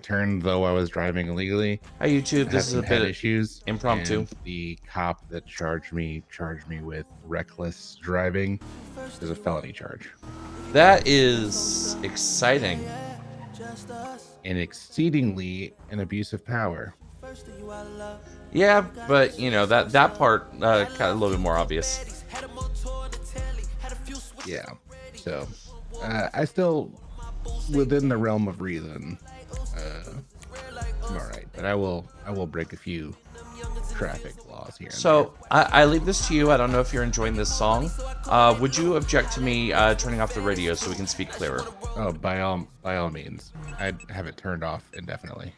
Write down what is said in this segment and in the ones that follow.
right turn, though I was driving illegally. Hi YouTube, I this had is a some head bit issues, impromptu. and the cop that charged me with reckless driving. Is a felony charge. That is exciting. And exceedingly an abuse of power. Yeah, but you know that part kind of a little bit more obvious. Yeah. So I still, within the realm of reason, I'm all right. But I will break a few traffic laws here and there. So I leave this to you. I don't know if you're enjoying this song. Would you object to me turning off the radio so we can speak clearer? Oh, by all means, I'd have it turned off indefinitely.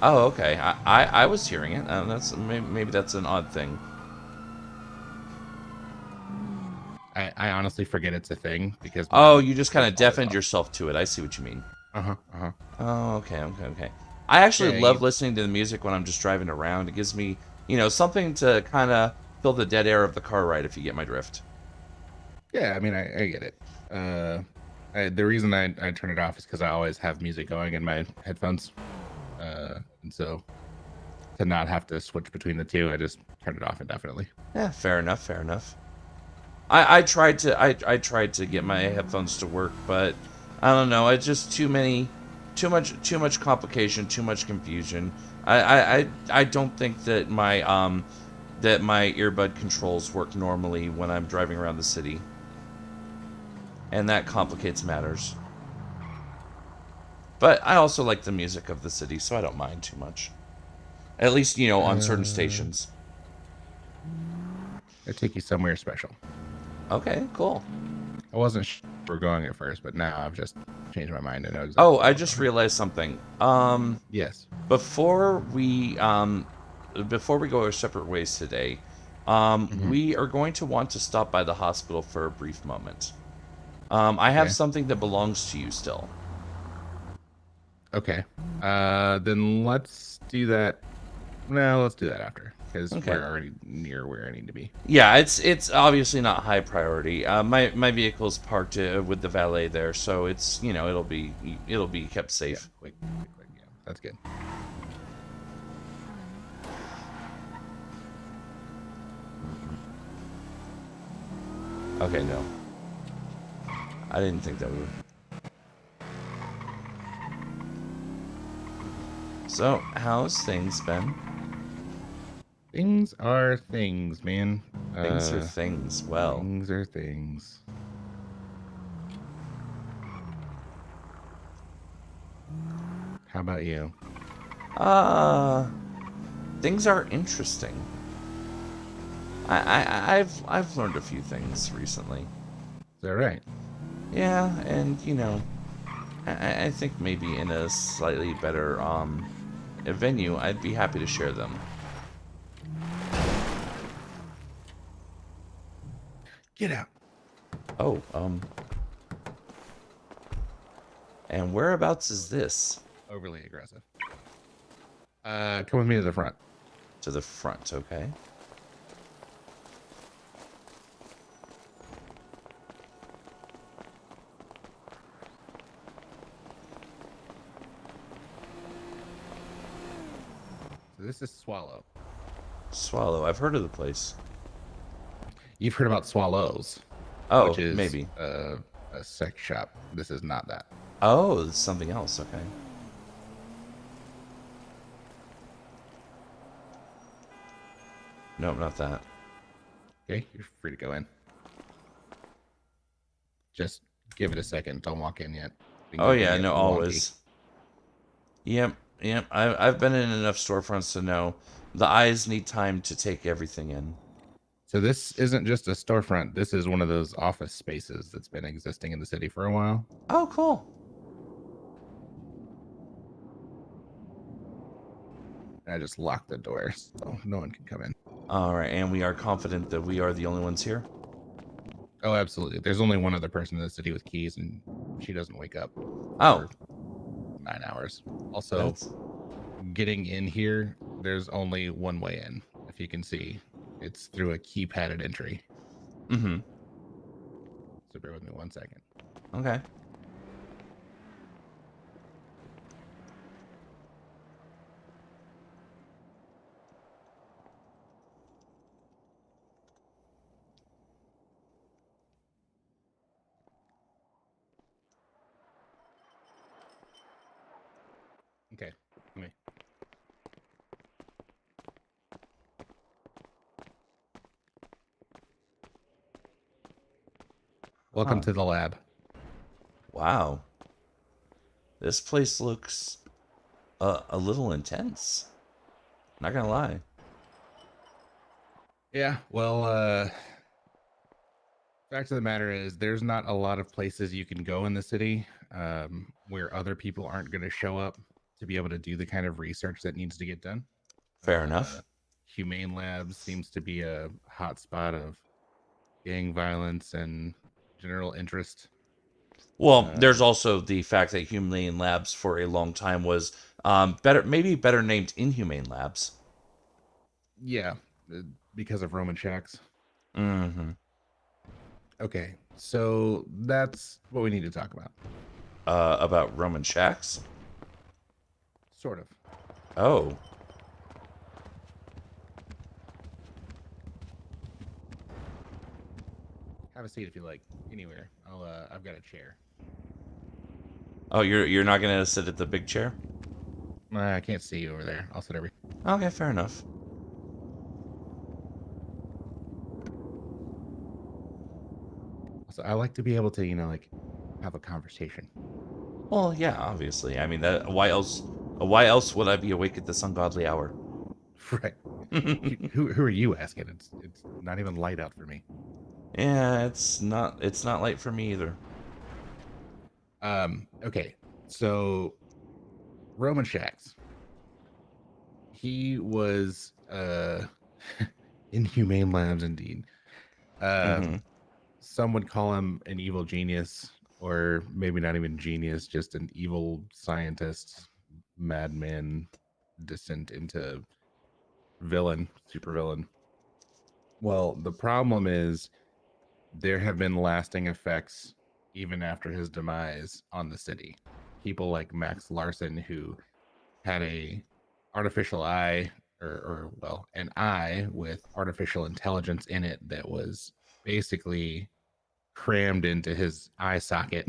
Oh, okay. I was hearing it. That's maybe that's an odd thing. I honestly forget it's a thing because Oh, mine you just kind is of always deafened off. yourself to it. I see what you mean. Uh-huh. Oh, okay. I actually Yeah, love listening to the music when I'm just driving around. It gives me, something to kind of fill the dead air of the car ride, if you get my drift. yeah. I mean, I get it. The reason I turn it off is because I always have music going in my headphones, and so to not have to switch between the two, I just turn it off indefinitely. Yeah, fair enough. I tried to get my headphones to work, but I don't know. It's just too much complication, too much confusion. I don't think that my earbud controls work normally when I'm driving around the city, and that complicates matters. But I also like the music of the city, so I don't mind too much. At least, on certain stations. I take you somewhere special. Okay, cool. I wasn't sure where we're going at first, but now I've just changed my mind and know exactly Oh, where I we're just going. realized something. Yes. Before we go our separate ways today, Mm-hmm. we are going to want to stop by the hospital for a brief moment. I have Okay. something that belongs to you still. Okay. Then let's do that. No, let's do that after because Okay. we're already near where I need to be. Yeah, it's obviously not high priority. My vehicle's parked with the valet there, so it's it'll be kept Yeah. safe. Quick. Yeah, that's good. Okay, no, I didn't think that would. So, how's things been? Things are things, man. Things are things. Well, Things are things. How about you? uh, things are interesting. I've learned a few things recently. Is that right? Yeah, and I think maybe in a slightly better a venue, I'd be happy to share them. Get out. Oh, and whereabouts is this? Overly aggressive. Come with me to the front. To the front, okay. So this is Swallow. Swallow, I've heard of the place. You've heard about Swallows, which Oh, is maybe. a sex shop. This is not that. Oh, it's something else, okay. Nope, not that. Okay, you're free to go in. Just give it a second. Don't walk in yet. Things Oh are gonna yeah, get no, wonky. always. Yep. I've been in enough storefronts to know the eyes need time to take everything in. So this isn't just a storefront. This is one of those office spaces that's been existing in the city for a while. Oh, cool. And I just locked the door so no one can come in. All right, and we are confident that we are the only ones here. Oh, absolutely. There's only one other person in the city with keys, and she doesn't wake up Oh, for 9 hours. Also, that's getting in here, there's only one way in. If you can see, it's through a keypadded entry. mm-hmm. So bear with me 1 second. Okay. Okay. Let me. Welcome Huh. to the lab. Wow. This place looks a little intense. Not gonna lie. Yeah. Well, fact of the matter is, there's not a lot of places you can go in the city where other people aren't going to show up to be able to do the kind of research that needs to get done. Fair Uh, enough. Humane Labs seems to be a hot spot of gang violence and general interest. Well, there's Uh, also the fact that Humane Labs for a long time was maybe better named Inhumane Labs. yeah, uh, because of Roman shacks. Mm-hmm. Okay, so that's what we need to talk about. About Roman shacks. Sort of. Oh, Have a seat if you like. Anywhere. I've got a chair. oh, you're not gonna sit at the big chair? I can't see you over there. I'll sit over. Okay, fair enough. So I like to be able to, like have a conversation. Well, yeah, obviously. I mean, that why else would I be awake at this ungodly hour? Right. Who are you asking? It's not even light out for me. Yeah, it's not light for me either. Okay. So Roman Shax, he was inhumane labs indeed. Mm-hmm. Some would call him an evil genius, or maybe not even genius, just an evil scientist, madman, descent into villain, super villain. Well, the problem is there have been lasting effects even after his demise on the city. People like Max Larson, who had a artificial eye, or well, an eye with artificial intelligence in it that was basically crammed into his eye socket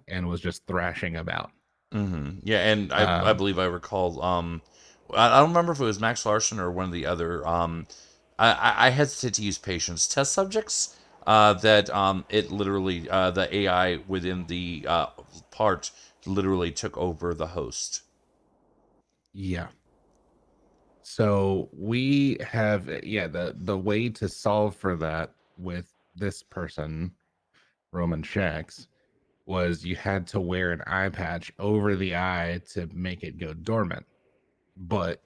and was just thrashing about. Mm-hmm. Yeah, and I Um, believe I recall. I don't remember if it was Max Larson or one of the other. I hesitate to use patients test subjects. That it literally the AI within the part literally took over the host. yeah. So we have, yeah, the way to solve for that with this person, Roman Shax, was you had to wear an eye patch over the eye to make it go dormant, but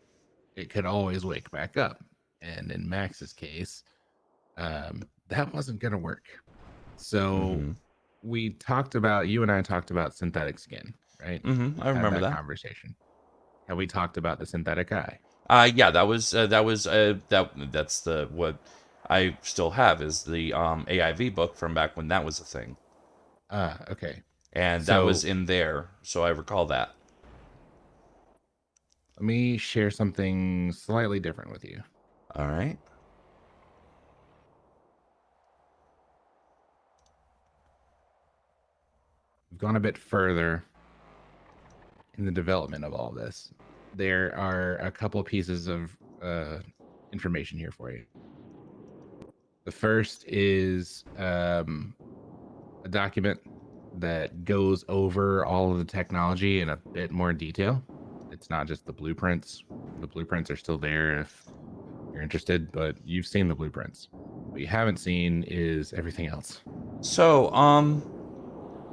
it could always wake back up. And in Max's case, that wasn't going to work. So Mm-hmm. you and I talked about synthetic skin, right? Mm-hmm. We've I had remember that that. conversation. Have we talked about the synthetic eye? Yeah, that's the what I still have is the AIV book from back when that was a thing, Ah, okay. and that was So in there, so I recall that. let me share something slightly different with you. All right. We've gone a bit further in the development of all this. There are a couple pieces of information here for you. The first is a document that goes over all of the technology in a bit more detail. It's not just the blueprints. The blueprints are still there if you're interested, but you've seen the blueprints. What you haven't seen is everything else. So,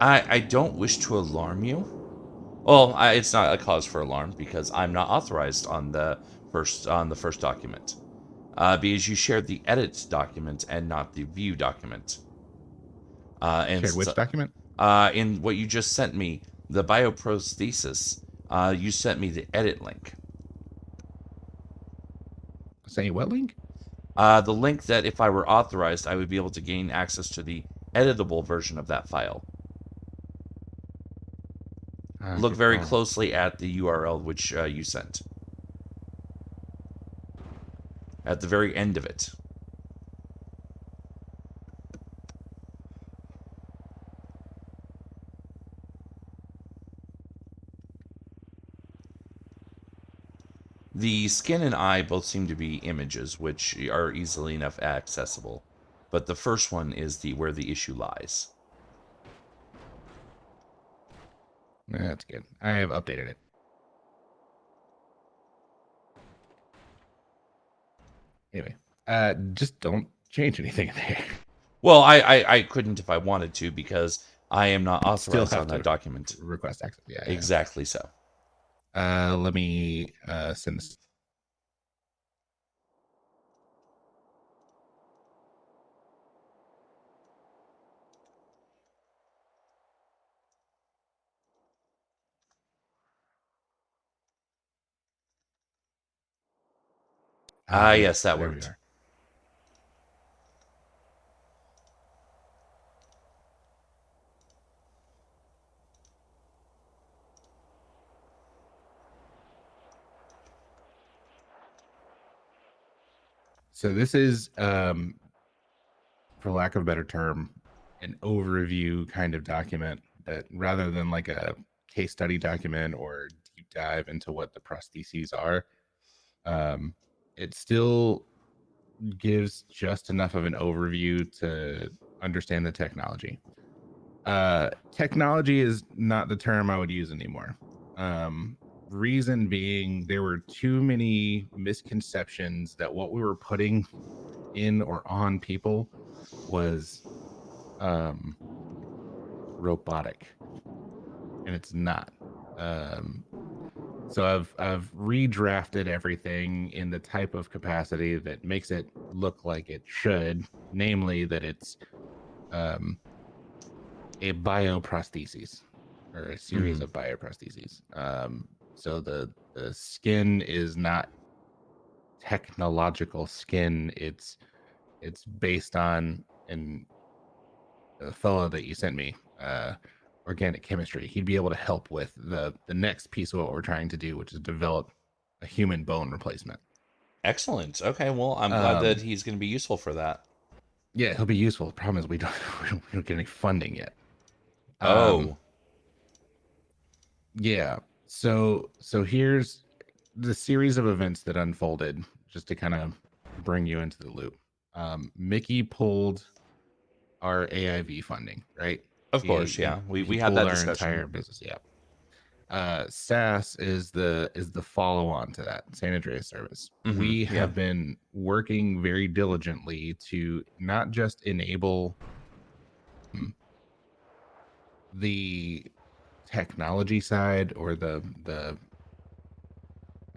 I don't wish to alarm you. Well, it's not a cause for alarm because I'm not authorized on the first document. Because you shared the edit document and not the view document. And Shared since which document? in what you just sent me, the bioprosthesis, you sent me the edit link. Say what link? The link that if I were authorized, I would be able to gain access to the editable version of that file. Look Good very call. closely at the URL which you sent. At the very end of it. The skin and eye both seem to be images, which are easily enough accessible. But the first one is the where the issue lies. That's good. I have updated it. Anyway, just don't change anything in there. Well, I couldn't if I wanted to because I am not Still authorized have on that to document. request access. Yeah, yeah. Exactly so. Let me send this. Ah, Yeah, yes, that there we worked. are. So this is, for lack of a better term, an overview kind of document that rather than like a case study document or deep dive into what the prostheses are, um, it still gives just enough of an overview to understand the technology. Technology is not the term I would use anymore. Um, Reason being, there were too many misconceptions that what we were putting in or on people was um, robotic, and it's not. Um, so I've redrafted everything in the type of capacity that makes it look like it should, namely that it's um, a bioprosthesis or a series Hmm. of bioprostheses. So the skin is not technological skin. It's based on an a fellow that you sent me, organic chemistry. He'd be able to help with the next piece of what we're trying to do, which is develop a human bone replacement. Excellent. Okay, well, I'm glad that Um, he's going to be useful for that. yeah, he'll be useful. The problem is we don't get any funding yet. Um, Oh, yeah. So here's the series of events that unfolded, just to kind of bring you into the loop. Mickey pulled our AIV funding, right? of He course, he yeah. he We had pulled that our discussion. entire business. Yeah. SAS is the follow on to that San Andreas service. Hmm. We Yeah. have been working very diligently to not just enable the technology side or the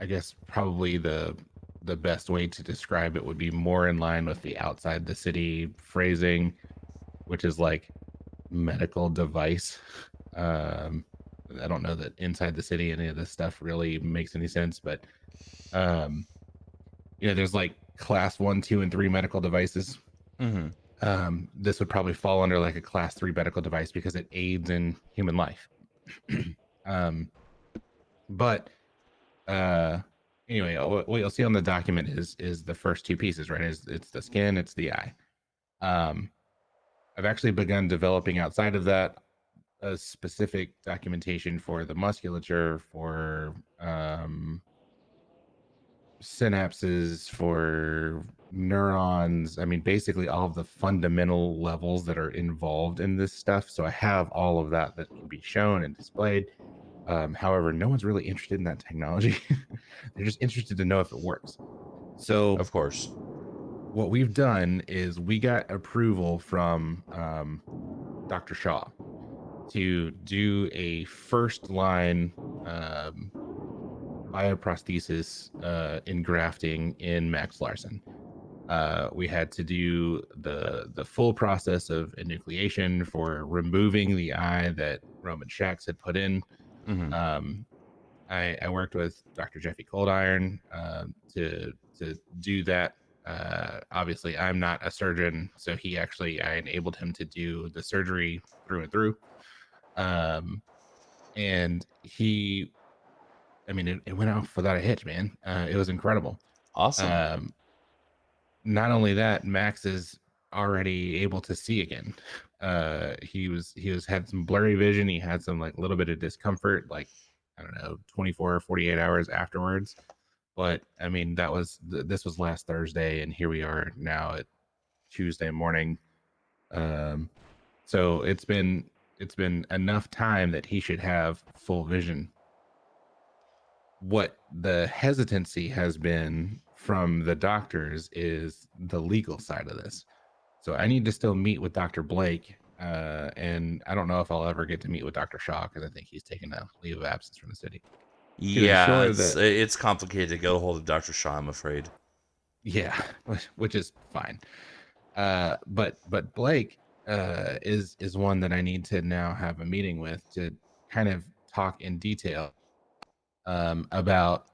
I guess probably the best way to describe it would be more in line with the outside the city phrasing, which is like medical device. Um, I don't know that inside the city any of this stuff really makes any sense, but um, there's like class 1, 2, and 3 medical devices. Hmm. This would probably fall under like a class 3 medical device because it aids in human life. um, but uh, anyway, what you'll see on the document is the first two pieces, right? It's the skin, it's the eye. Um, I've actually begun developing outside of that a specific documentation for the musculature, for synapses, for neurons. I mean, basically all of the fundamental levels that are involved in this stuff. So I have all of that that can be shown and displayed. However, no one's really interested in that technology. They're just interested to know if it works. So Of course. what we've done is we got approval from Dr. Shaw to do a first line um, bioprosthesis engrafting in Max Larson. We had to do the full process of enucleation for removing the eye that Roman Shax had put in. Hmm. Um, I worked with Dr. Jeffy Coldiron to do that. Obviously, I'm not a surgeon, so I enabled him to do the surgery through and through. Um, and I mean, it went off without a hitch, man. It was incredible. Awesome. Um, Not only that, Max is already able to see again. He was had some blurry vision. He had some like little bit of discomfort, like I don't know, 24 or 48 hours afterwards. But I mean, this was last Thursday, and here we are now at Tuesday morning. Um, so it's been enough time that he should have full vision. What the hesitancy has been from the doctors is the legal side of this. So I need to still meet with Dr. Blake, and I don't know if I'll ever get to meet with Dr. Shaw because I think he's taken a leave of absence from the city to Yeah, ensure it's that, it's complicated to get a hold of Dr. Shaw, I'm afraid. yeah, which is fine. But Blake is one that I need to now have a meeting with to kind of talk in detail about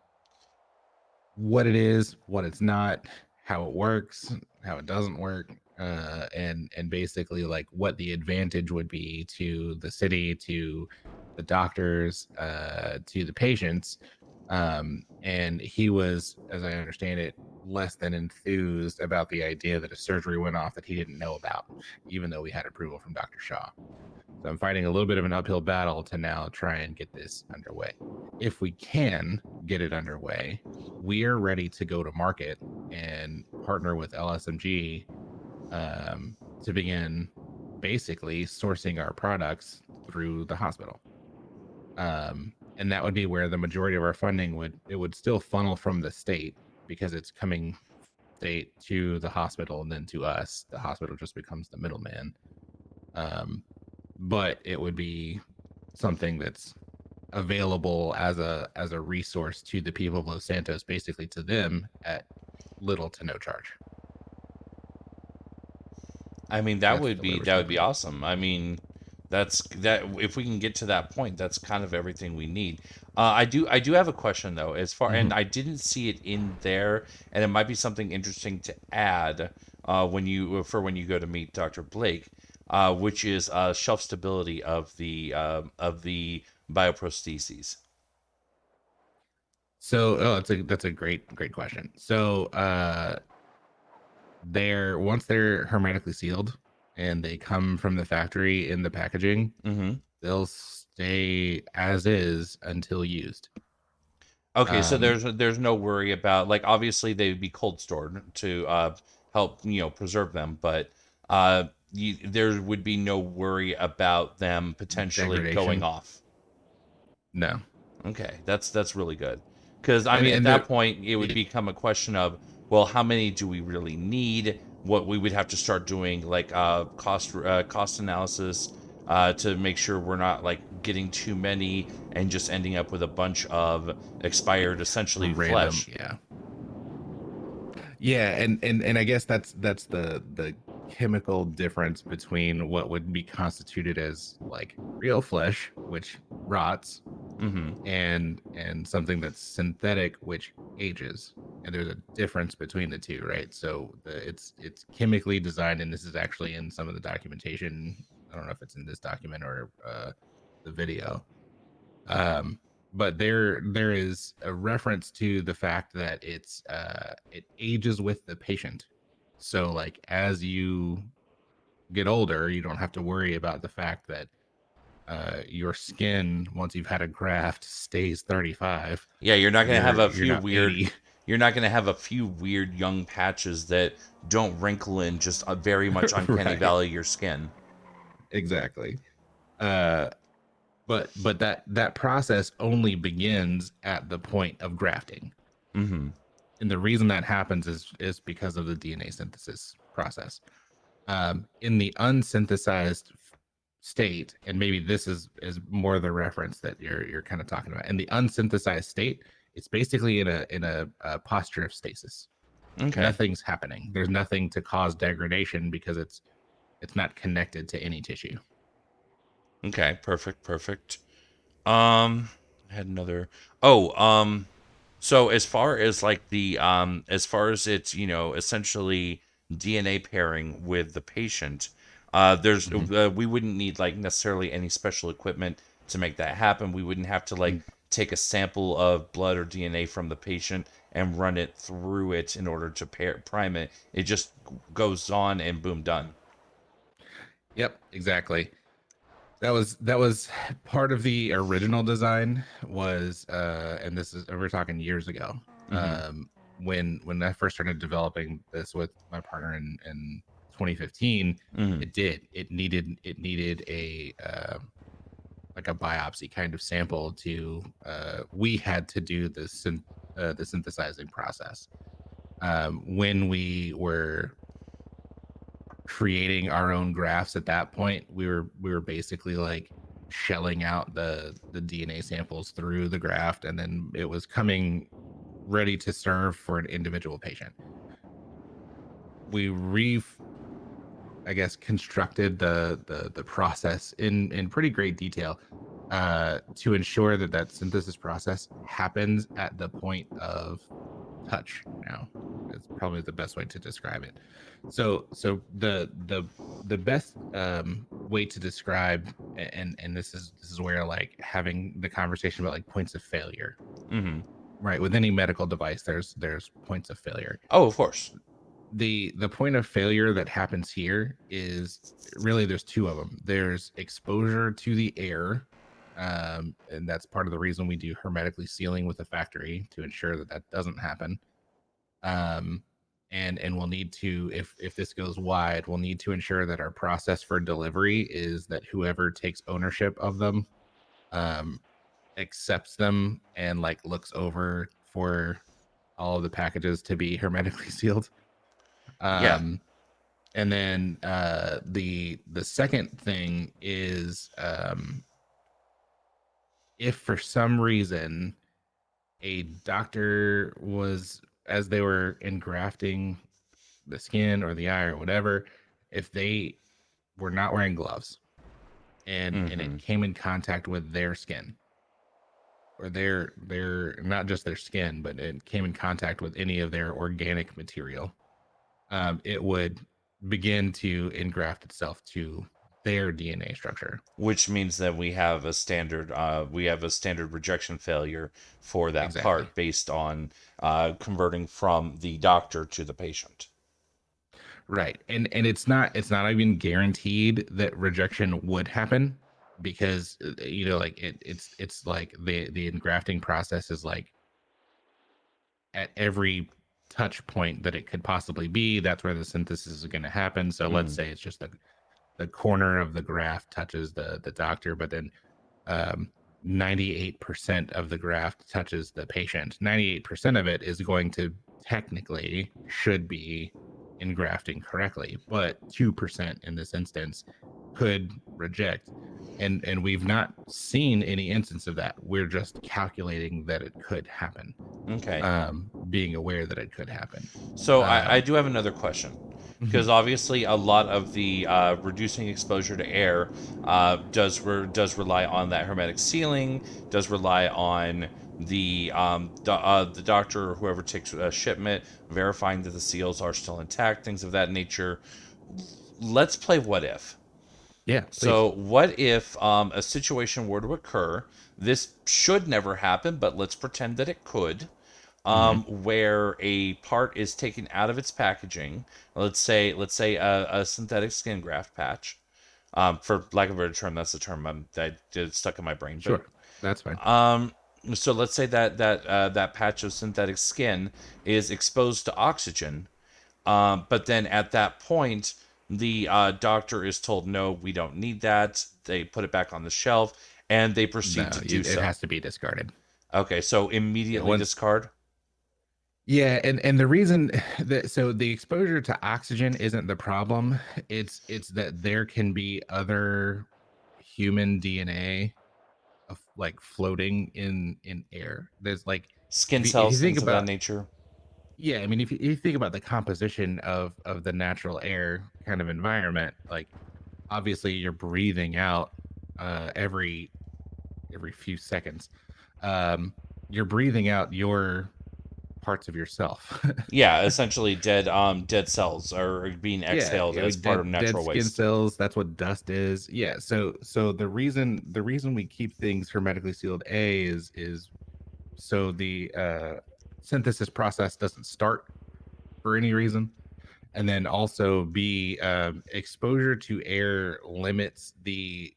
what it is, what it's not, how it works, how it doesn't work, and basically like what the advantage would be to the city, to the doctors, to the patients. And he was, as I understand it, less than enthused about the idea that a surgery went off that he didn't know about, even though we had approval from Dr. Shaw. So I'm fighting a little bit of an uphill battle to now try and get this underway. If we can get it underway, we are ready to go to market and partner with LSMG to begin basically sourcing our products through the hospital. And that would be where the majority of our funding would still funnel from the state because it's coming state to the hospital and then to us. The hospital just becomes the middleman. Um, but it would be something that's available as a resource to the people of Los Santos, basically to them at little to no charge. I mean, That's the way we're that would be scoping it. awesome. I mean, that's that if we can get to that point, that's kind of everything we need. I do have a question though, as far and Mhm. I didn't see it in there, and it might be something interesting to add when you go to meet Dr. Blake, which is shelf stability of the bioprostheses. So, oh, that's a great question. So, they're once they're hermetically sealed and they come from the factory in the packaging, Mm-hmm. they'll stay as is until used. Okay, so Um, there's no worry about like obviously they would be cold stored to help preserve them, but there would be no worry about them potentially going Degradation, off. no. Okay, that's really good. Because I mean, at And that the point, it would become a question of, well, how many do we really need? What we would have to start doing, like cost analysis, to make sure we're not like getting too many and just ending up with a bunch of expired, essentially random, flesh. yeah. Yeah, and I guess that's the chemical difference between what would be constituted as like real flesh, which rots, Mm-hmm. and something that's synthetic, which ages. And there's a difference between the two, right? So it's chemically designed, and this is actually in some of the documentation. I don't know if it's in this document or the video. Um, but there is a reference to the fact that it ages with the patient. So like as you get older, you don't have to worry about the fact that your skin, once you've had a graft, stays 35 Yeah, you're not and gonna have a you're few not weird. 80. You're not gonna have a few weird young patches that don't wrinkle in just a very much uncanny Right, valley your skin. exactly. uh but that process only begins at the point of grafting. Mm-hmm. And the reason that happens is because of the DNA synthesis process. In the unsynthesized state, and maybe this is more the reference that you're kind of talking about. In the unsynthesized state, it's basically in a posture of stasis. Okay. Nothing's happening. There's nothing to cause degradation because it's not connected to any tissue. Okay. Perfect. Perfect. I had another. Oh, so as far as like as far as it's essentially DNA pairing with the patient, Mhm. we wouldn't need like necessarily any special equipment to make that happen. We wouldn't have to like take a sample of blood or DNA from the patient and run it through it in order to prime it. It just goes on and boom, done. Yep, exactly. That was part of the original design was and this is we're talking years ago. Mm-hmm. When I first started developing this with my partner in 2015, Mm-hmm. it needed a like a biopsy kind of sample to we had to do the synthesizing process when we were creating our own graphs. At that point we were basically like shelling out the DNA samples through the graft, and then it was coming ready to serve for an individual patient. We I guess constructed the process in pretty great detail to ensure that that synthesis process happens at the point of touch. Now, it's probably the best way to describe it. So the best way to describe, and this is where like having the conversation about like points of failure, Mm-hmm. right? With any medical device, there's points of failure. Oh, of course. The point of failure that happens here is really there's two of them. There's exposure to the air, and that's part of the reason we do hermetically sealing with the factory to ensure that that doesn't happen. um, and we'll need to, if this goes wide, we'll need to ensure that our process for delivery is that whoever takes ownership of them um, accepts them and like looks over for all of the packages to be hermetically sealed. Yeah. um, and then the second thing is if for some reason a doctor was, as they were engrafting the skin or the eye or whatever, if they were not wearing gloves and Mm-hmm. it came in contact with their skin, or their not just their skin, but it came in contact with any of their organic material, it would begin to engraft itself to their DNA structure. Which means that we have a standard rejection failure for that Exactly. part based on converting from the doctor to the patient. Right. And it's not even guaranteed that rejection would happen, because like it's like the engrafting process is like at every touch point that it could possibly be, that's where the synthesis is going to happen. So let's Mm-hmm. say it's just the corner of the graft touches the doctor, but then um 98% of the graft touches the patient. 98% of it is going to technically should be engrafting correctly, but 2% in this instance could reject. And we've not seen any instance of that. We're just calculating that it could happen, Okay. being aware that it could happen. So I um do have another question. Because mhm. obviously, a lot of the reducing exposure to air does rely on that hermetic sealing, does rely on the doctor or whoever takes a shipment verifying that the seals are still intact, things of that nature. Let's play what if. Yeah, please. So, what if a situation were to occur? This should never happen, but let's pretend that it could. Hmm. Where a part is taken out of its packaging. Let's say a synthetic skin graft patch. For lack of a better term, that's the term that did stuck in my brain. But Sure, that's fine. so let's say that patch of synthetic skin is exposed to oxygen, but then at that point, the doctor is told, no, we don't need that. They put it back on the shelf and they proceed No, to do it so. has to be discarded. Okay, so Yeah, immediately once. discard. Yeah, and the reason that, so the exposure to oxygen isn't the problem. It's that there can be other human DNA of like floating in air. There's like, Skin if you cells, think things of that about, nature. yeah, I mean, if you think about the composition of the natural air kind of environment, like obviously you're breathing out every few seconds. Um, you're breathing out your parts of yourself. Yeah, essentially dead cells are being Yeah, exhaled I as mean, part of dead natural skin waste. cells, that's what dust is. Yeah, so the reason we keep things hermetically sealed, is so the synthesis process doesn't start for any reason. And then also B, exposure to air limits the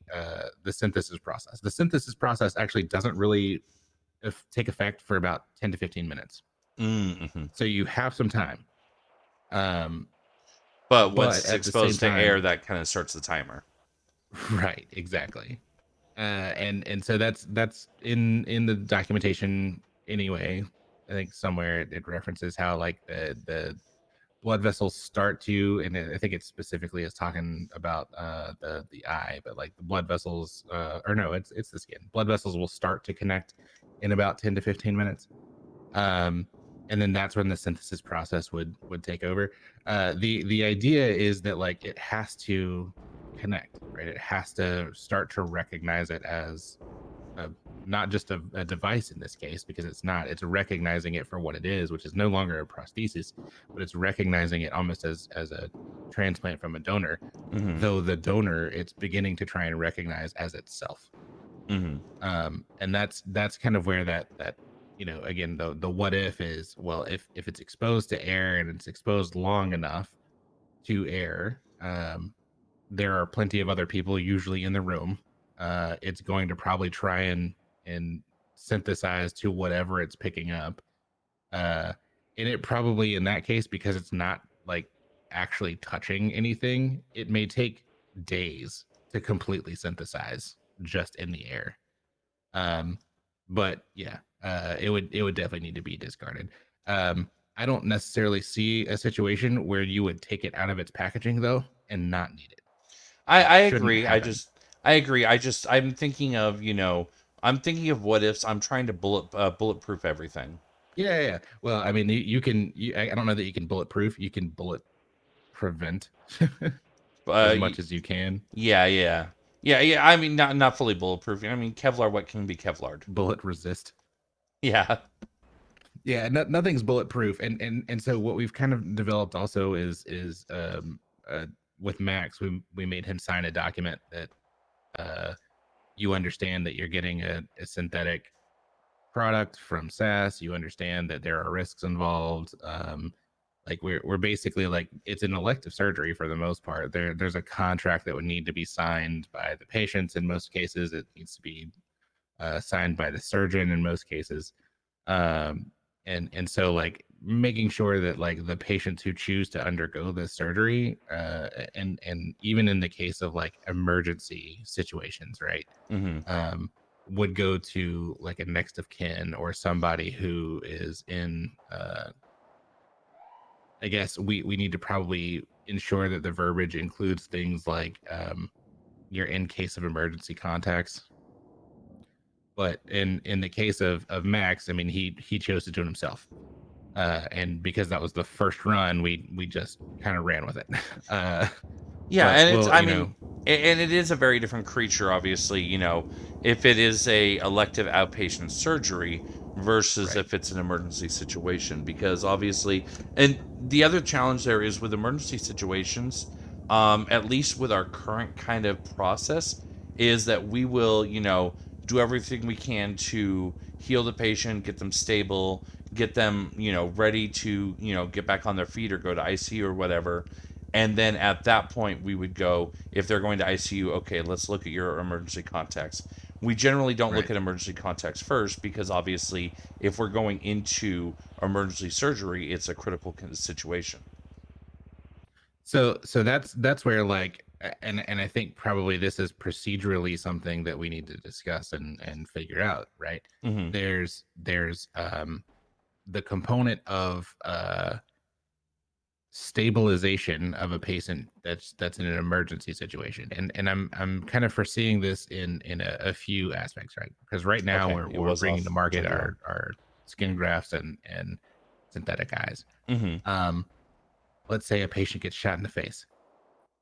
synthesis process. The synthesis process actually doesn't really take effect for about 10 to 15 minutes. Mm-hmm. So you have some time. Um, But once but it's at the same exposed to air, time, that kind of starts the timer. right, exactly. And so that's in the documentation anyway. I think somewhere it references how like the blood vessels start to, and I think it specifically is talking about the eye, but like the blood vessels, or no, it's the skin. Blood vessels will start to connect in about 10 to 15 minutes, um, and then that's when the synthesis process would take over. The idea is that like it has to connect, right? It has to start to recognize it as a, not just a device in this case, because it's not. It's recognizing it for what it is, which is no longer a prosthesis, but it's recognizing it almost as a transplant from a donor. Mm-hmm. Though the donor, it's beginning to try and recognize as itself. Mm-hmm. And that's kind of where that again, the what if is, well, if it's exposed to air and it's exposed long enough to air, there are plenty of other people usually in the room. It's going to probably try and synthesize to whatever it's picking up. Uh, and it probably, in that case, because it's not like actually touching anything, it may take days to completely synthesize just in the air. Um, but yeah, it would definitely need to be discarded. I don't necessarily see a situation where you would take it out of its packaging though and not need it. That I shouldn't agree. happen. I agree. I'm thinking of, I'm thinking of what ifs. I'm trying to bulletproof everything. Yeah, yeah, yeah. Well, I mean, you can. I don't know that you can bulletproof. You can bullet prevent as Y- much as you can. yeah, yeah, yeah. I mean, not fully bulletproof. I mean, Kevlar. What can be Kevlared? Bullet resist. Yeah. Yeah, nothing's bulletproof, and so what we've kind of developed also is with Max, we made him sign a document that uh, you understand that you're getting a synthetic product from SAS. You understand that there are risks involved. Like we're basically like, it's an elective surgery for the most part. There's a contract that would need to be signed by the patients. In most cases, it needs to be signed by the surgeon. In most cases, um, and so like making sure that like the patients who choose to undergo this surgery, and even in the case of like emergency situations, right, Mm-hmm. um, would go to like a next of kin or somebody who is in. I guess we need to probably ensure that the verbiage includes things like your in case of emergency contacts. But in the case of Max, I mean, he chose to do it himself, and because that was the first run, we just kind of ran with it. uh, Yeah, but and it's, well, I mean, and it is a very different creature, obviously, if it is a elective outpatient surgery versus right, if it's an emergency situation, because obviously, and the other challenge there is with emergency situations, at least with our current kind of process, is that we will, do everything we can to heal the patient, get them stable, get them, ready to, get back on their feet or go to ICU or whatever. And then at that point, we would go, if they're going to ICU, okay, let's look at your emergency contacts. We generally don't look right. at emergency contacts first because obviously, if we're going into emergency surgery, it's a critical situation. So that's where like, and I think probably this is procedurally something that we need to discuss and figure out, right? Mm-hmm. There's the component of stabilization of a patient that's in an emergency situation, and I'm kind of foreseeing this in a few aspects, right? Because right now Okay, we're it we're was bringing off. to market Check it out. our skin grafts and synthetic eyes. Mm-hmm. um let's say a patient gets shot in the face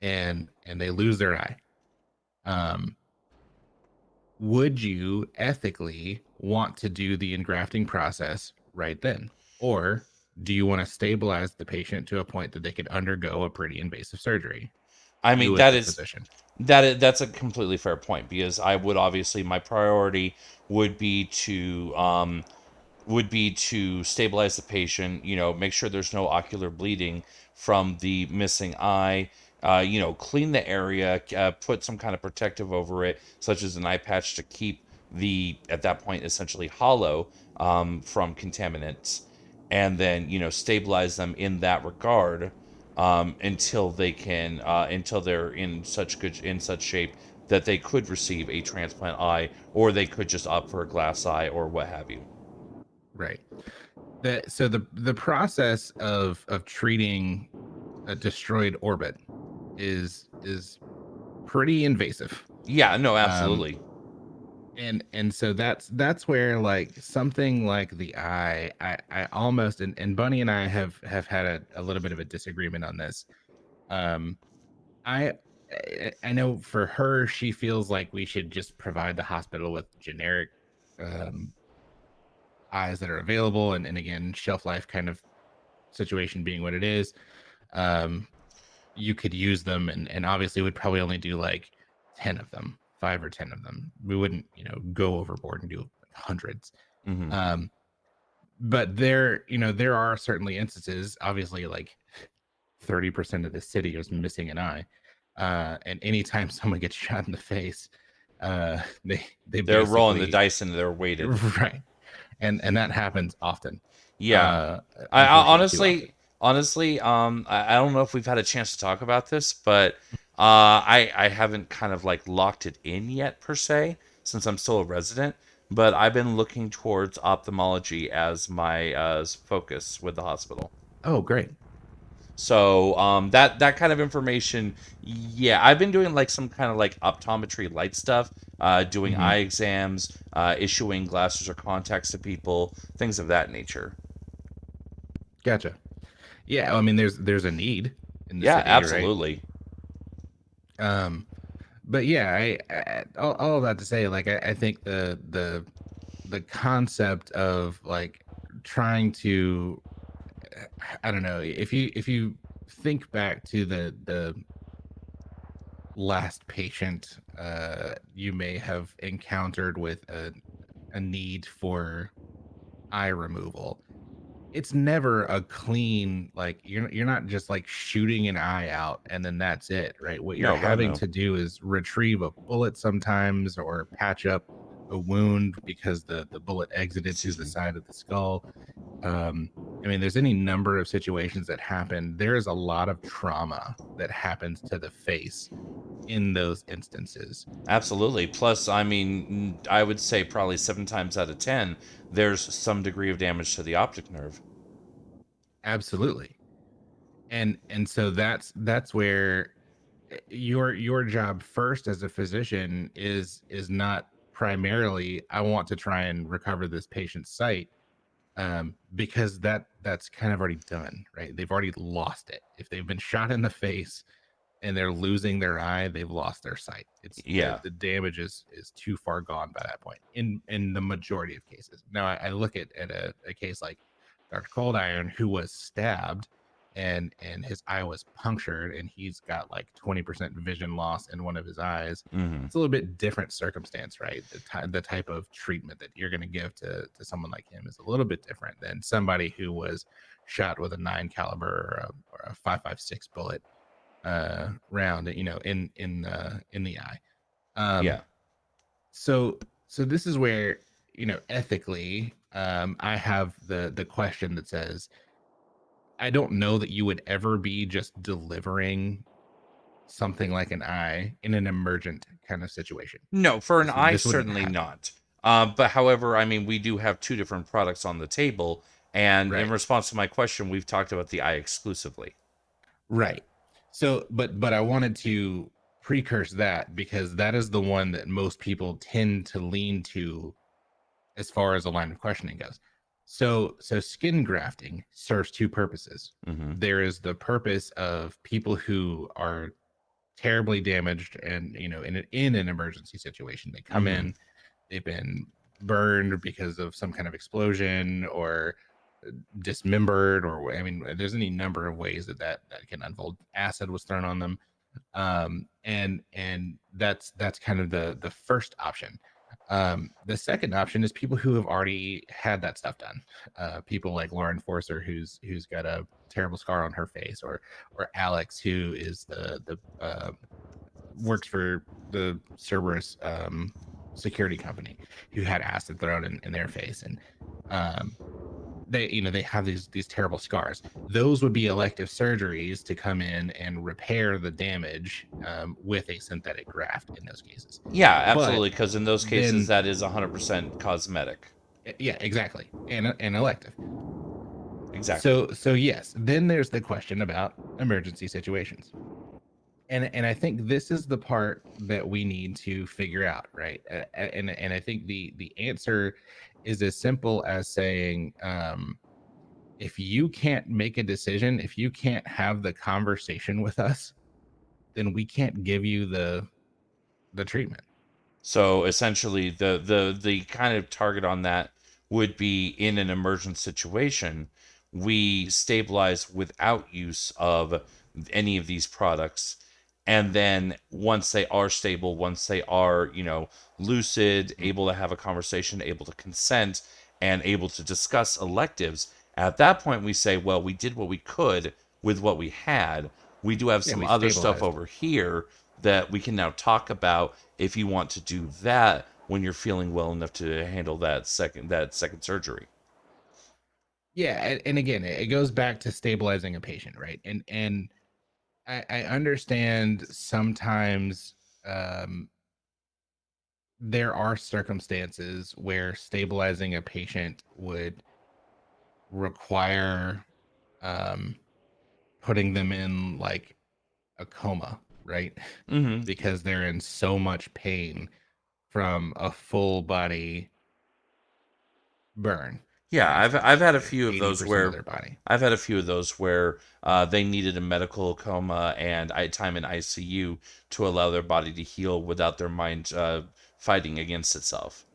and they lose their eye. um would you ethically want to do the engrafting process right then, or do you want to stabilize the patient to a point that they could undergo a pretty invasive surgery? I mean, You as the physician. that's a completely fair point because I would obviously my priority would be to stabilize the patient, make sure there's no ocular bleeding from the missing eye, clean the area, put some kind of protective over it, such as an eye patch to keep at that point, essentially hollow from contaminants. and then stabilize them in that regard, until they can until they're in such shape that they could receive a transplant eye, or they could just opt for a glass eye or what have you. Right. So the process of treating a destroyed orbit is pretty invasive. Yeah, no, Um, absolutely. and so that's where like something like the eye, I almost and Bunny and I have had a little bit of a disagreement on this. Um, I I know for her, she feels like we should just provide the hospital with generic um eyes that are available, and again, shelf life kind of situation being what it is. Um, you could use them, and obviously we'd probably only do like 10 of them, 5 or 10 of them. We wouldn't, go overboard and do like hundreds. Hmm. Um, but there are certainly instances, obviously like 30% of the city is missing an eye. And anytime someone gets shot in the face, they They're rolling the basically dice and they're weighted. right. And that happens often. Yeah. I Unfortunately too often. honestly, I don't know if we've had a chance to talk about this, but I haven't kind of like locked it in yet per se, since I'm still a resident. But I've been looking towards ophthalmology as my focus with the hospital. Oh, great. So that kind of information, yeah, I've been doing like some kind of like optometry light stuff, doing Hmm. eye exams, issuing glasses or contacts to people, things of that nature. Gotcha. Yeah, I mean, there's a need in the Yeah, city, right? absolutely. Um, but yeah, all of that to say, like, I think the concept of like trying to, I don't know, if you think back to the last patient you may have encountered with a need for eye removal, it's never a clean, like, you're not just like shooting an eye out and then that's it, right? What you're No, God, having no. to do is retrieve a bullet sometimes, or patch up a wound because the bullet exited through Excuse the me. side of the skull. um I mean, there's any number of situations that happen. There's a lot of trauma that happens to the face in those instances. Absolutely. Plus, I mean, I would say probably 7 times out of 10, there's some degree of damage to the optic nerve. Absolutely. And so that's where your job first as a physician is not primarily, I want to try and recover this patient's sight, because that's kind of already done, right? They've already lost it. If they've been shot in the face and they're losing their eye, they've lost their sight. It's Yeah. the damage is too far gone by that point in the majority of cases. Now I look at a case like Dr. Cold Iron, who was stabbed and his eye was punctured and he's got like 20% vision loss in one of his eyes. Hmm. It's a little bit different circumstance, right? The type of treatment that you're going to give to someone like him is a little bit different than somebody who was shot with a 9 caliber or a 5.56 bullet round, in the eye. Yeah. um so this is where, ethically, I have the question that says, I don't know that you would ever be just delivering something like an eye in an emergent kind of situation. No, for an eye, This wouldn't certainly happen. not. But however, I mean, we do have two different products on the table. And in Right. response to my question, we've talked about the eye exclusively. Right. So, but I wanted to precurse that because that is the one that most people tend to lean to as far as a line of questioning goes. So skin grafting serves two purposes. Hmm. There is the purpose of people who are terribly damaged and, in an emergency situation. They come Hmm. in, they've been burned because of some kind of explosion, or dismembered, or I mean, there's any number of ways that can unfold. Acid was thrown on them. And that's kind of the first option. The second option is people who have already had that stuff done. People like Lauren Forcer, who's got a terrible scar on her face, or Alex, who is the works for the Cerberus security company, who had acid thrown in their face. And um they have these terrible scars. Those would be elective surgeries to come in and repair the damage with a synthetic graft in those cases. Yeah, But absolutely. Because in those cases, then, that is 100% cosmetic. yeah, exactly, and elective. Exactly. So yes, then there's the question about emergency situations. And I think this is the part that we need to figure out, right? And I think the answer is as simple as saying, if you can't make a decision, if you can't have the conversation with us, then we can't give you the treatment. So essentially, the kind of target on that would be in an emergent situation, we stabilize without use of any of these products, and then once they are stable, once they are lucid, Mm. able to have a conversation, able to consent, and able to discuss electives, at that point we say, well, we did what we could with what we had. We do have Yeah, some we other stuff stabilized. over here that we can now talk about if you want to do that when you're feeling well enough to handle that second surgery. Yeah, and again, it goes back to stabilizing a patient, right? And I understand sometimes there are circumstances where stabilizing a patient would require um, putting them in like a coma, right? Hmm. Because they're in so much pain from a full body burn, for Yeah, I've instance, had a where few of those 80% of where their body. they needed a medical coma and time in ICU to allow their body to heal without their mind fighting against itself.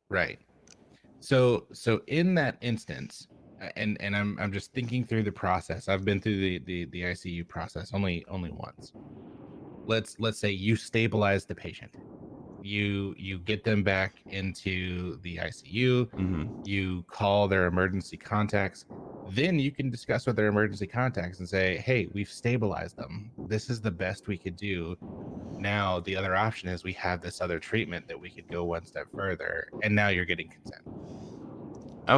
Right. So in that instance, and I'm just thinking through the process. I've been through the ICU process only once. Let's say you stabilize the patient. You get them back into the ICU, Hmm. you call their emergency contacts, then you can discuss with their emergency contacts and say, "Hey, we've stabilized them. This is the best we could do. Now the other option is we have this other treatment that we could go one step further, and now you're getting consent."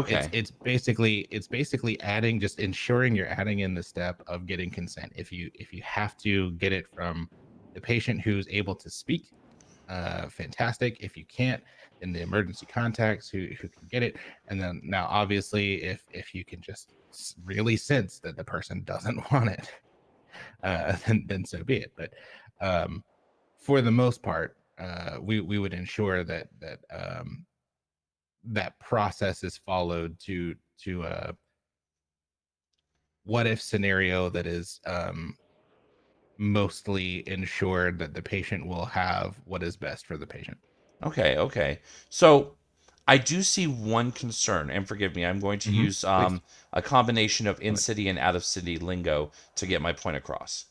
it's Okay. it's basically it's basically adding, just ensuring you're adding in the step of getting consent. If you have to get it from the patient who's able to speak, fantastic. If you can't, then the emergency contacts who can get it. And then now obviously if you can just really sense that the person doesn't want it, then so be it. But um for the most part, we would ensure that process is followed to what if scenario that is mostly ensured that the patient will have what is best for the patient. Okay. Okay. So I do see one concern, and forgive me, I'm going to Hmm. use Please. a combination of Love it. in-city and out-of-city lingo to get my point across.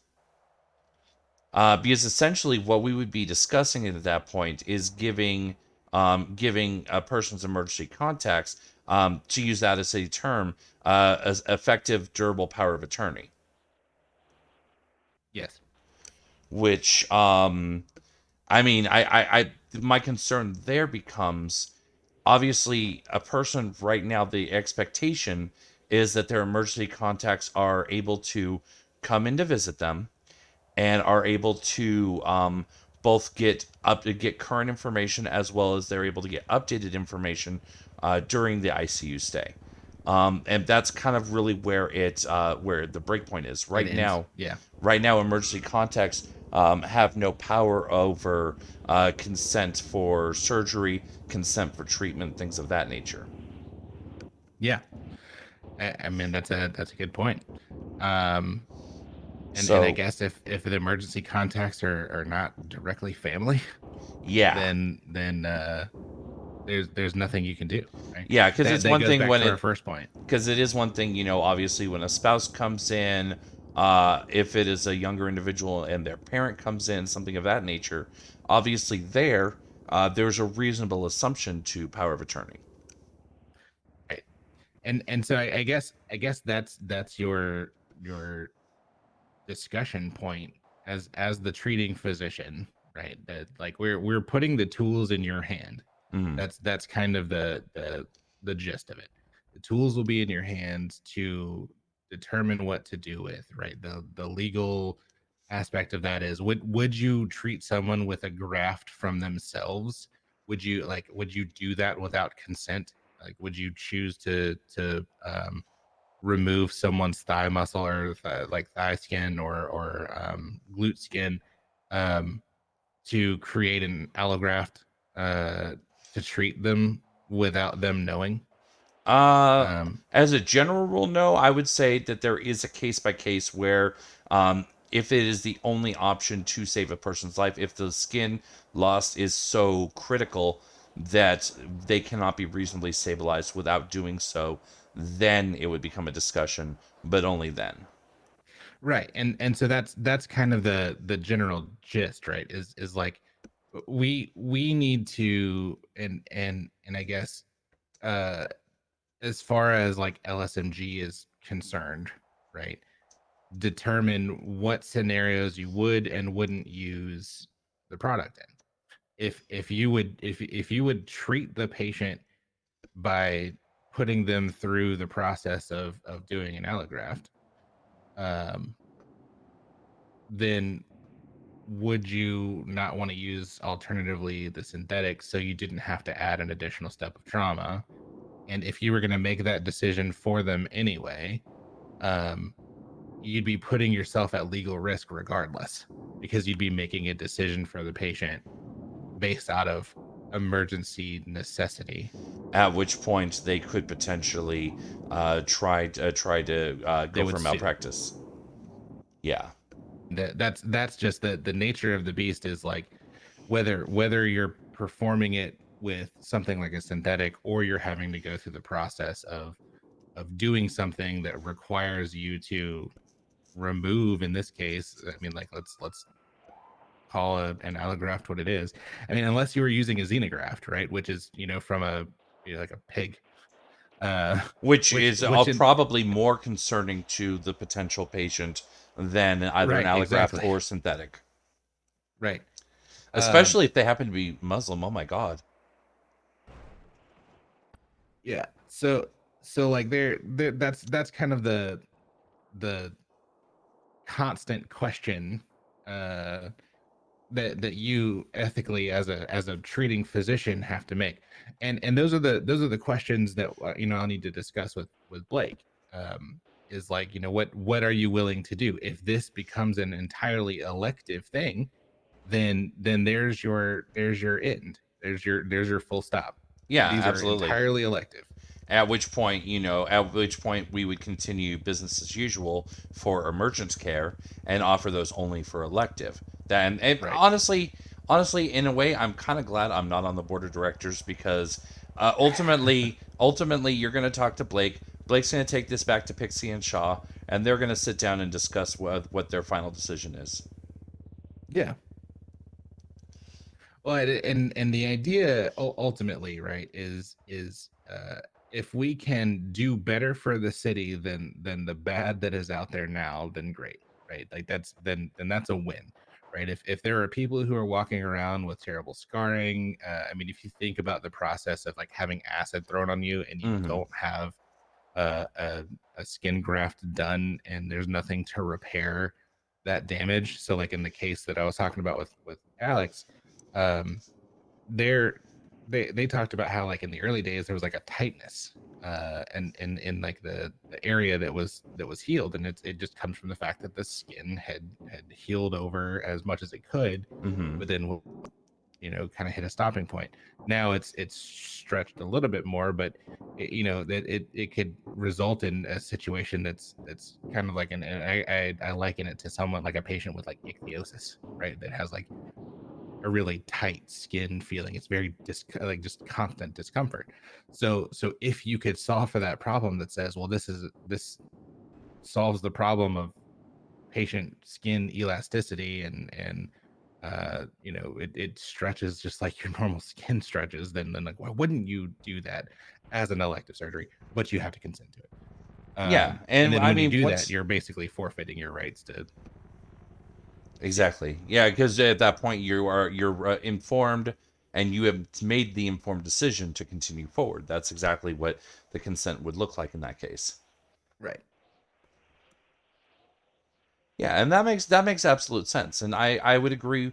Because essentially, what we would be discussing at that point is giving a person's emergency contacts, to use that as a term, as effective, durable power of attorney. Yes. Which, I mean, my concern there becomes obviously a person right now. The expectation is that their emergency contacts are able to come in to visit them and are able to both get current information as well as they're able to get updated information during the ICU stay. And that's kind of really where the breakpoint is It right ends. now. Yeah. Right now, emergency contacts have no power over consent for surgery, consent for treatment, things of that nature. Yeah. I mean that's a good point. Um and I So, guess if the emergency contacts are not directly family, yeah. then there's nothing you can do, right? Yeah, because That it's that one goes thing back when to our it first point. because it is one thing, obviously when a spouse comes in, if it is a younger individual and their parent comes in, something of that nature, obviously there's a reasonable assumption to power of attorney. Right. And so I guess that's your discussion point as the treating physician, right? That like we're putting the tools in your hand. Hmm. That's kind of the gist of it. The tools will be in your hands to determine what to do with, right? The legal aspect of that is, would you treat someone with a graft from themselves? Would you do that without consent? Like, would you choose to remove someone's thigh muscle or like thigh skin or glute skin, um, to create an allograft, uh, to treat them without them knowing? Uh, Um, as a general rule, no. I would say that there is a case by case where, if it is the only option to save a person's life, if the skin loss is so critical that they cannot be reasonably stabilized without doing so, then it would become a discussion, but only then. right, and so that's kind of the general gist, right? Is like, we need to, and I guess, uh as far as like LSMG is concerned, right? Determine what scenarios you would and wouldn't use the product in. If you would, if you would treat the patient by putting them through the process of doing an allograft, um, then would you not want to use alternatively the synthetics, so you didn't have to add an additional step of trauma? And if you were going to make that decision for them anyway, um, you'd be putting yourself at legal risk regardless, because you'd be making a decision for the patient based out of emergency necessity. At which point they could potentially try to They go would for sue. malpractice. Yeah. That's just the nature of the beast, is like, whether you're performing it with something like a synthetic, or you're having to go through the process of doing something that requires you to remove, in this case, I mean, like, let's call an allograft what it is. I mean, unless you were using a xenograft, right, which is, from a, like a pig, uh Which which is which in probably more concerning to the potential patient than either an right, allograft exactly. or synthetic. Right. um Especially if they happen to be Muslim. Oh my God. yeah, so like, there that's kind of the constant question, uh that you ethically, as a treating physician, have to make. And those are the questions that, I'll need to discuss with Blake. Is like, what are you willing to do if this becomes an entirely elective thing? Then there's your end, there's your full stop. Yeah, These are absolutely. entirely elective. At which point we would continue business as usual for emergent care and offer those only for elective. And Right. honestly, in a way, I'm kind of glad I'm not on the board of directors because ultimately, you're going to talk to Blake. Blake's going to take this back to Pixie and Shaw, and they're going to sit down and discuss what their final decision is. Yeah. Well, and the idea, ultimately, right, is, if we can do better for the city than the bad that is out there now, then great, right? Like, then that's a win, right? If there are people who are walking around with terrible scarring, I mean, if you think about the process of like having acid thrown on you, and you Mm-hmm. don't have uh, a a skin graft done, and there's nothing to repair that damage. So, like in the case that I was talking about with Alex, um, they're they talked about how, like, in the early days there was like a tightness, and in like the area that was healed, and it just comes from the fact that the skin had healed over as much as it could, Mm-hmm. but then, kind of hit a stopping point. Now it's stretched a little bit more, but that it could result in a situation that's kind of like, and I liken it to someone like a patient with like ichthyosis, right? That has like a really tight skin feeling. It's very like just constant discomfort. So if you could solve for that problem, that says, well, this solves the problem of patient skin elasticity, and it stretches just like your normal skin stretches, then like, why wouldn't you do that as an elective surgery? But you have to consent to it. Yeah, And and then I when you mean, do that, what's you're basically forfeiting your rights to sue. exactly? Yeah, because at that point you're informed and you have made the informed decision to continue forward. That's exactly what the consent would look like in that case. Right. Yeah, and that makes absolute sense, and I would agree.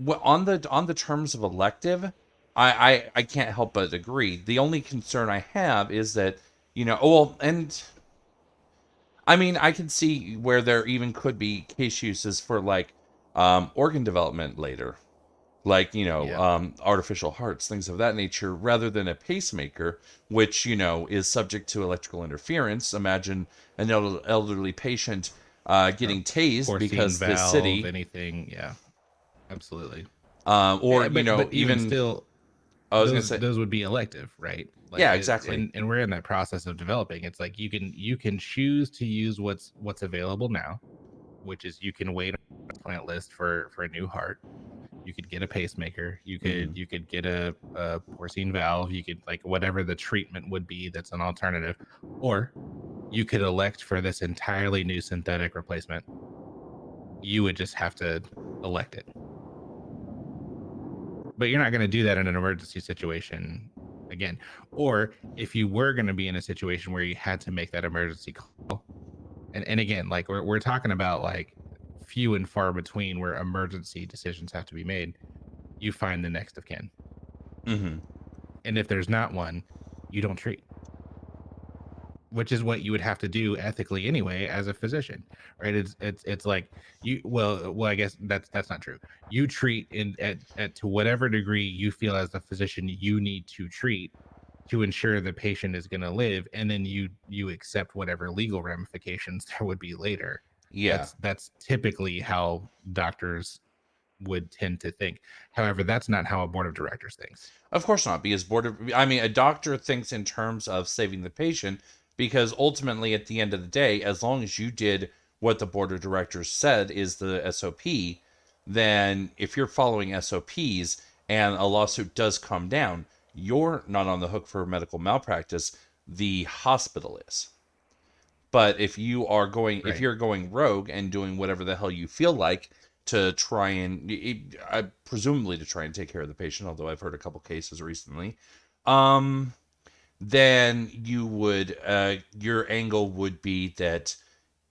On the terms of elective, I can't help but agree. The only concern I have is that, well, and I mean, I can see where there even could be case uses for like organ development later, like Yeah. artificial hearts, things of that nature, rather than a pacemaker, which is subject to electrical interference. Imagine an elderly patient Or getting tased porcine because the valve, city, anything. Yeah. Absolutely. or But even even still, I was gonna say, those would be elective, right? Like yeah, exactly. and we're in that process of developing. It's like you can choose to use what's available now, which is you can wait on the plant list for a new heart. You could get a pacemaker. Hmm. You could get a porcine valve. You could like whatever the treatment would be that's an alternative, or you could elect for this entirely new synthetic replacement. You would just have to elect it, but you're not going to do that in an emergency situation again. Or if you were going to be in a situation where you had to make that emergency call, and again, like we're talking about like few and far between where emergency decisions have to be made, you find the next of kin. Hmm. And if there's not one, you don't treat, which is what you would have to do ethically anyway as a physician, right? It's like you well I guess that's not true. You treat in at to whatever degree you feel as a physician you need to treat to ensure the patient is going to live, and then you accept whatever legal ramifications there would be later. Yeah. That's typically how doctors would tend to think. However, that's not how a board of directors thinks. Of course not, because I mean, a doctor thinks in terms of saving the patient, because ultimately, at the end of the day, as long as you did what the board of directors said is the SOP, then if you're following SOPs and a lawsuit does come down, you're not on the hook for medical malpractice. The hospital is. But if Right. you're going rogue and doing whatever the hell you feel like to try and, presumably to try and take care of the patient, although I've heard a couple cases recently, um, then your angle would be that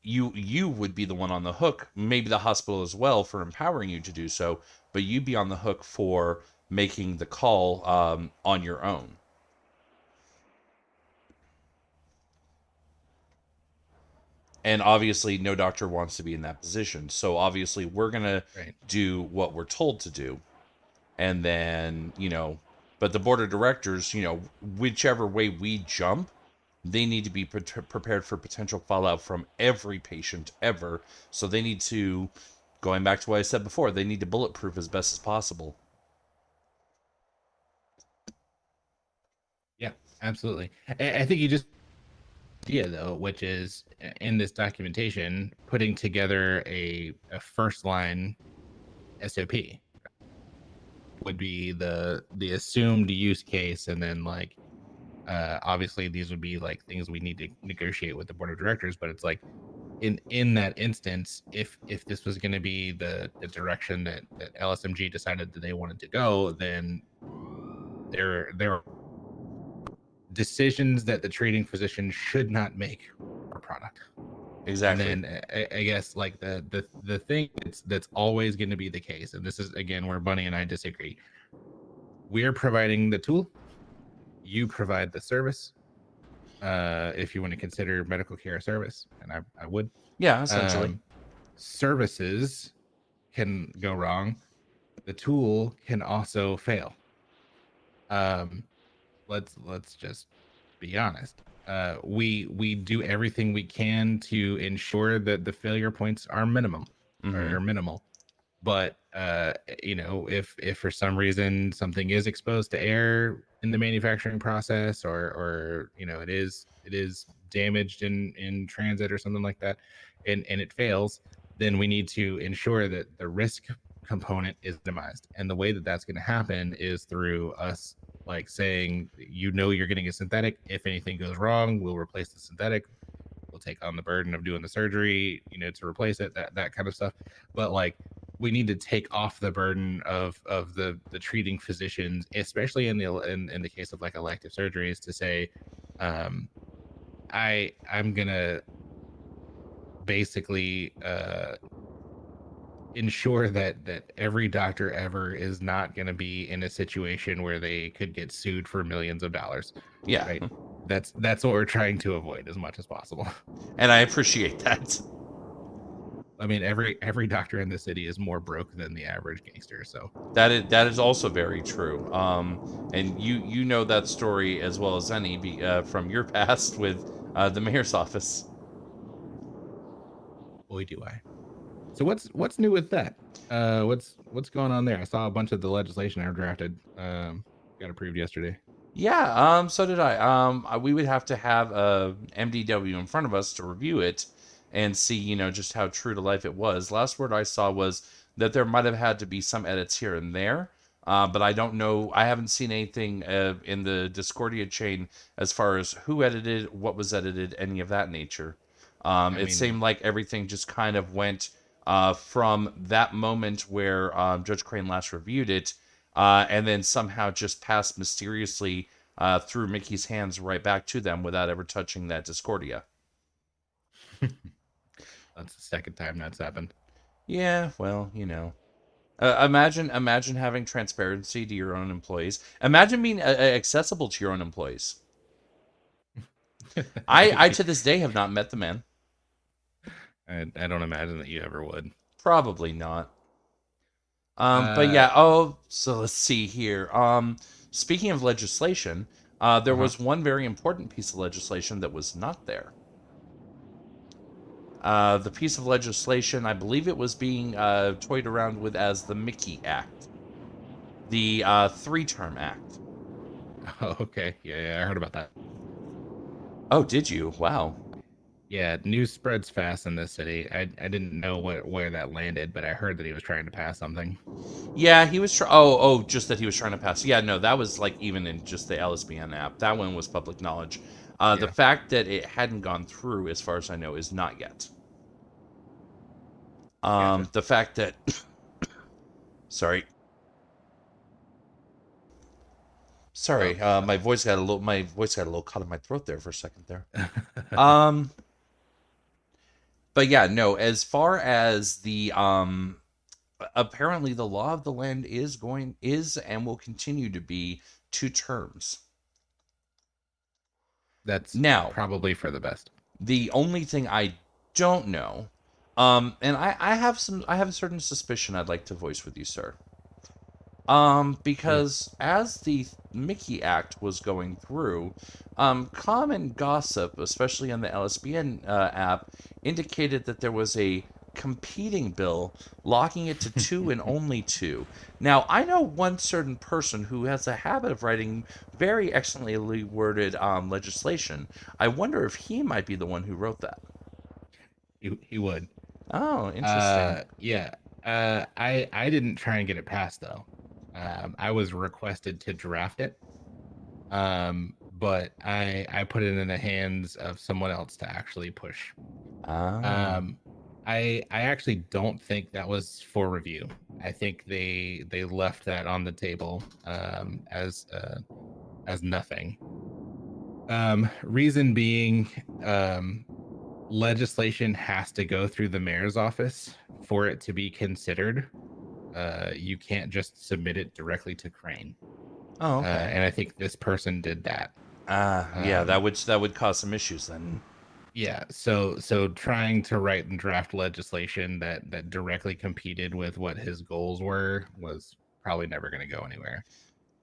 you would be the one on the hook, maybe the hospital as well for empowering you to do so, but you'd be on the hook for making the call on your own. And obviously no doctor wants to be in that position, so obviously we're going to Right. do what we're told to do. And then but the board of directors, whichever way we jump, they need to be prepared for potential fallout from every patient ever. So they need to, going back to what I said before, they need to bulletproof as best as possible. Yeah, absolutely. I think you just idea though, which is in this documentation putting together a first line SOP would be the assumed use case, and then like obviously these would be like things we need to negotiate with the board of directors, but it's like in that instance, if this was going to be the direction that LSMG decided that they wanted to go, then there are decisions that the treating physician should not make for product. And Exactly. then I guess like the thing that's always going to be the case, and this is again where Bunny and I disagree. We're providing the tool, you provide the service. If you want to consider medical care a service, and I would. Yeah, essentially. Um, Services can go wrong. The tool can also fail. Um, let's just be honest. We do everything we can to ensure that the failure points are minimum Mm-hmm. or minimal. But if for some reason something is exposed to air in the manufacturing process, or it is damaged in transit or something like that, and it fails, then we need to ensure that the risk component is minimized. And the way that that's going to happen is through us like saying, you're getting a synthetic. If anything goes wrong, we'll replace the synthetic. We'll take on the burden of doing the surgery, to replace it, that kind of stuff. But like we need to take off the burden of the treating physicians, especially in the case of like elective surgeries, to say, um, I'm gonna basically ensure that every doctor ever is not going to be in a situation where they could get sued for millions of dollars, Yeah, right? That's what we're trying to avoid as much as possible. and I appreciate that. I mean, every doctor in the city is more broke than the average gangster. So That is also very true. And you know that story as well as any from your past with the mayor's office. boy, do I. So what's new with that? What's going on there? I saw a bunch of the legislation I drafted got approved yesterday. Yeah, so did I. We would have to have a MDW in front of us to review it and see, just how true to life it was. Last word I saw was that there might have had to be some edits here and there, but I don't know. I haven't seen anything in the Discordia chain as far as who edited, what was edited, any of that nature. I It mean, seemed like everything just kind of went from that moment where Judge Crane last reviewed it, and then somehow just passed mysteriously through Mickey's hands right back to them without ever touching that Discordia. that's the second time that's happened. Yeah, well, imagine having transparency to your own employees. Imagine being accessible to your own employees. I I, to this day have not met the man. I don't imagine that you ever would. Probably not. But Uh, yeah. Oh, so let's see here. Speaking of legislation, there uh-huh. was one very important piece of legislation that was not there. The piece of legislation, I believe it was being toyed around with as the Mickey Act, the three-term act. Oh, okay. Yeah, I heard about that. Oh, did you? Wow. Yeah, news spreads fast in this city. I didn't know where that landed, but I heard that he was trying to pass something. Yeah, he was. Oh, just that he was trying to pass. Yeah, no, that was like even in just the LSBN app. That one was public knowledge. The Yeah, fact that it hadn't gone through, as far as I know, is not yet. gotcha. The fact that, sorry, Oh, my voice got a little caught in my throat there for a second there. Um, but yeah, no. As far as the apparently the law of the land is and will continue to be two terms. that's Now, probably for the best. the only thing I don't know, and I have a certain suspicion I'd like to voice with you, sir. Yeah. Because as the Mickey Act was going through, common gossip, especially on the LSBN app, indicated that there was a competing bill locking it to two and only two. Now, I know one certain person who has a habit of writing very excellently worded legislation. I wonder if he might be the one who wrote that. He would. Oh, interesting. Yeah. I didn't try and get it passed though. I was requested to draft it. But I put it in the hands of someone else to actually push. Ah. Um, I actually don't think that was for review. I think they left that on the table as nothing. Reason being, um, legislation has to go through the mayor's office for it to be considered. You can't just submit it directly to Crane. Oh, okay. And I think this person did that. Ah, yeah, Um, that would cause some issues then. yeah, so trying to write and draft legislation that directly competed with what his goals were was probably never going to go anywhere.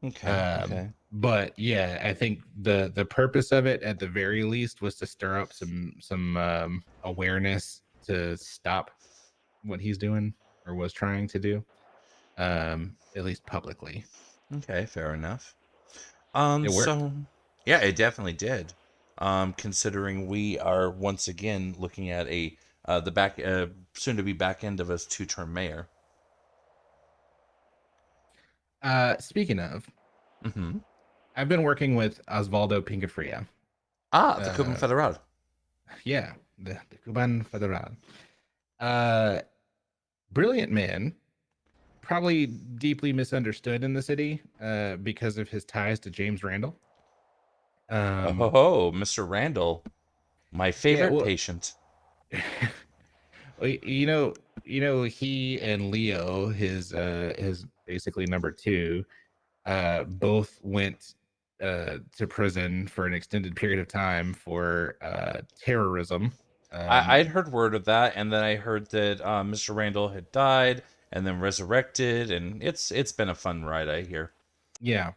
Okay, okay. But yeah, I think the purpose of it at the very least was to stir up some awareness to stop what he's doing or was trying to do, at least publicly. Okay, fair enough. It worked. So yeah, it definitely did. Considering we are once again looking at a the back soon to be back end of a two-term mayor. Speaking of, Mm-hmm. I've been working with Osvaldo Pincafria. Ah, the Cuban Uh, Federal. yeah, the Cuban Federal. Uh, Brilliant man. probably deeply misunderstood in the city because of his ties to James Randall. Um, Oh, Mr. Randall, my yeah, favorite well, patient. he and Leo, his basically number two, both went to prison for an extended period of time for terrorism. I'd heard word of that, and then I heard that Mr. Randall had died and then resurrected, and it's been a fun ride, I hear. Yeah,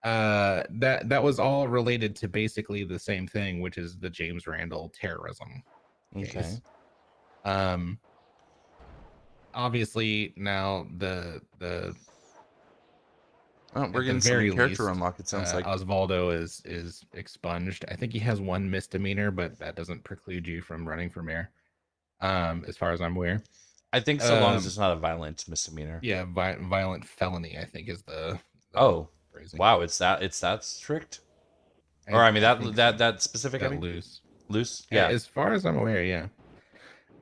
that was all related to basically the same thing, which is the James Randall terrorism Okay. case. Um, Obviously now the Oh, we're at the getting some new very character least, unlock, it sounds like. Osvaldo is expunged. I think he has one misdemeanor, but that doesn't preclude you from running for mayor, as far as I'm aware. I think so long as Um, it's not a violent misdemeanor. yeah, violent felony, I think is the Oh, phrasing. wow, it's that strict? Or I mean I think so. that specific, I That mean? loose, Loose? Yeah. as far as I'm aware, yeah.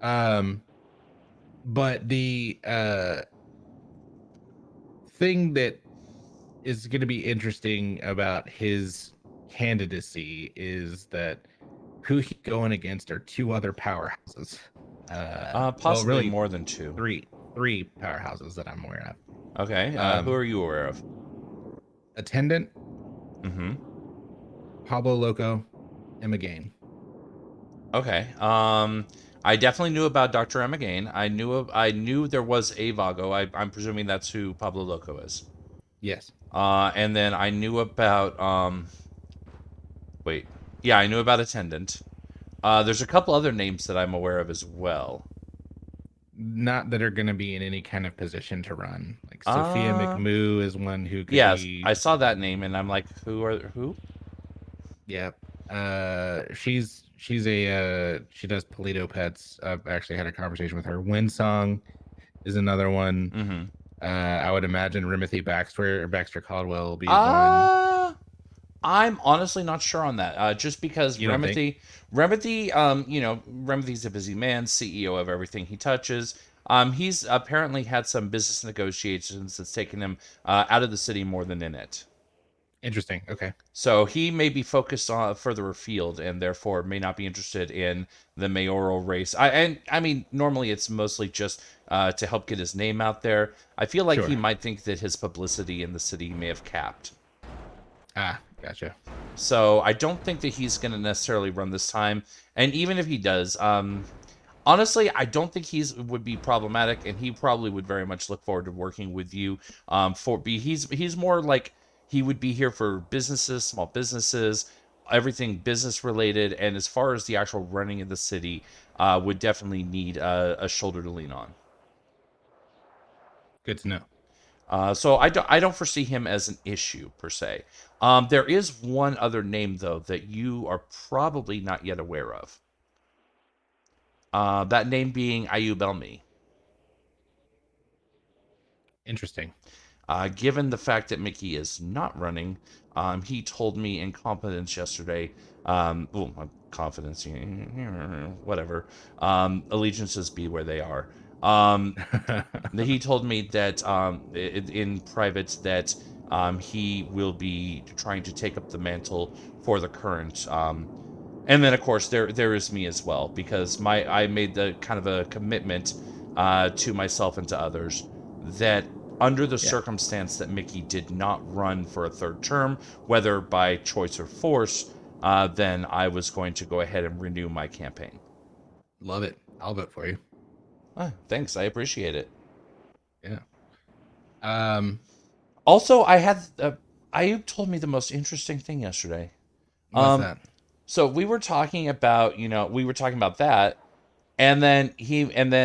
Um, but the thing that is going to be interesting about his candidacy is that who he's going against are two other powerhouses. Well, Possibly really more than two. three powerhouses that I'm aware Okay. of. Who are you aware of? Attendant, Mm-hmm. Pablo Loco, and McGain. Okay. I definitely knew about Dr. M again. I knew there was a Vago. I'm presuming that's who Pablo Loco is. Yes, And then I knew about wait. Yeah, I knew about Attendant. There's a couple other names that I'm aware of as well. not that are going to be in any kind of position to run. Like Sophia Uh McMoo is one who could yes, I be. saw that name and I'm like, who? Yeah, she's a she does Polito pets. I've actually had a conversation with her. Winsong is another one. Mm-hmm. I would imagine Timothy Baxter Caldwell will be one. Uh I'm honestly not sure on that. Just because You don't think? Remothy's a busy man, CEO of everything he touches. He's apparently had some business negotiations that's taken him out of the city more than in it. Interesting. Okay, So he may be focused on further afield, and therefore may not be interested in the mayoral race. I mean, normally it's mostly just to help get his name out there. I feel like he sure. might think that his publicity in the city may have capped. Ah, gotcha. So I don't think that he's going to necessarily run this time. And even if he does, honestly, I don't think he's would be problematic, and he probably would very much look forward to working with you. He's more like he would be here for businesses, small businesses, everything business related, and as far as the actual running of the city, would definitely need a shoulder to lean on. Good to know. So I don't foresee him as an issue per se. There is one other name though that you are probably not yet aware of. That name being Ayub Elmi. Interesting. Given the fact that Mickey is not running, he told me in confidence yesterday. Confidence, whatever. Allegiances be where they are. Um, he told me that in private that he will be trying to take up the mantle for the current. And then of course there is me as well because I made the kind of a commitment to myself and to others that under the Yeah, circumstance that Mickey did not run for a third term, whether by choice or force, then I was going to go ahead and renew my campaign. love it. I'll vote for you. Thanks, I appreciate it. Yeah. Um, Also, Ayub told me the most interesting thing yesterday. what's Um, that? so we were talking about that, and then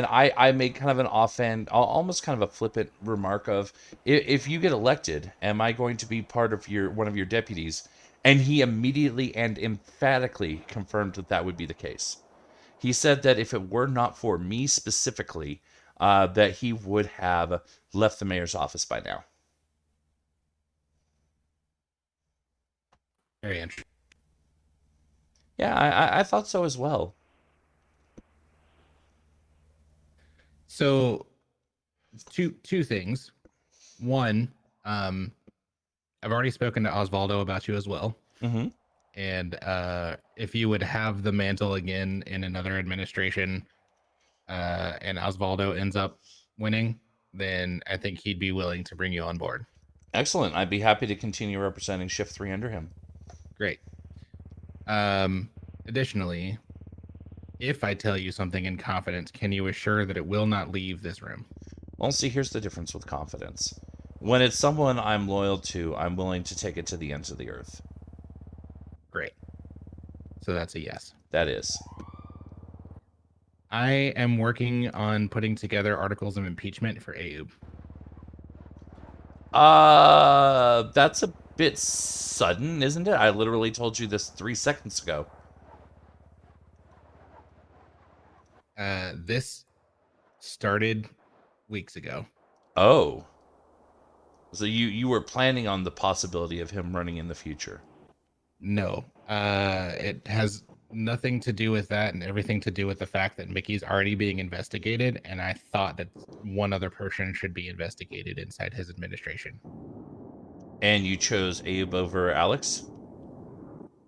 I made kind of an offhand, almost kind of a flippant remark of, if you get elected, am I going to be part of your one of your deputies? And he immediately and emphatically confirmed that that would be the case. He said that if it were not for me specifically, that he would have left the mayor's office by now. Very interesting. Yeah, I thought so as well. So two things. One, um, I've already spoken to Osvaldo about you as well. Mm-hmm. And if you would have the mantle again in another administration, and Osvaldo ends up winning, then I think he'd be willing to bring you on board. Excellent. I'd be happy to continue representing Shift 3 under him. Great. Um, Additionally, if I tell you something in confidence, can you assure that it will not leave this room? Well, see, here's the difference with confidence. When it's someone I'm loyal to, I'm willing to take it to the ends of the earth. Great. So that's a yes. That is. I am working on putting together articles of impeachment for Ayub. That's a bit sudden, isn't it? I literally told you this 3 seconds ago. This started weeks ago. Oh. So you were planning on the possibility of him running in the future. No, it has nothing to do with that and everything to do with the fact that Mickey's already being investigated, and I thought that one other person should be investigated inside his administration. And you chose Abe over Alex?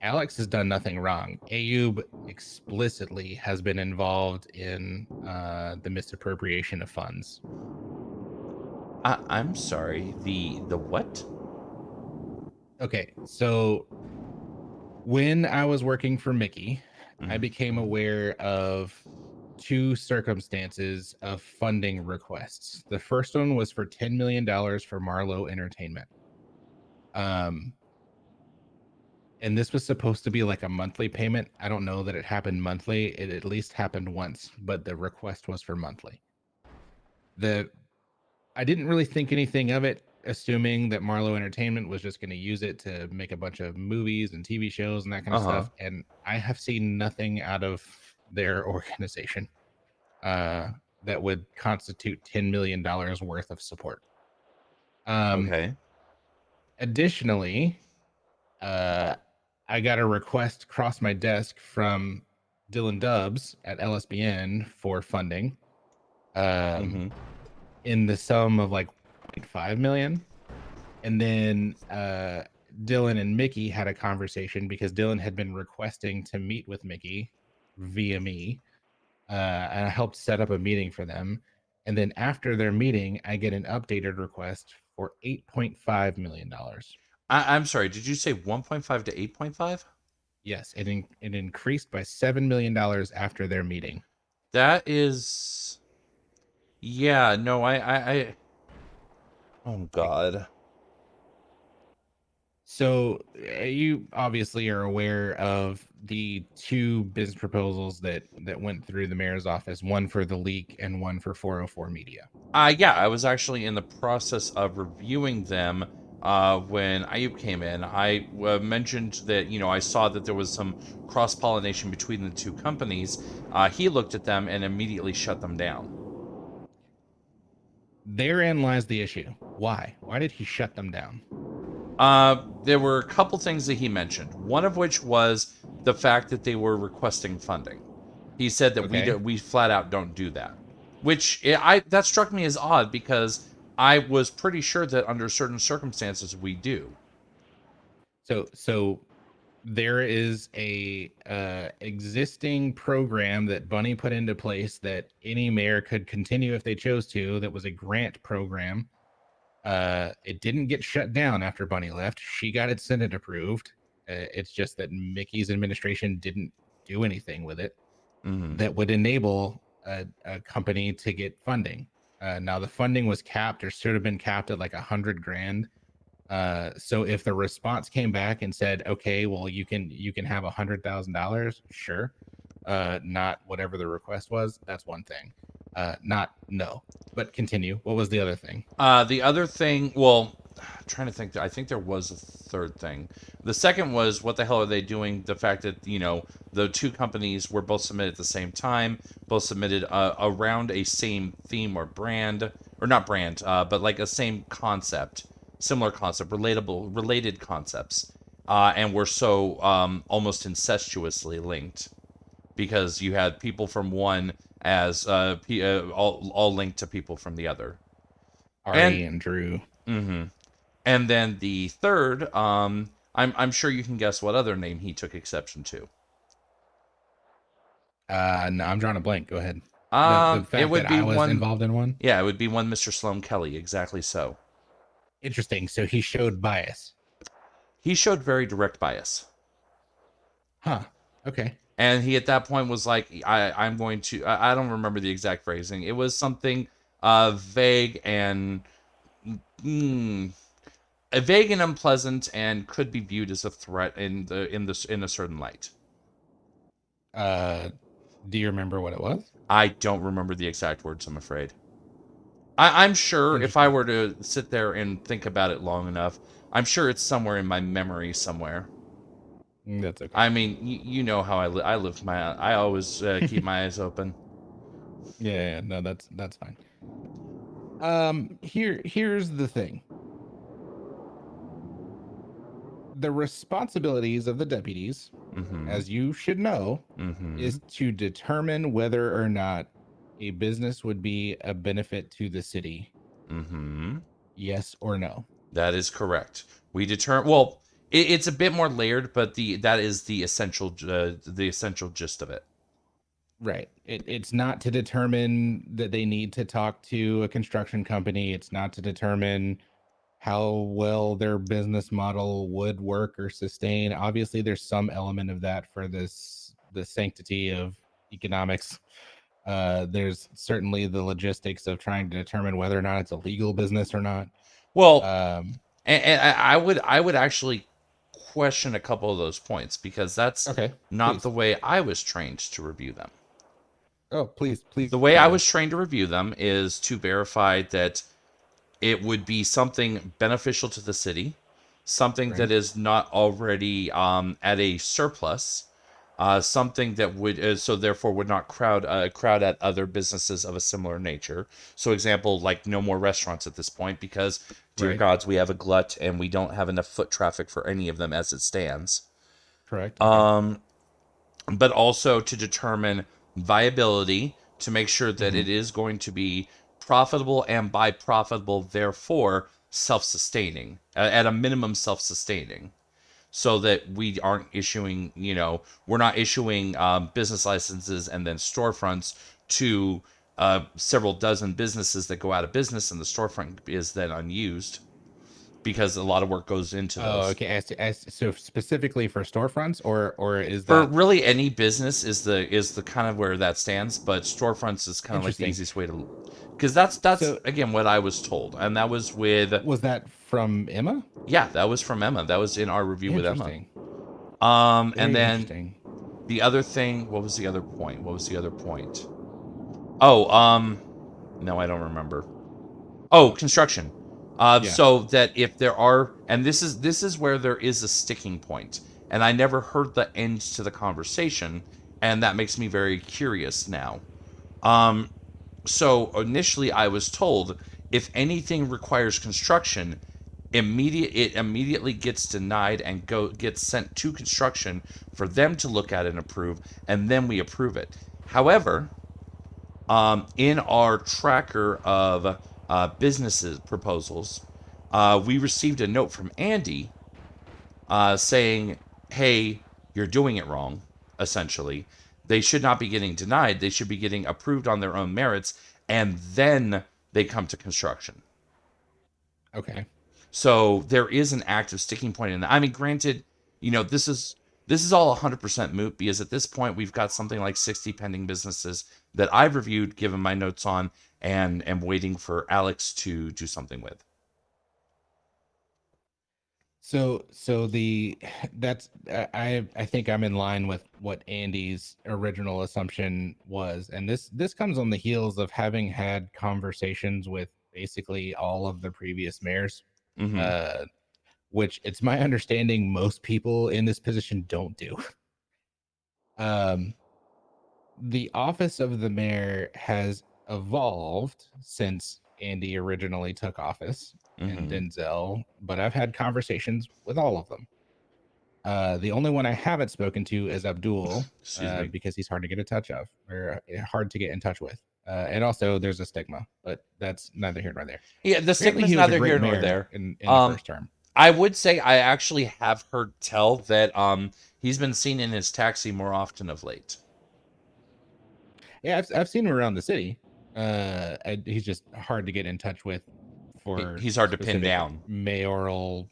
Alex has done nothing wrong. Ayub explicitly has been involved in the misappropriation of funds. I'm sorry. The what? Okay, so when I was working for Mickey, I Mm. became aware of two circumstances of funding requests. The first one was for $10 million for Marlowe Entertainment. Um, and this was supposed to be like a monthly payment. I don't know that it happened monthly. It at least happened once, but the request was for monthly. The I didn't really think anything of it, assuming that Marlowe Entertainment was just going to use it to make a bunch of movies and TV shows and that kind of Uh-huh. stuff. And I have seen nothing out of their organization uh, that would constitute $10 million worth of support. Um, Okay. Additionally, uh, I got a request across my desk from Dylan Dubs at LSBN for funding um, Mm-hmm. in the sum of like 0.5 million. And then Dylan and Mickey had a conversation because Dylan had been requesting to meet with Mickey via me. And I helped set up a meeting for them. And then after their meeting, I get an updated request for $8.5 million. I'm sorry. Did you say 1.5 to 8.5? Yes, it increased by $7 million after their meeting. That is. Yeah. No. I. Oh Like, God. so you obviously are aware of the two business proposals that went through the mayor's office, one for the leak and one for 404 Media. Yeah. I was actually in the process of reviewing them. When Ayub came in, I mentioned that I saw that there was some cross pollination between the two companies. He looked at them and immediately shut them down. Therein lies the issue. Why? Why did he shut them down? There were a couple things that he mentioned. One of which was the fact that they were requesting funding. He said that Okay. we flat out don't do that, which that struck me as odd because I was pretty sure that under certain circumstances we do. So there is a existing program that Bunny put into place that any mayor could continue if they chose to. That was a grant program. It didn't get shut down after Bunny left. She got it Senate approved. It's just that Mickey's administration didn't do anything with it Mm-hmm. that would enable a company to get funding. Now the funding was capped, or should have been capped at like 100 grand. So if the response came back and said, okay, well you can have $100,000, sure. Not whatever the request was. That's one thing. Not no. But continue. What was the other thing? The other thing, well, I'm trying to think. I think there was a third thing. The second was, what the hell are they doing? The fact that the two companies were both submitted at the same time, both submitted around a same theme or brand, or not brand, but like a same concept, similar concept, related concepts, and were so almost incestuously linked because you had people from one as all linked to people from the other. And Ari and Drew. mhm. And then the third, I'm sure you can guess what other name he took exception to. No, I'm drawing a blank. Go ahead. The It fact would that be I was one. involved in one. Yeah, it would be one Mr. Sloan Kelly. Exactly so. Interesting. So he showed bias. He showed very direct bias. Huh. Okay. And he at that point was like, I'm going to, I don't remember the exact phrasing. It was something vague and mm, vague and unpleasant, and could be viewed as a threat in a certain light. Uh, do you remember what it was? I don't remember the exact words, I'm afraid. I'm sure if I Interesting. were to sit there and think about it long enough, I'm sure it's somewhere in my memory somewhere. That's okay. I mean, you know how I live my, I always keep my eyes open. Yeah, no, that's fine. Here's the thing. The responsibilities of the deputies, Mm-hmm. as you should know, Mm-hmm. is to determine whether or not a business would be a benefit to the city. Mm-hmm. Yes or no? That is correct. We determine. Well, it's a bit more layered, but that is the essential gist of it. Right. It's not to determine that they need to talk to a construction company. It's not to determine how well their business model would work or sustain. Obviously, there's some element of that for the sanctity of economics. There's certainly the logistics of trying to determine whether or not it's a legal business or not. Well, Um, and I would actually question a couple of those points because that's okay, not please. the way I was trained to review them. Oh, please The way I do. was trained to review them is to verify that it would be something beneficial to the city, something that Right, is not already at a surplus, something that would so therefore would not crowd at other businesses of a similar nature. So, example, like no more restaurants at this point because, dear right, gods, we have a glut and we don't have enough foot traffic for any of them as it stands. correct. Okay. But also to determine viability to make sure that Hmm. it is going to be profitable, and by profitable, therefore self-sustaining, at a minimum self-sustaining, so that we aren't issuing, we're not issuing business licenses and then storefronts to several dozen businesses that go out of business, and the storefront is then unused because a lot of work goes into Oh, those. okay. So specifically for storefronts, or is For that really any business is the kind of where that stands, but storefronts is kind of like the interesting? easiest way to, because that's So again what I was told, and that was with, was that from Emma? yeah, that was from Emma. That was in our review with Emma. Interesting. And Very then interesting. the other thing, what was the other point? What was the other point? Oh, no, I don't remember. Oh, construction. Yeah. So that if there are, and this is where there is a sticking point, and I never heard the end to the conversation, and that makes me very curious now. So initially, I was told if anything requires construction, it immediately gets denied and gets sent to construction for them to look at and approve, and then we approve it. However, in our tracker of businesses proposals, we received a note from Andy saying, "Hey, you're doing it wrong." Essentially, they should not be getting denied. They should be getting approved on their own merits, and then they come to construction. Okay. So there is an active sticking point in that. I mean, granted, this is all 100% moot because at this point we've got something like 60 pending businesses that I've reviewed, given my notes on, and am waiting for Alex to do something with. So the that's I think I'm in line with what Andy's original assumption was, and this comes on the heels of having had conversations with basically all of the previous mayors, Mm-hmm. uh, which it's my understanding most people in this position don't do. Um, the office of the mayor has evolved since Andy originally took office and Mm-hmm. Denzel, but I've had conversations with all of them. The only one I haven't spoken to is Abdul, Excuse me. because he's hard to get in touch of, or hard to get in touch with. And also, there's a stigma, but that's neither here nor there. Yeah, the Apparently, stigma's he was a neither great here nor mayor there. in the Um, first term. I would say I actually have heard tell that he's been seen in his taxi more often of late. Yeah, I've seen him around the city. He's just hard to get in touch with for He's hard to pin specific down. mayoral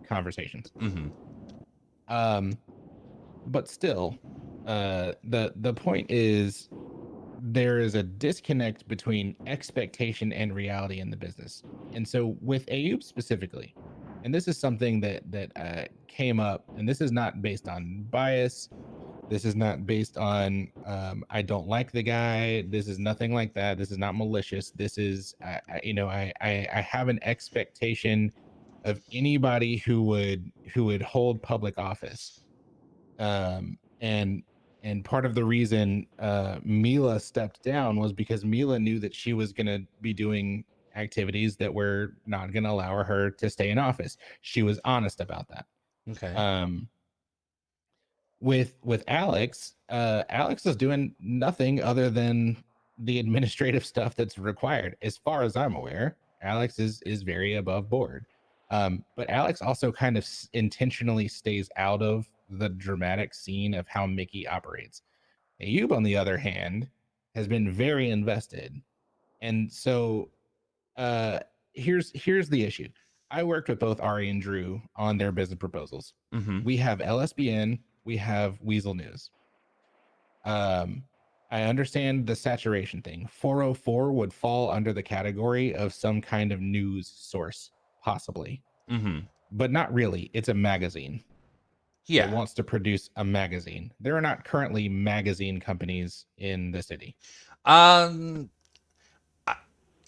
conversations. Mm-hmm. Um, but still, the point is there is a disconnect between expectation and reality in the business. And so with Ayub specifically, and this is something that came up, and this is not based on bias. This is not based on I don't like the guy. This is nothing like that. This is not malicious. This is I have an expectation of anybody who would hold public office. And part of the reason Mila stepped down was because Mila knew that she was going to be doing activities that were not going to allow her to stay in office. She was honest about that. Okay. um with Alex, Alex is doing nothing other than the administrative stuff that's required. As far as I'm aware, Alex is very above board. But Alex also kind of intentionally stays out of the dramatic scene of how Mickey operates. Ayub, on the other hand, has been very invested. And so uh here's the issue. I worked with both Ari and Drew on their business proposals. Mm-hmm. We have LSBN, we have Weasel News. um I understand the saturation thing. 404 would fall under the category of some kind of news source, possibly, Mm-hmm. but not really. It's a magazine that Yeah. wants to produce a magazine. There are not currently magazine companies in the city. Um, I,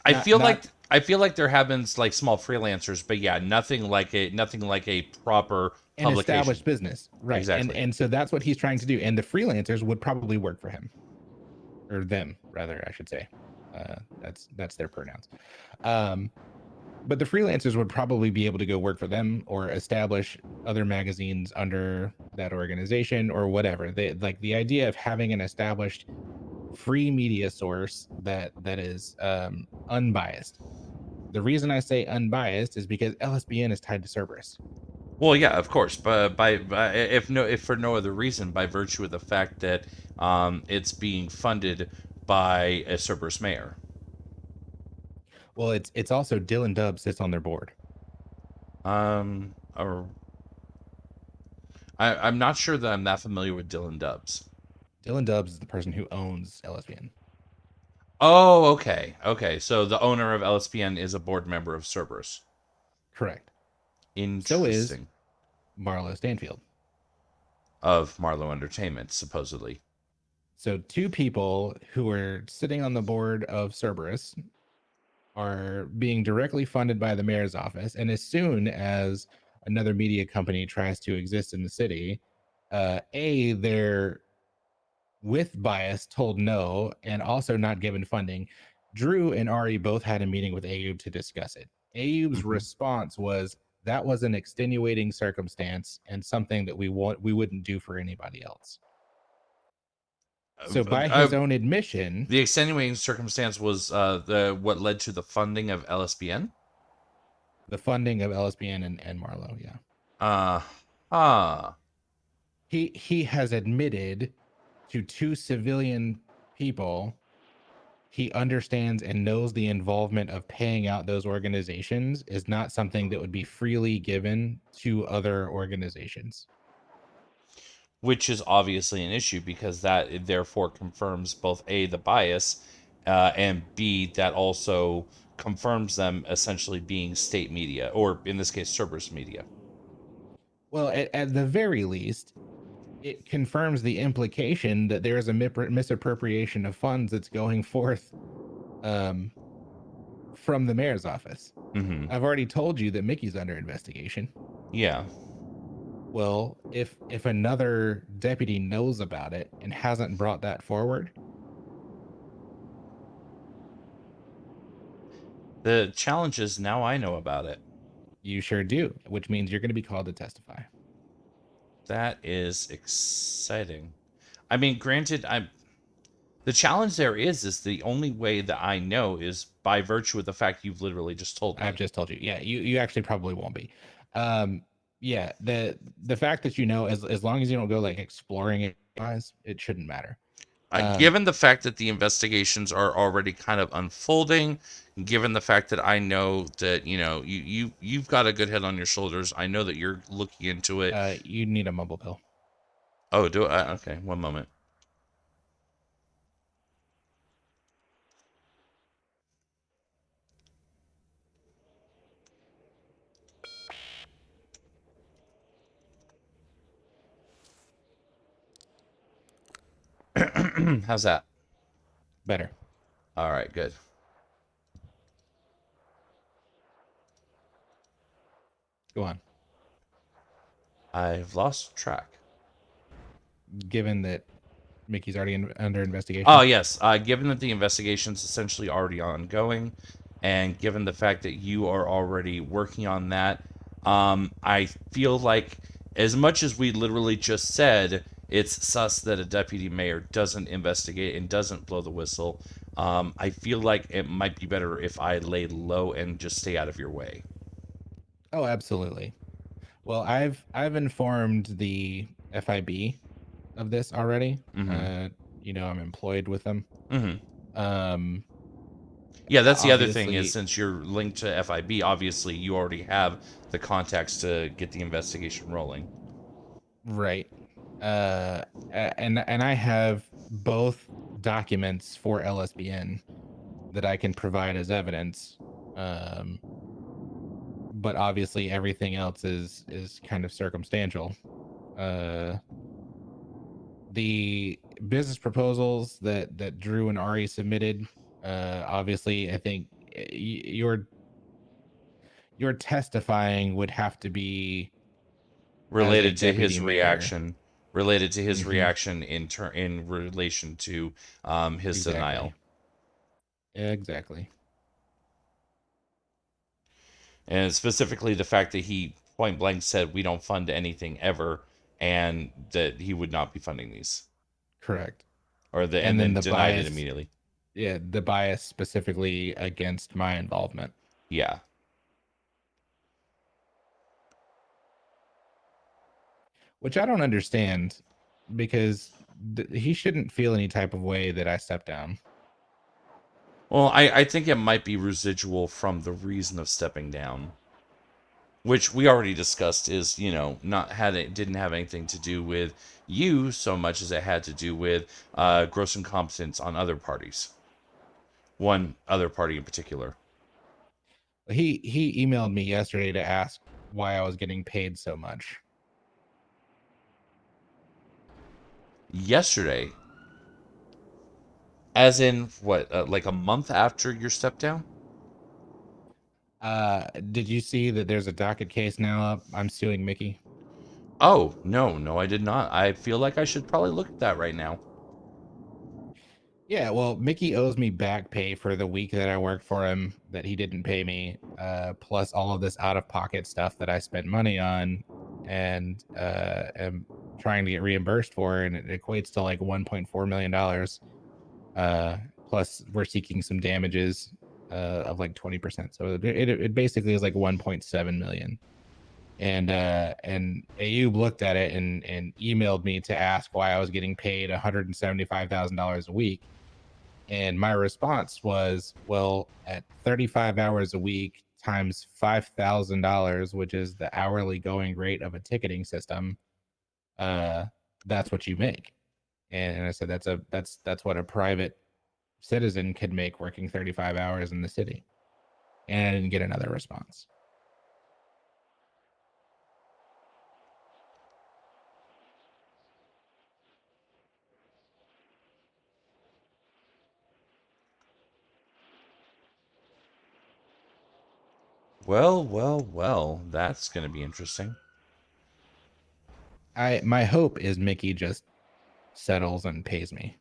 I Not feel like not there have been like small freelancers, but yeah, nothing like a proper an publication. established business, right? and Exactly. and so that's what he's trying to do, and the freelancers would probably work for him, or them rather, I should say. That's their pronouns. um but the freelancers would probably be able to go work for them or establish other magazines under that organization or whatever. They like the idea of having an established free media source that is unbiased. The reason I say unbiased is because LSBN is tied to Cerberus. Well, yeah, of course, but if for no other reason, by virtue of the fact that it's being funded by a Cerberus mayor. Well, it's also Dylan Dub sits on their board. Or I'm not sure that I'm that familiar with Dylan Dubs. Dylan Dubs is the person who owns LSBN. Oh, okay, okay. So the owner of LSPN is a board member of Cerberus. Correct. So is Interesting. Marlo Stanfield. Of Marlowe Entertainment, supposedly. So two people who are sitting on the board of Cerberus are being directly funded by the mayor's office. And as soon as another media company tries to exist in the city, they're with bias told no and also not given funding. Drew and Ari both had a meeting with Ayub to discuss it. Ayub's Mm-hmm. response was that was an extenuating circumstance and something that we wouldn't do for anybody else. So by his own admission, The extenuating circumstance was the what led to the funding of LSBN. the funding of LSBN and Marlowe, yeah. Uh, huh. He has admitted to two civilian people he understands and knows the involvement of paying out those organizations is not something that would be freely given to other organizations. Which is obviously an issue because that therefore confirms both A, the bias, and B, that also confirms them essentially being state media, or in this case, Cerberus media. Well, at the very least, it confirms the implication that there is a misappropriation of funds that's going forth um, from the mayor's office. Mm-hmm. I've already told you that Mickey's under investigation. Yeah. Well, if another deputy knows about it and hasn't brought that forward, The challenge is now I know about it. you sure do, which means you're going to be called to testify. That is exciting. I mean, granted, I'm the challenge there is the only way that I know is by virtue of the fact you've literally just told I've me. just told you. Yeah, you actually probably won't be. Um, yeah, the fact that you know, as long as you don't go like exploring it, guys, it shouldn't matter. Um, Given the fact that the investigations are already kind of unfolding, given the fact that I know that you've got a good head on your shoulders, I know that you're looking into it. you need a mumble pill. Oh, do I? Okay, one moment. How's that? Better. All right, good. Go on. I've lost track. Given that Mickey's already under Oh investigation. yes, given that the investigation's essentially already ongoing, and given the fact that you are already working on that, I feel like as much as we literally just said it's sus that a deputy mayor doesn't investigate and doesn't blow the whistle, I feel like it might be better if I lay low and just stay out of your way. Oh, absolutely. Well, I've informed the FIB of this already. Mm-hmm. I'm employed with them. Mm-hmm. Um, Yeah, that's the other thing is obviously, since you're linked to FIB, obviously you already have the contacts to get the investigation rolling. right. And I have both documents for LSBN that I can provide as evidence. Um, but obviously everything else is kind of circumstantial. Uh, the business proposals that Drew and Ari submitted, obviously I think your testifying would have to be as a related to deputy his mayor. reaction related to his Hmm. reaction in relation to his denial, Exactly. Exactly. and specifically the fact that he point blank said we don't fund anything ever, and that he would not be funding these, Correct. and And then then the denied it bias, immediately. yeah, the bias specifically against my involvement, Yeah. which I don't understand because he shouldn't feel any type of way that I step down. Well, I think it might be residual from the reason of stepping down, which we already discussed is not had it didn't have anything to do with you so much as it had to do with gross incompetence on other parties, one other party in particular. He emailed me yesterday to ask why I was getting paid so much. Yesterday, as in what, like a month after your step down? Did you see that there's a docket case now up? I'm suing Mickey. Oh, no, no, I did not. I feel like I should probably look at that right now. Yeah, well, Mickey owes me back pay for the week that I worked for him that he didn't pay me, plus all of this out of pocket stuff that I spent money on and am trying to get reimbursed for, and it equates to like $1.4 million. Plus, we're seeking some damages of like 20%. So it basically is like 1.7 million. And Ayub looked at it and emailed me to ask why I was getting paid $175,000 a week. And my response was, well, at 35 hours a week times $5,000, which is the hourly going rate of a ticketing system, uh, that's what you make. And I said that's what a private citizen could make working 35 hours in the city. And I didn't get another response. Well, well, well, that's going to be interesting. My hope is Mickey just settles and pays me.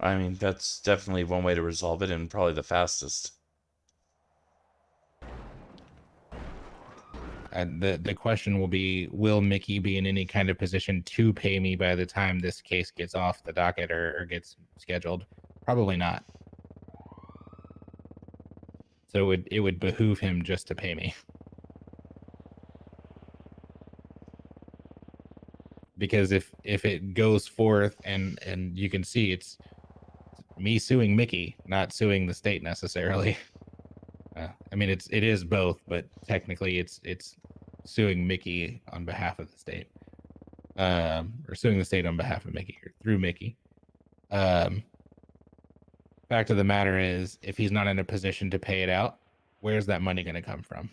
I mean, that's definitely one way to resolve it and probably the fastest. The question will be, will Mickey be in any kind of position to pay me by the time this case gets off the docket or gets scheduled? Probably not. So it would behoove him just to pay me. Because if it goes forth and you can see it's me suing Mickey, not suing the state necessarily. I mean, it is both, but technically it's suing Mickey on behalf of the state, or suing the state on behalf of Mickey or through Mickey. Um, Fact of the matter is, if he's not in a position to pay it out, where's that money going to come from?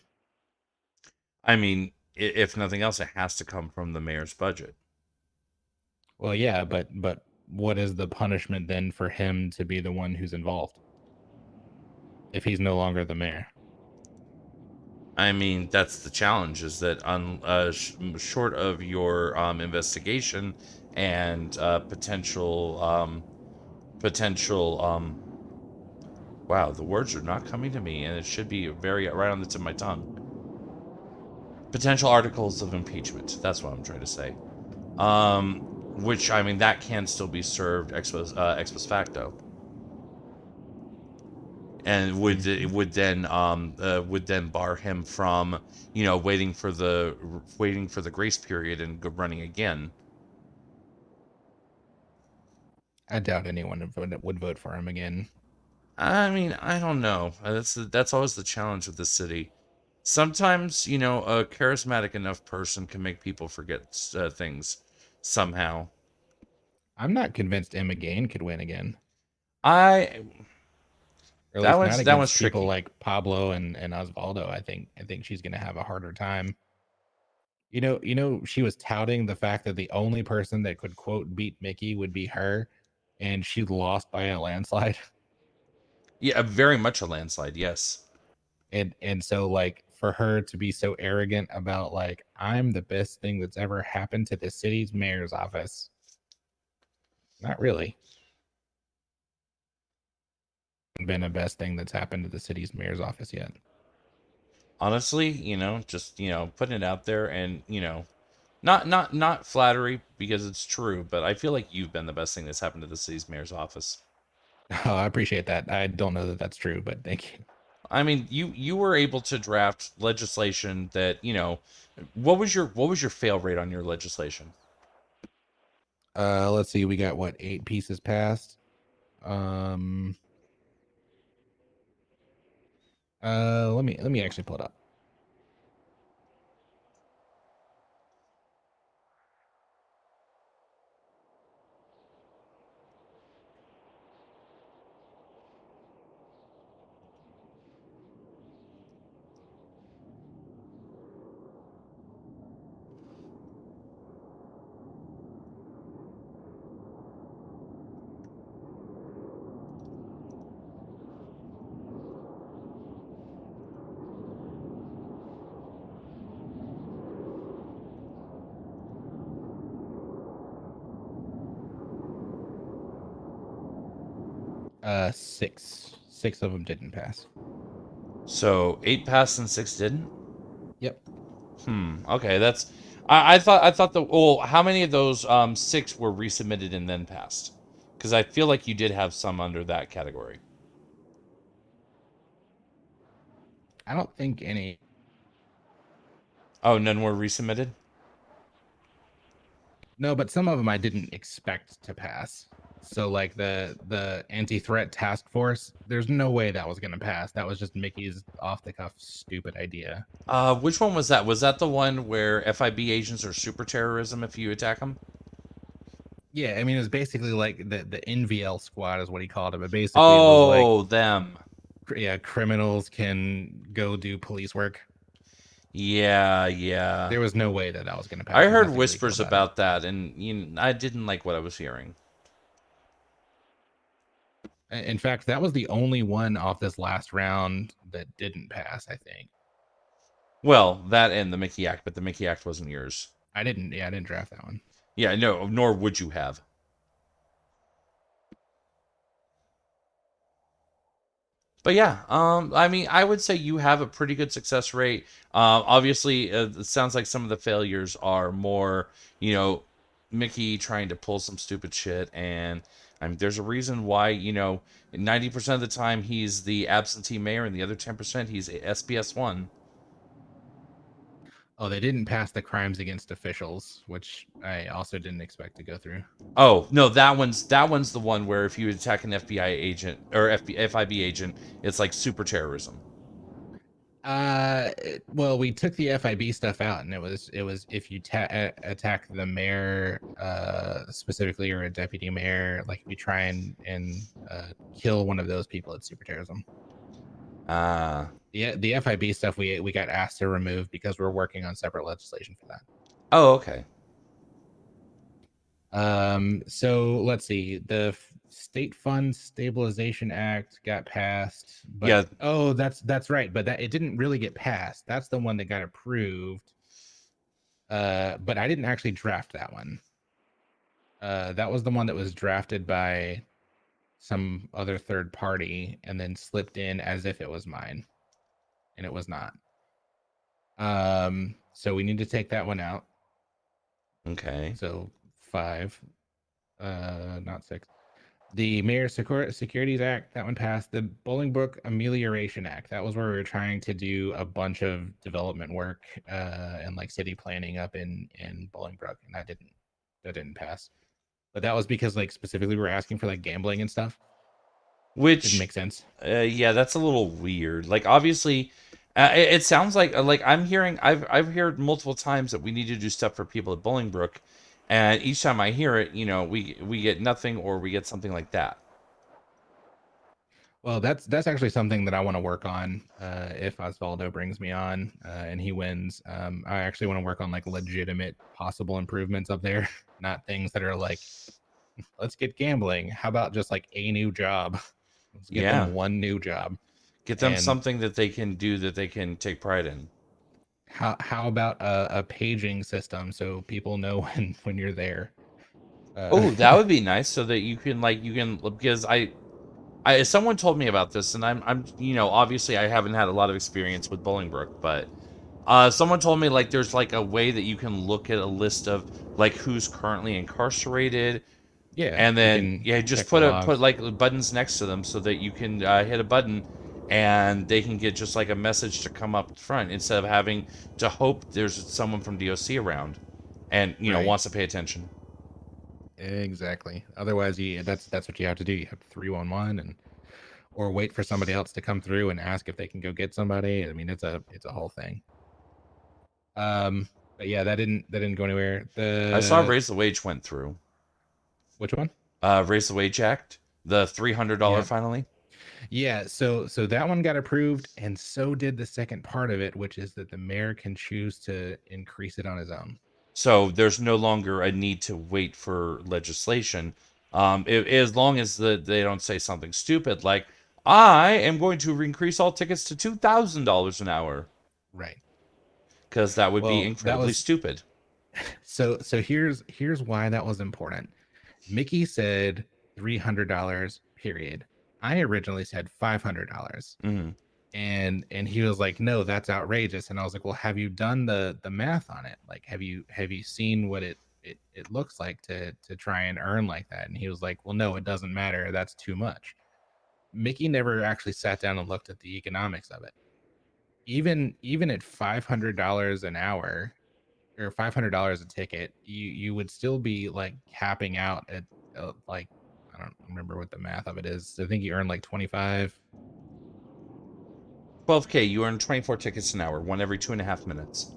I mean, if nothing else, it has to come from the mayor's budget. Well, yeah, but what is the punishment then for him to be the one who's involved if he's no longer the mayor? I mean, that's the challenge is that short of your investigation and wow, the words are not coming to me, and it should be very right on the tip of my tongue. Potential articles of impeachment. That's what I'm trying to say. Um, which I mean, that can still be served ex post facto, and Mm-hmm. would then bar him from waiting for the grace period and running again. I doubt anyone would vote for him again. I mean, I don't know. That's always the challenge with the city. Sometimes, a charismatic enough person can make people forget things somehow. I'm not convinced Emma Gain could win again, I or at least not that one's against people tricky. like Pablo and Osvaldo. I think she's going to have a harder time. She was touting the fact that the only person that could quote beat Mickey would be her, and she lost by a landslide. Yeah, very much a landslide. Yes. And so like for her to be so arrogant about like I'm the best thing that's ever happened to the city's mayor's office. Not really. Been a best thing that's happened to the city's mayor's office yet. Honestly, just putting it out there, and not flattery because it's true, but I feel like you've been the best thing that's happened to the city's mayor's office. Oh, I appreciate that. I don't know that that's true, but thank you. I mean, you were able to draft legislation that what was your fail rate on your legislation? Let's see. We got what, 8 pieces passed. Um, let me actually pull it up. 6 of them didn't pass. So 8 passed and 6 didn't. Yep. Okay, that's. I thought the. Well, how many of those 6 were resubmitted and then passed? Because I feel like you did have some under that category. I don't think any. Oh, none were resubmitted. No, but some of them I didn't expect to pass. So like the anti-threat task force, there's no way that was going to pass. That was just Mickey's off the cuff stupid idea. Which one was that? Was that the one where FIB agents are super terrorism if you attack them? Yeah, I mean it was basically like the NVL squad is what he called it, but basically it was like, Oh, them. yeah, criminals can go do police work. Yeah, yeah. There was no way that that was going to I pass. There's heard nothing legal whispers about it. about that, and I didn't like what I was hearing. In fact, that was the only one off this last round that didn't pass, I think. Well, that and the Mickey Act, but the Mickey Act wasn't yours. I didn't draft that one. Yeah, no, nor would you have. But yeah, I mean, I would say you have a pretty good success rate. Obviously, it sounds like some of the failures are more, you know, Mickey trying to pull some stupid shit, and I mean, there's a reason why, 90% of the time he's the absentee mayor, and the other 10% he's SBS1. Oh, they didn't pass the crimes against officials, which I also didn't expect to go through. Oh no, that one's the one where if you attack an FBI agent or FIB agent, it's like super terrorism. Well, we took the FIB stuff out, and it was if you attack the mayor specifically or a deputy mayor, like if you try and kill one of those people, it's super terrorism. Ah, The FIB stuff we got asked to remove because we're working on separate legislation for that. oh okay, So let's see. The State Fund Stabilization Act got passed, but yeah. oh, that's right. But that it didn't really get passed. That's the one that got approved. But I didn't actually draft that one. That was the one that was drafted by some other third party and then slipped in as if it was mine, and it was not. So we need to take that one out. Okay. So five, not six. The Mayor Securities Act, that one passed. The Bolingbrook Amelioration Act, that was where we were trying to do a bunch of development work and like city planning up in Bolingbrook, and that didn't pass. But that was because like specifically we were asking for like gambling and stuff. Didn't Which, make sense. yeah, that's a little weird. Like, obviously, it sounds like I'm hearing. I've heard multiple times that we need to do stuff for people at Bolingbrook, and each time I hear it, we get nothing or we get something like that. Well, that's actually something that I want to work on if Osvaldo brings me on and he wins. I actually want to work on like legitimate possible improvements up there, not things that are like, let's get gambling. How about just like a new job? Let's get them Yeah, one new job. get them And something that they can do that they can take pride in. how about a paging system so people know when you're there? Oh, that would be nice, so that you can because someone told me about this, and I'm obviously I haven't had a lot of experience with Bolingbrook, but someone told me like there's like a way that you can look at a list of like who's currently incarcerated, Yeah, and you then can yeah, just check the put logs. like buttons next to them so that you can hit a button, and they can get just like a message to come up front instead of having to hope there's someone from DOC around, and Right. wants to pay attention. Exactly. Otherwise, that's what you have to do. You have to 311 and or wait for somebody else to come through and ask if they can go get somebody. I mean, it's a whole thing. But yeah, that didn't go anywhere. I saw The Raise the Wage went through. which one? Raise the Wage Act, the $300 Yeah. finally. Yeah, so that one got approved, and so did the second part of it, which is that the mayor can choose to increase it on his own. So there's no longer a need to wait for legislation. As long as they don't say something stupid like, I am going to increase all tickets to $2,000 an hour, Right. because that would be Well, that incredibly was stupid. so here's why that was important. Mickey said $300 period. I originally said $500. Hmm. And he was like, no, that's outrageous. And I was like, well, have you done the math on it? Like, have you seen what it looks like to try and earn like that? And he was like, well, no, it doesn't matter, that's too much. Mickey never actually sat down and looked at the economics of it. Even at $500 an hour or $500 a ticket, you would still be like capping out at like, I don't remember what the math of it is. I think you earn like 25. 12K, you earn 24 tickets an hour, one every 2.5 minutes.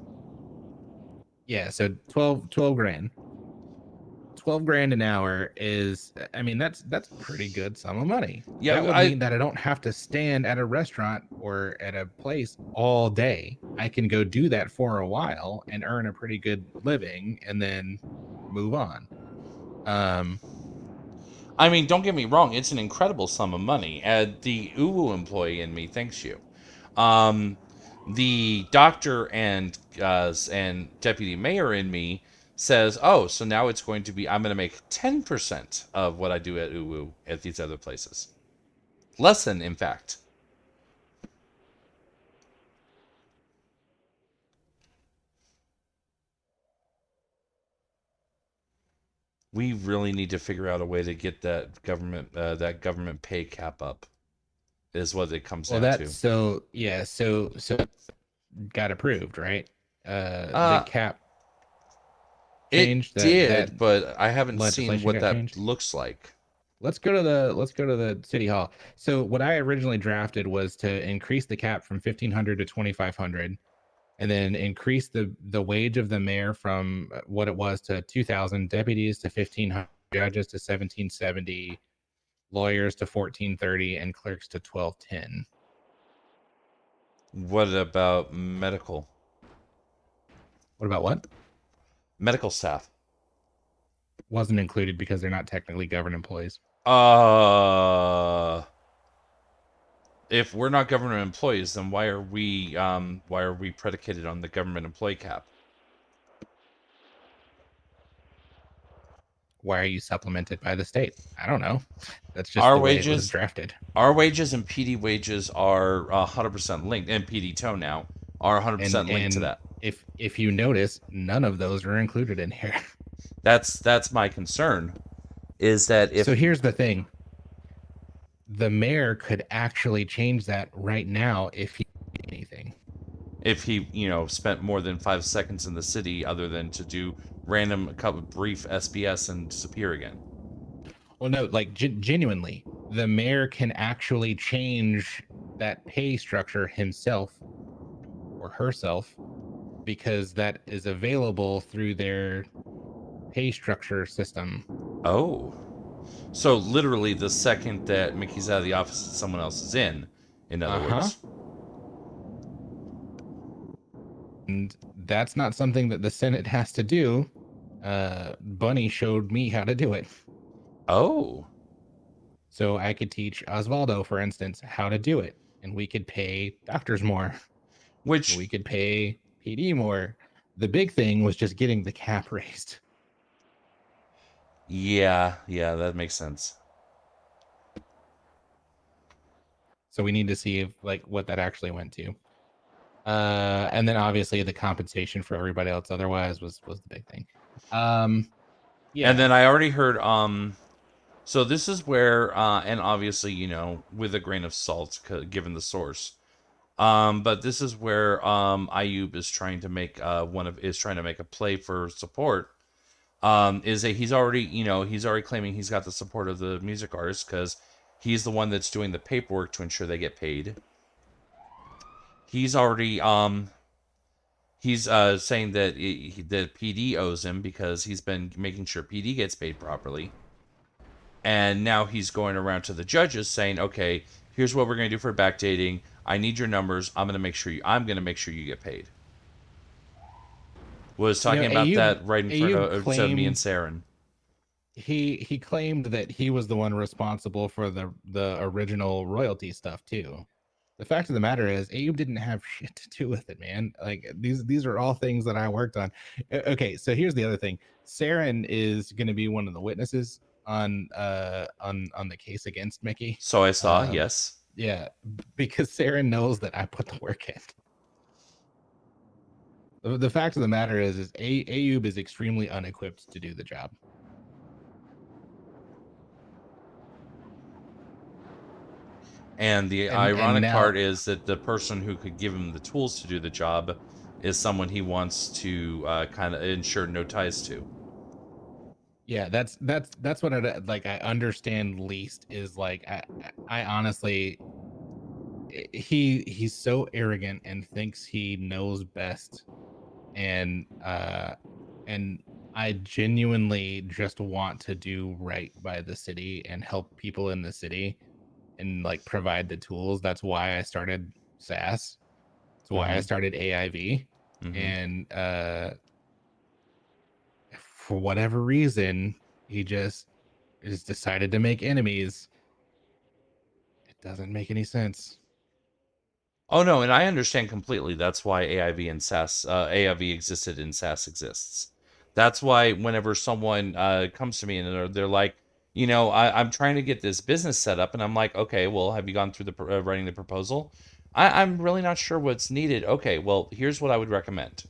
Yeah, so 12 grand. 12 grand an hour is, I mean, that's pretty good sum of money. Yeah, That would I mean that I don't have to stand at a restaurant or at a place all day. I can go do that for a while and earn a pretty good living and then move on. um I mean, don't get me wrong, it's an incredible sum of money. The UWU employee in me thanks you. Um, the doctor and deputy mayor in me says, "Oh, so now it's going to be I'm going to make 10% of what I do at UWU at these other places, less than in fact." We really need to figure out a way to get that government pay cap up. Is what it comes Well, down that's to. so yeah, so got approved, right? The Uh, cap it changed that did, but I haven't seen legislation what got that changed. looks like. Let's go to the city hall. So what I originally drafted was to increase the cap from 1,500 to 2,500, and then increase the wage of the mayor from what it was to 2,000, deputies to 1,500, judges to 1,770, lawyers to 1,430, and clerks to 1,210. What about medical What about what? medical staff? Wasn't included because they're not technically government employees. Uh, if we're not government employees, then why are we predicated on the government employee cap? Why are you supplemented by the state? I don't know. That's just Our the way it was wages, drafted. our wages and PD wages are 100% linked, and PD toe now are And 100% linked to and that. if you notice, none of those are included in here. That's my concern. Is that So if here's the thing. The mayor could actually change that right now if he did anything. he spent more than 5 seconds in the city other than to do random couple brief SBS and disappear again. Well, no, like genuinely, the mayor can actually change that pay structure himself or herself because that is available through their pay structure system. Oh, so literally the second that Mickey's out of the office, someone else is in other Uh-huh. words. And that's not something that the Senate has to do. Bunny showed me how to do it. Oh, So I could teach Osvaldo, for instance, how to do it. And we could pay doctors more. which We could pay PD more. The big thing was just getting the cap raised. yeah, that makes sense. So we need to see if like what that actually went to. And then obviously the compensation for everybody else otherwise was the big thing. Um, And yeah, then I already heard so this is where and obviously, with a grain of salt given the source. But this is where Ayub is trying to make is trying to make a play for support. Is that he's already claiming he's got the support of the music artists because he's the one that's doing the paperwork to ensure they get paid. He's already he's saying that that PD owes him because he's been making sure PD gets paid properly. And now he's going around to the judges saying, "Okay, here's what we're going to do for backdating. I need your numbers. I'm going to make sure you get paid." Was you know, talking about Ayub that right in front Ayub to me and claimed Saren. he claimed that he was the one responsible for the original royalty stuff too. The fact of the matter is, Ayub didn't have shit to do with it, man. Like these are all things that I worked on. Okay, so here's the other thing. Saren is going to be one of the witnesses on the case against Mickey. So I saw, Uh, yes. yeah, because Saren knows that I put the work in. The fact of the matter is Ayub is extremely unequipped to do the job. And the And ironic now part is that the person who could give him the tools to do the job is someone he wants to kind of ensure no ties to. yeah, that's what I like. I understand least is like I honestly he's so arrogant and thinks he knows best, and I genuinely just want to do right by the city and help people in the city and like provide the tools. That's why I started SAS. That's why I Mm-hmm. started AIV, Mm-hmm. and for whatever reason, he just decided to make enemies. It doesn't make any sense. Oh no, and I understand completely. That's why AIV and SAS, AIV existed and SAS exists. That's why whenever someone comes to me and they're like, I'm trying to get this business set up, and I'm like, okay, well, have you gone through the writing the proposal? I'm really not sure what's needed. Okay, well, here's what I would recommend.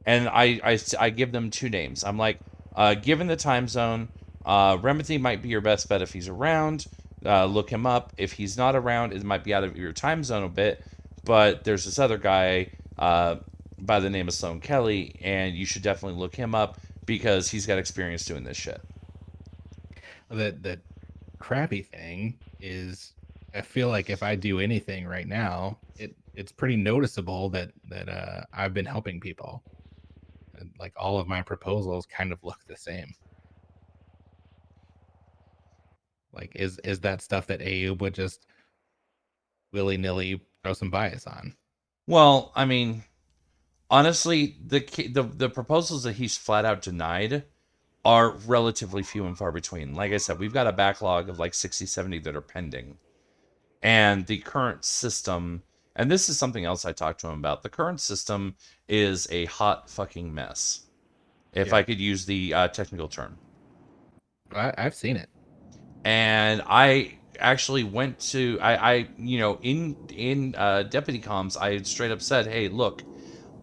And I give them two names. I'm like, Given the time zone, Remedy might be your best bet if he's around. Look him up. If he's not around, it might be out of your time zone a bit. But there's this other guy by the name of Sloan Kelly, and you should definitely look him up because he's got experience doing this shit. The crappy thing is, I feel like if I do anything right now, it's pretty noticeable that I've been helping people. And like all of my proposals kind of look the same. Like, is that stuff that AU would just willy nilly throw some bias on? Well, I mean, honestly, the proposals that he's flat out denied are relatively few and far between. Like I said, we've got a backlog of like 60, 70 that are pending. And the current system, and this is something else I talked to him about, the current system is a hot fucking mess, if Yeah, I could use the technical term. I've seen it. And I actually went to I in deputy comms I straight up said, hey, look,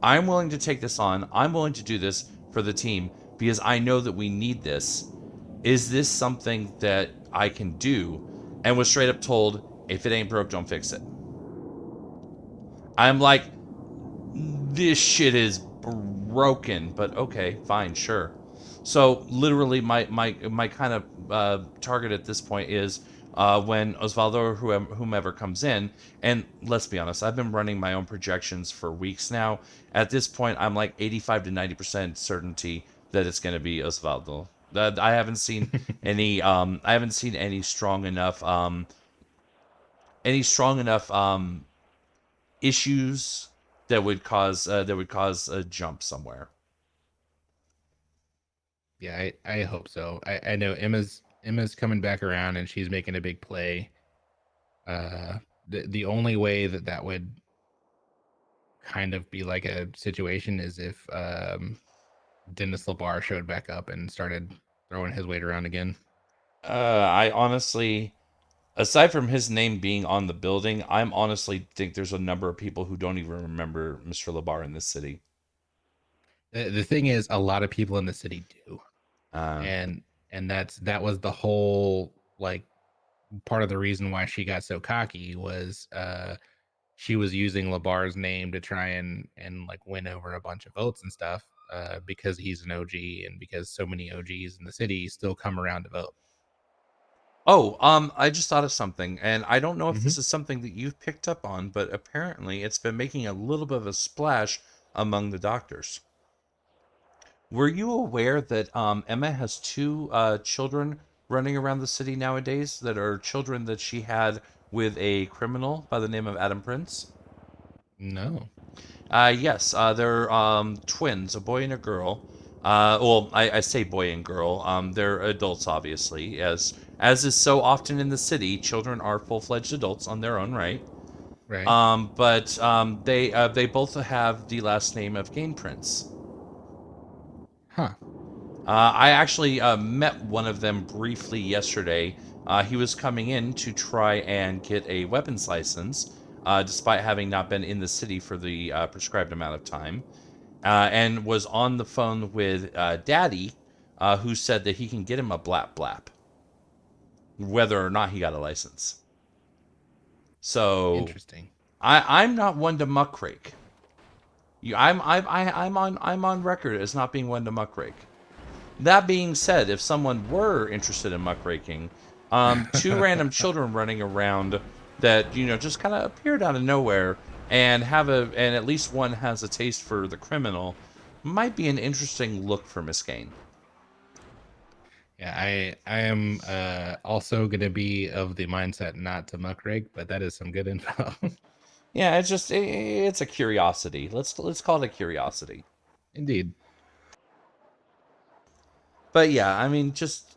I'm willing to take this on, I'm willing to do this for the team because I know that we need this. Is this something that I can do? And was straight up told, if it ain't broke, don't fix it. I'm like, this shit is broken, but okay, fine, sure. So literally, my kind of target at this point is when Osvaldo or whomever comes in, and let's be honest, I've been running my own projections for weeks now. At this point, I'm like 85 to 90% certainty that it's going to be Osvaldo. I haven't seen any. I haven't seen any strong enough. Any strong enough issues that would cause a jump somewhere. Yeah, I hope so. I know Emma's coming back around and she's making a big play. The only way that would kind of be like a situation is if Dennis Labar showed back up and started throwing his weight around again. I honestly, aside from his name being on the building, I'm honestly think there's a number of people who don't even remember Mr. Labar in this city. The thing is, a lot of people in the city do, Uh, and that was the whole like part of the reason why she got so cocky was she was using Labar's name to try and like win over a bunch of votes and stuff because he's an OG and because so many OGs in the city still come around to vote. oh, I just thought of something, and I don't know if Mm-hmm. this is something that you've picked up on, but apparently it's been making a little bit of a splash among the doctors. Were you aware that Emma has two children running around the city nowadays that are children that she had with a criminal by the name of Adam Prince? No. Yes, they're twins, a boy and a girl. Well, I say boy and girl. They're adults, obviously, as is so often in the city. Children are full-fledged adults on their own right. Right. But they both have the last name of Game Prince. Huh. I actually met one of them briefly yesterday. He was coming in to try and get a weapons license, despite having not been in the city for the prescribed amount of time, and was on the phone with Daddy, who said that he can get him a blap blap, whether or not he got a license. So Interesting. I'm not one to muckrake. I'm on record as not being one to muckrake. That being said, if someone were interested in muckraking, two random children running around that just kind of appeared out of nowhere and and at least one has a taste for the criminal might be an interesting look for Miss Kane. Yeah, I am also gonna be of the mindset not to muckrake, but that is some good info. Yeah, it's a curiosity. Let's call it a curiosity. Indeed. But yeah, I mean, just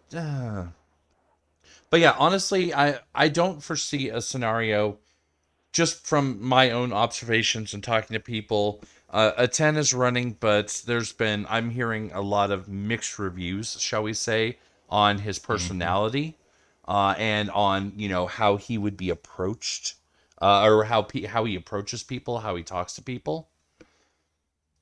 but yeah, honestly, I don't foresee a scenario just from my own observations and talking to people. A 10 is running, but I'm hearing a lot of mixed reviews, shall we say, on his Hmm. personality, and on how he would be approached, or how he approaches people, how he talks to people.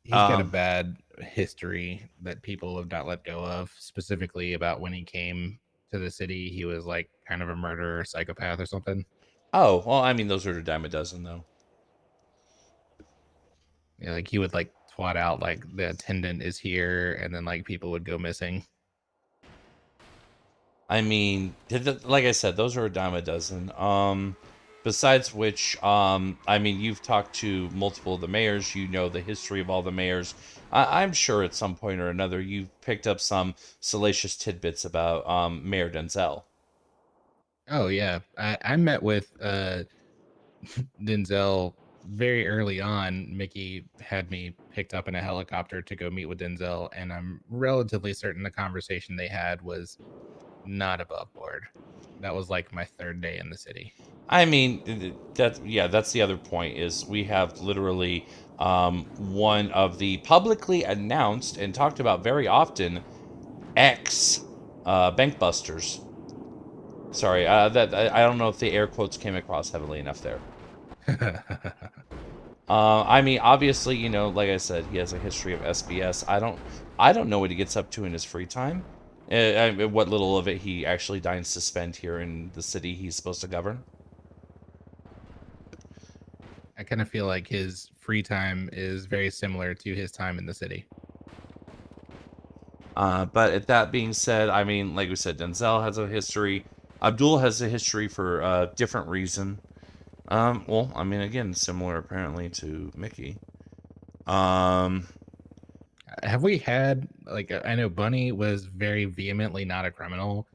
He's got a Um, bad history that people have not let go of, specifically about when he came to the city. He was like kind of a murderer, psychopath, or something. Oh, well, I mean, those are a dime a dozen, though. Yeah, like he would like twat out like the attendant is here, and then like people would go missing. I mean, like I said, those are a dime a dozen. Besides which, I mean, you've talked to multiple of the mayors. You know the history of all the mayors. I'm sure at some point or another you've picked up some salacious tidbits about Mayor Denzel. Oh yeah, I met with Denzel very early on. Mickey had me picked up in a helicopter to go meet with Denzel, and I'm relatively certain the conversation they had was not above board. That was like my third day in the city. I mean, that's the other point is we have literally one of the publicly announced and talked about very often ex bank busters. Sorry, that I don't know if the air quotes came across heavily enough there. I mean, obviously, like I said, he has a history of SBS. I don't know what he gets up to in his free time. What little of it he actually deigns to spend here in the city he's supposed to govern. I kind of feel like his free time is very similar to his time in the city. But at that being said, I mean, like we said, Denzel has a history. Abdul has a history for a different reason. Well, I mean, again, similar apparently to Mickey. Um, Have we had like I know Bunny was very vehemently not a criminal,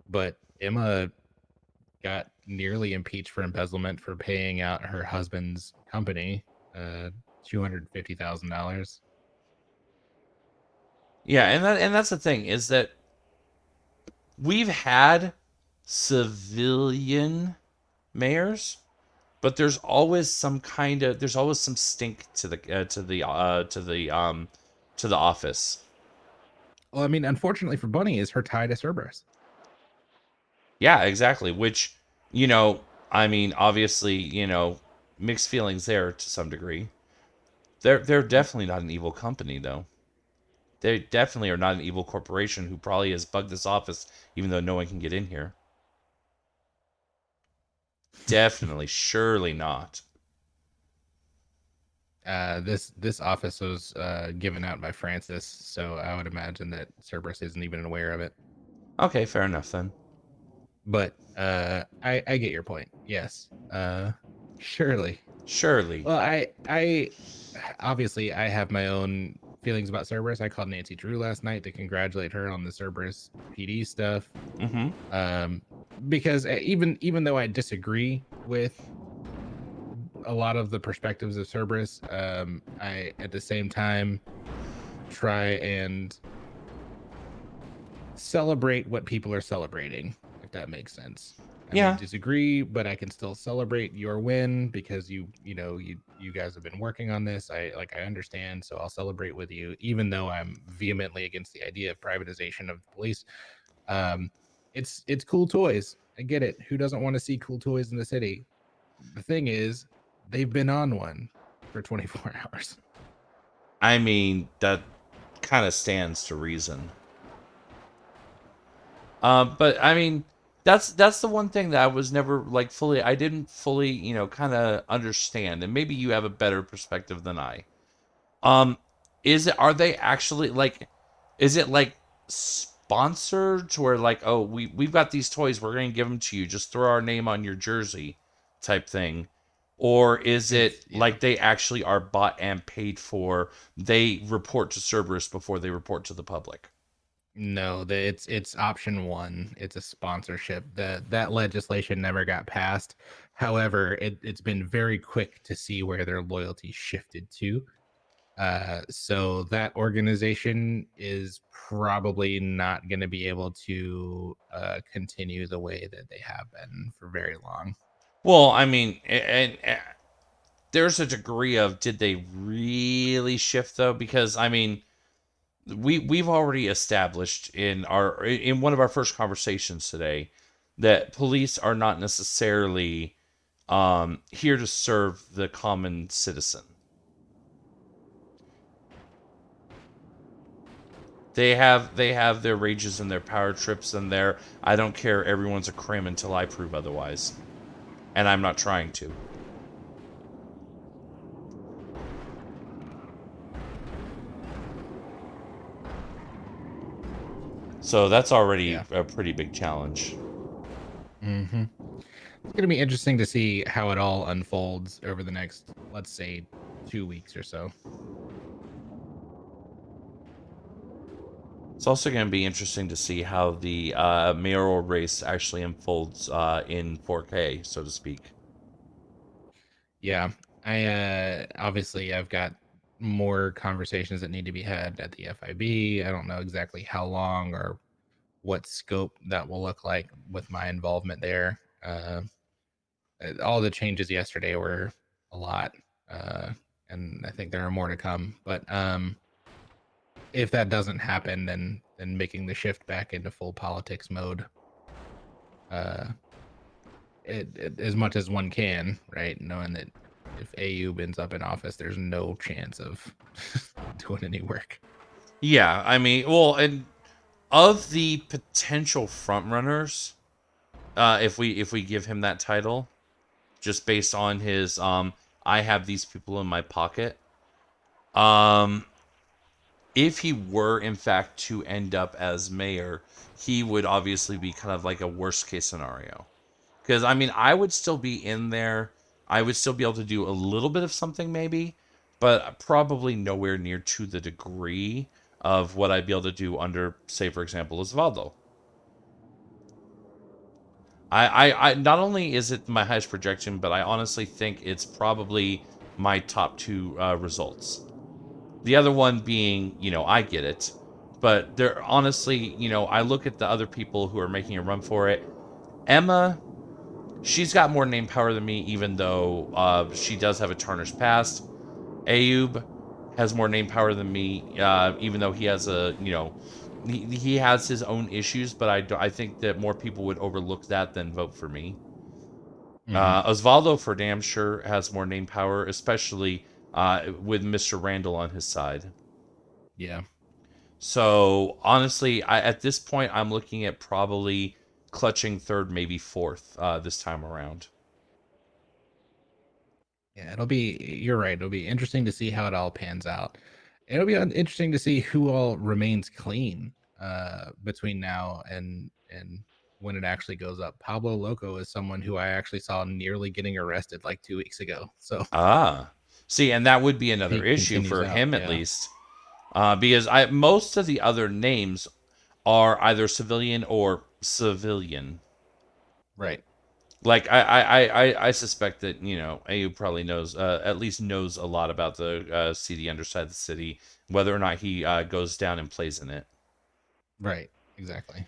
but Emma got nearly impeached for embezzlement for paying out her husband's company $250,000. yeah, and that's the thing is that we've had civilian mayors, but there's always some stink to the office. Well, I mean, unfortunately for Bunny, is her tie to Cerberus. Yeah, exactly. Which, I mean, obviously, mixed feelings there to some degree. They're definitely not an evil company though. They definitely are not an evil corporation who probably has bugged this office even though no one can get in here. Definitely, surely not. This office was given out by Francis, so I would imagine that Cerberus isn't even aware of it. Okay, fair enough then. But I get your point. Yes, surely. Surely. Well, I obviously I have my own feelings about Cerberus. I called Nancy Drew last night to congratulate her on the Cerberus PD stuff. Mm-hmm. Um, because even though I disagree with a lot of the perspectives of Cerberus, I at the same time try and celebrate what people are celebrating, if that makes sense. I may Yeah. disagree, but I can still celebrate your win because you guys have been working on this. I understand, so I'll celebrate with you, even though I'm vehemently against the idea of privatization of the police. Um, it's cool toys. I get it. Who doesn't want to see cool toys in the city? The thing is, they've been on one for 24 hours. I mean, that kind of stands to reason. But I mean, that's the one thing that I was never like fully. I didn't fully, kind of understand, and maybe you have a better perspective than I. Um, are they actually like, is it like sponsored to where like, oh, we've got these toys, we're gonna give them to you, just throw our name on your jersey, type thing, or is It's it yeah. like they actually are bought and paid for? They report to Cerberus before they report to the public. No, it's option one. It's a sponsorship. That legislation never got passed. However, it's been very quick to see where their loyalty shifted to. So that organization is probably not going to be able to continue the way that they have been for very long. Well, I mean, and there's a degree of did they really shift though? Because I mean, we've already established in one of our first conversations today that police are not necessarily here to serve the common citizen. They have their rages and their power trips and their I don't care, everyone's a crim until I prove otherwise. And I'm not trying to. So that's already Yeah. a pretty big challenge. Hmm. It's going to be interesting to see how it all unfolds over the next, let's say, 2 weeks or so. It's also going to be interesting to see how the mayoral race actually unfolds in 4K, so to speak. Yeah. Obviously I've got more conversations that need to be had at the FIB. I don't know exactly how long or what scope that will look like with my involvement there. All the changes yesterday were a lot, uh, and I think there are more to come. But if that doesn't happen, then making the shift back into full politics mode, uh, as much as one can, right? Knowing that if AU ends up in office, there's no chance of doing any work. Yeah, I mean, well, and of the potential frontrunners, if we give him that title, just based on his I have these people in my pocket. Um, if he were in fact to end up as mayor, he would obviously be kind of like a worst case scenario. Because I mean, I would still be in there. I would still be able to do a little bit of something, maybe, but probably nowhere near to the degree of what I'd be able to do under, say, for example, Osvaldo. I not only is it my highest projection, but I honestly think it's probably my top two results. The other one being, I get it, but there honestly, I look at the other people who are making a run for it. Emma, she's got more name power than me, even though she does have a tarnished past. Ayub has more name power than me, even though he has he has his own issues, but I think that more people would overlook that than vote for me. Hmm. Osvaldo, for damn sure, has more name power, especially with Mr. Randall on his side. Yeah. So honestly, at this point, I'm looking at probably clutching third, maybe fourth this time around. Yeah, it'll be. You're right. It'll be interesting to see how it all pans out. It'll be interesting to see who all remains clean between now and when it actually goes up. Pablo Loco is someone who I actually saw nearly getting arrested like 2 weeks ago. So Ah, see, and that would be if another he issue continues for out, him at yeah, least, because I most of the other names are either civilian or civilian. right. Like I suspect that AU probably knows at least knows a lot about the seedy underside of the city, whether or not he goes down and plays in it. Right. Exactly.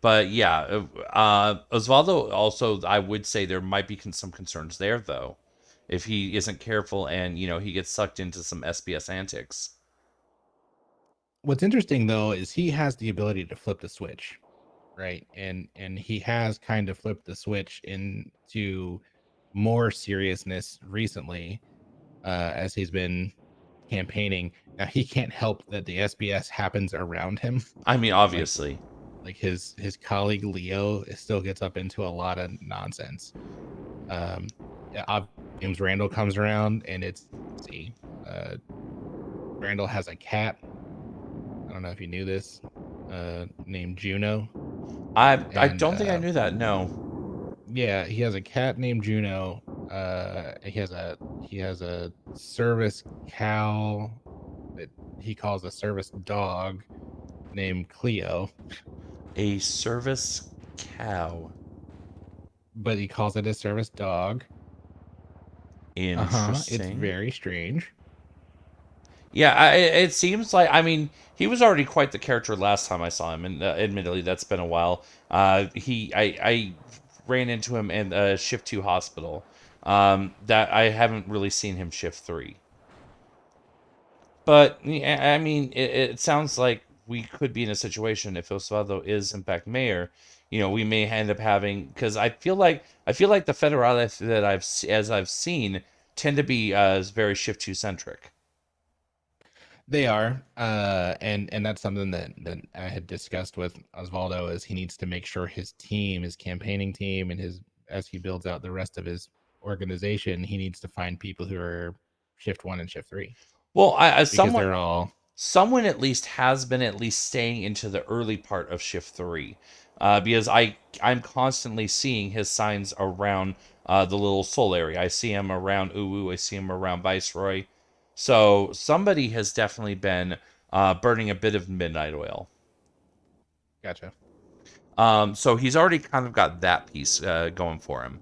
But yeah, Osvaldo also, I would say there might be some concerns there though, if he isn't careful and he gets sucked into some SBS antics. What's interesting though is he has the ability to flip the switch, right? And he has kind of flipped the switch into more seriousness recently as he's been campaigning. Now he can't help that the SBS happens around him. I mean, Like obviously. his colleague Leo still gets up into a lot of nonsense. Yeah, James Randall comes around and it's see, uh, Randall has a cat. I don't know if you knew this, named Juno, I and don't think I knew that. No. yeah, he has a cat named Juno. He has a service cow that he calls a service dog named Cleo, A service cow. but he calls it a service dog. Uh-huh. It's Interesting. very strange. Yeah, it seems like, I mean, he was already quite the character last time I saw him, and admittedly, that's been a while. I ran into him in Shift 2 Hospital. That I haven't really seen him Shift 3. But yeah, I mean, it sounds like we could be in a situation if Osvaldo is in fact mayor. We may end up having, because I feel like the federales that as I've seen tend to be very Shift 2 centric. They are, and that's something that I had discussed with Osvaldo is he needs to make sure his team, his campaigning team, and his as he builds out the rest of his organization, he needs to find people who are shift one and shift three Well, I because someone they're all someone at least has been at least staying into the early part of shift 3, because I'm constantly seeing his signs around the little soul area. I see him around Uwu. I see him around Viceroy. So somebody has definitely been burning a bit of midnight oil. gotcha. So he's already kind of got that piece going for him.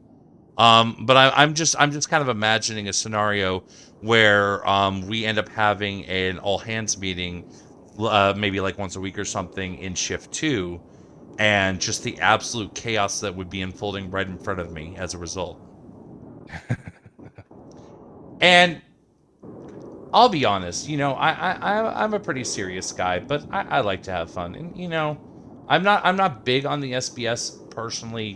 But I'm just kind of imagining a scenario where we end up having an all hands meeting, maybe like once a week or something in shift 2, and just the absolute chaos that would be unfolding right in front of me as a result. And I'll be honest, I'm a pretty serious guy, but I like to have fun, and I'm not big on the SBS personally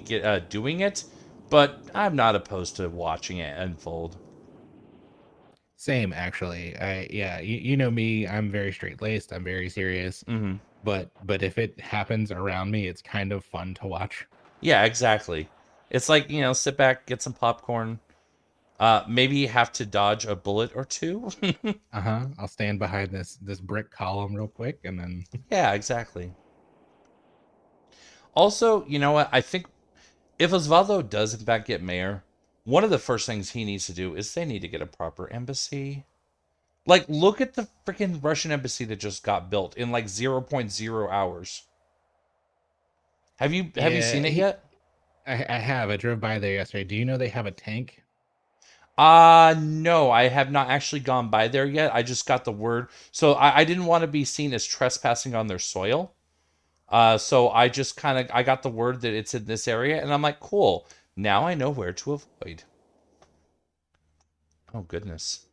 doing it, but I'm not opposed to watching it unfold. Same, actually. Yeah, you know me. I'm very straight laced. I'm very serious. Hmm. But if it happens around me, it's kind of fun to watch. Yeah, exactly. It's like, sit back, get some popcorn, maybe have to dodge a bullet or two. Uh-huh. I'll stand behind this brick column real quick, and then Yeah, exactly. Also, you know what? I think if Osvaldo does in fact get mayor, one of the first things he needs to do is they need to get a proper embassy. Like, look at the freaking Russian embassy that just got built in like zero point 0.0 hours. Have you yeah, seen it he. yet? I have. I drove by there yesterday. Do you know they have a tank? No, I have not actually gone by there yet. I just got the word. So I didn't want to be seen as trespassing on their soil. So I just kind of I got the word that it's in this area, and I'm like, cool. Now I know where to avoid. Oh goodness.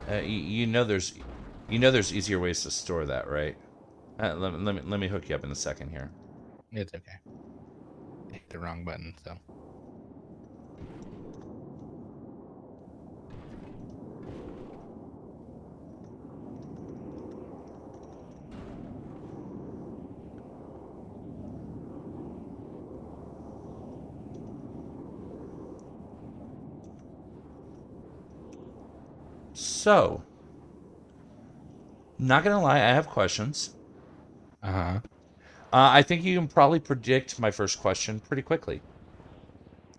You know there's easier ways to store that, right? Let me hook you up in a second here. It's okay. I hit the wrong button, so. So, not gonna lie, I have questions. Uh-huh. I think you can probably predict my first question pretty quickly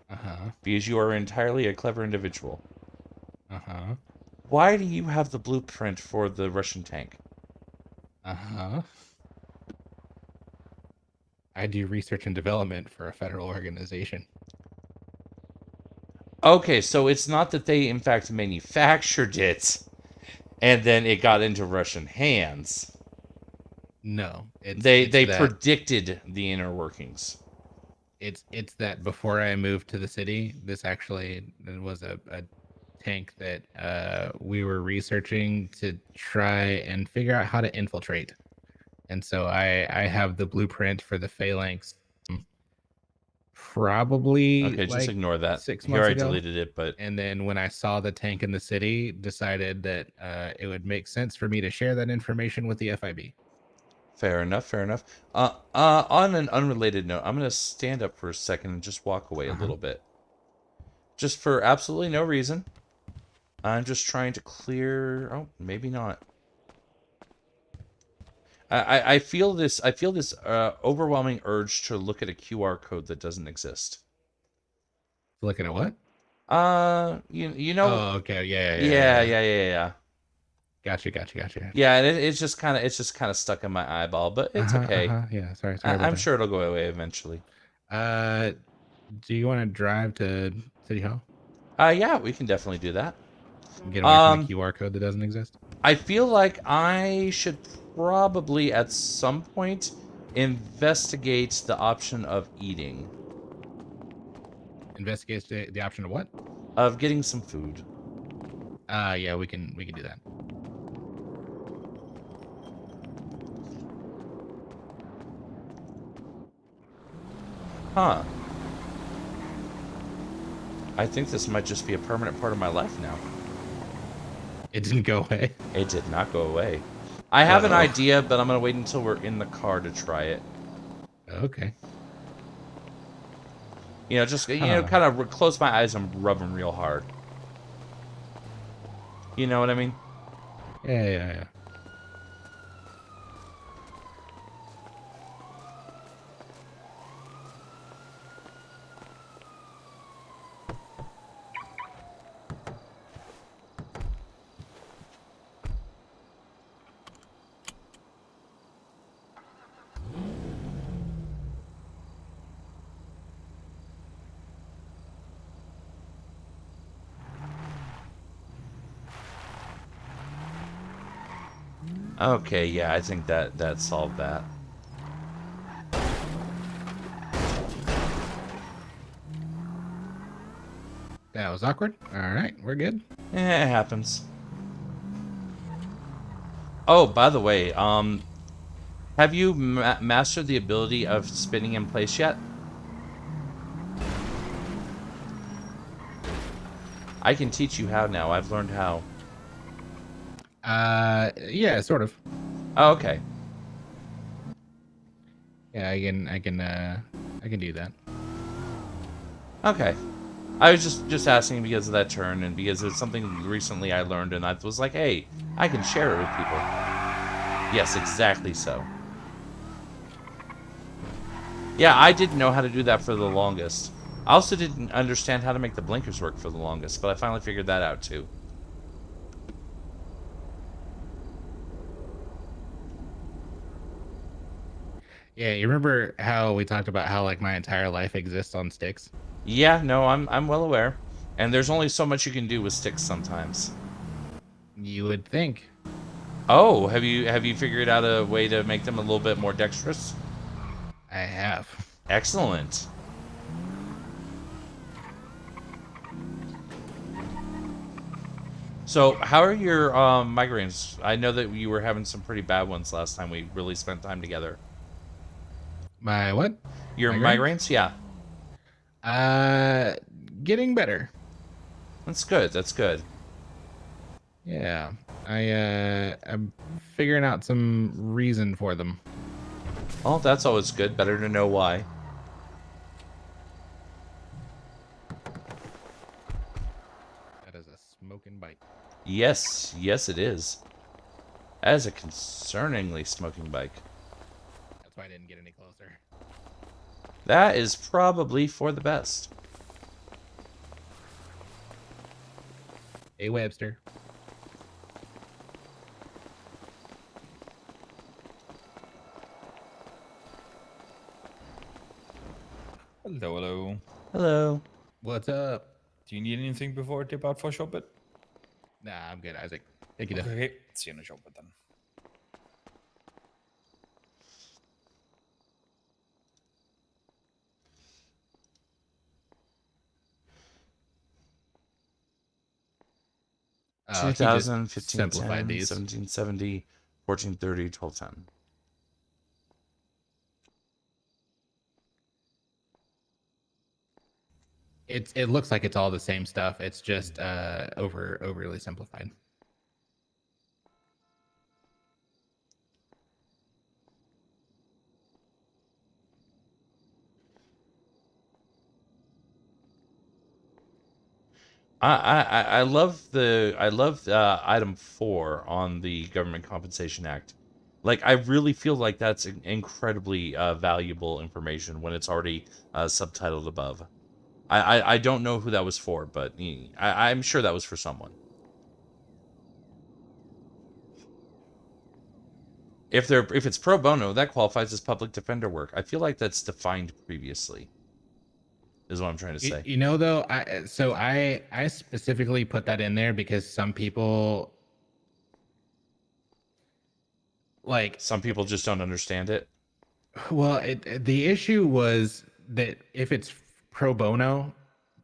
Uh-huh. because you are entirely a clever individual. Uh-huh. Why do you have the blueprint for the Russian tank? Uh-huh. I do research and development for a federal organization. Okay, so it's not that they in fact manufactured it and then it got into Russian hands. No, it's They it's they that predicted the inner workings. it's that before I moved to the city, this actually was a tank that we were researching to try and figure out how to infiltrate. And so I have the blueprint for the phalanx probably Okay, just like ignore that. six Here months I ago. deleted it, but And then when I saw the tank in the city, decided that it would make sense for me to share that information with the FIB. fair enough, fair enough. On an unrelated note, I'm gonna stand up for a second and just walk away a Uh-huh. little bit, just for absolutely no reason. I'm just trying to clear. Oh, maybe not. I feel this. I feel this overwhelming urge to look at a QR code that doesn't exist. Looking at what? You know. Oh, okay. Yeah, yeah, yeah, Yeah, yeah. yeah, yeah, yeah. Gotcha, gotcha, gotcha, gotcha. Yeah, and it's just kind of stuck in my eyeball, but it's Uh-huh, okay. uh-huh. Yeah, sorry about I'm that. sure it'll go away eventually. Uh, do you want to drive to City Hall Yeah, we can definitely do that. and get away from the Um, QR code that doesn't exist? I feel like I should probably at some point investigate the option of eating, Investigate the option of what? of getting some food. Yeah, we can do that. Huh. I think this might just be a permanent part of my life now. It didn't go away. It did not go away. I have an Uh-oh. idea, but I'm going to wait until we're in the car to try it. Okay. You know, just, Huh. kind of close my eyes and rub them real hard. You know what I mean? Yeah, yeah, yeah. Okay, yeah, I think that solved that. That was awkward. All right, we're good. It happens. Oh, by the way, have you mastered the ability of spinning in place yet? I can teach you how now. I've learned how. Yeah, sort of. Oh, okay. Yeah, I can do that. Okay. I was just asking because of that turn and because it's something recently I learned and I was like, hey, I can share it with people. Yes, exactly so. Yeah, I didn't know how to do that for the longest. I also didn't understand how to make the blinkers work for the longest, but I finally figured that out too. Yeah, you remember how we talked about how like my entire life exists on sticks? Yeah, no, I'm well aware. And there's only so much you can do with sticks sometimes. You would think. Oh, have you figured out a way to make them a little bit more dexterous? I have. Excellent. So, how are your migraines? I know that you were having some pretty bad ones last time we really spent time together. My what? Your Migraines? migraines? Yeah. Uh, getting better. That's good. That's good. Yeah. I'm figuring out some reason for them. Well, that's always good. Better to know why. That is a smoking bike. Yes, yes it is. That is a concerningly smoking bike. That's why I didn't get any closer. That is probably for the best. Hey, Webster. Hello, hello. Hello. What's up? Do you need anything before I dip out for shop it? Nah, I'm good, Isaac. Take it. Okay, see you in the shop then. He just 2000, simplified 1510, these. 1770, 1430, 1210. It looks like it's all the same stuff. It's just overly simplified. I love item 4 on the Government Compensation Act. Like I really feel like that's incredibly valuable information when it's already subtitled above. I don't know who that was for, but I'm sure that was for someone. If it's pro bono, that qualifies as public defender work. I feel like that's defined previously. Is what I'm trying to say. You know though, I specifically put that in there because some people like Some people just don't understand it. well, the issue was that if it's pro bono,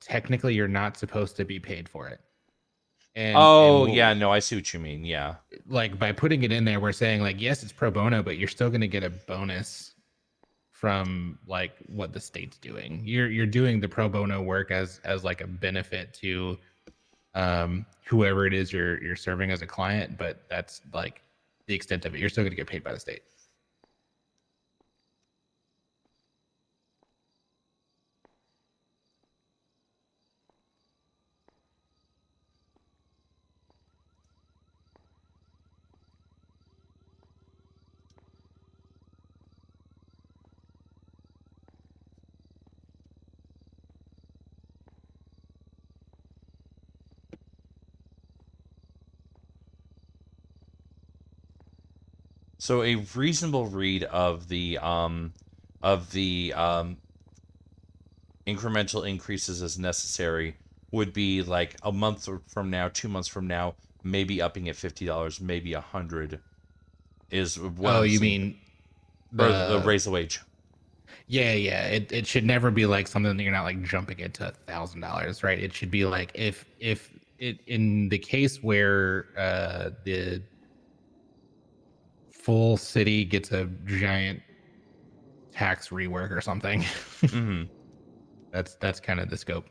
technically you're not supposed to be paid for it. Oh yeah, no, I see what you mean. Yeah. Like by putting it in there, we're saying like yes, it's pro bono, but you're still going to get a bonus from like what the state's doing. You're doing the pro bono work as like a benefit to whoever it is you're serving as a client, but that's like the extent of it. You're still going to get paid by the state. So a reasonable read of the incremental increases as necessary would be like a month from now, 2 months from now, maybe upping at $50, maybe $100 is what Oh, I'm you seeing. mean Or the the raise the wage. yeah, yeah. It should never be like something that you're not like jumping it to $1,000, right? It should be like if it in the case where the full city gets a giant tax rework or something. Mm-hmm. That's kind of the scope.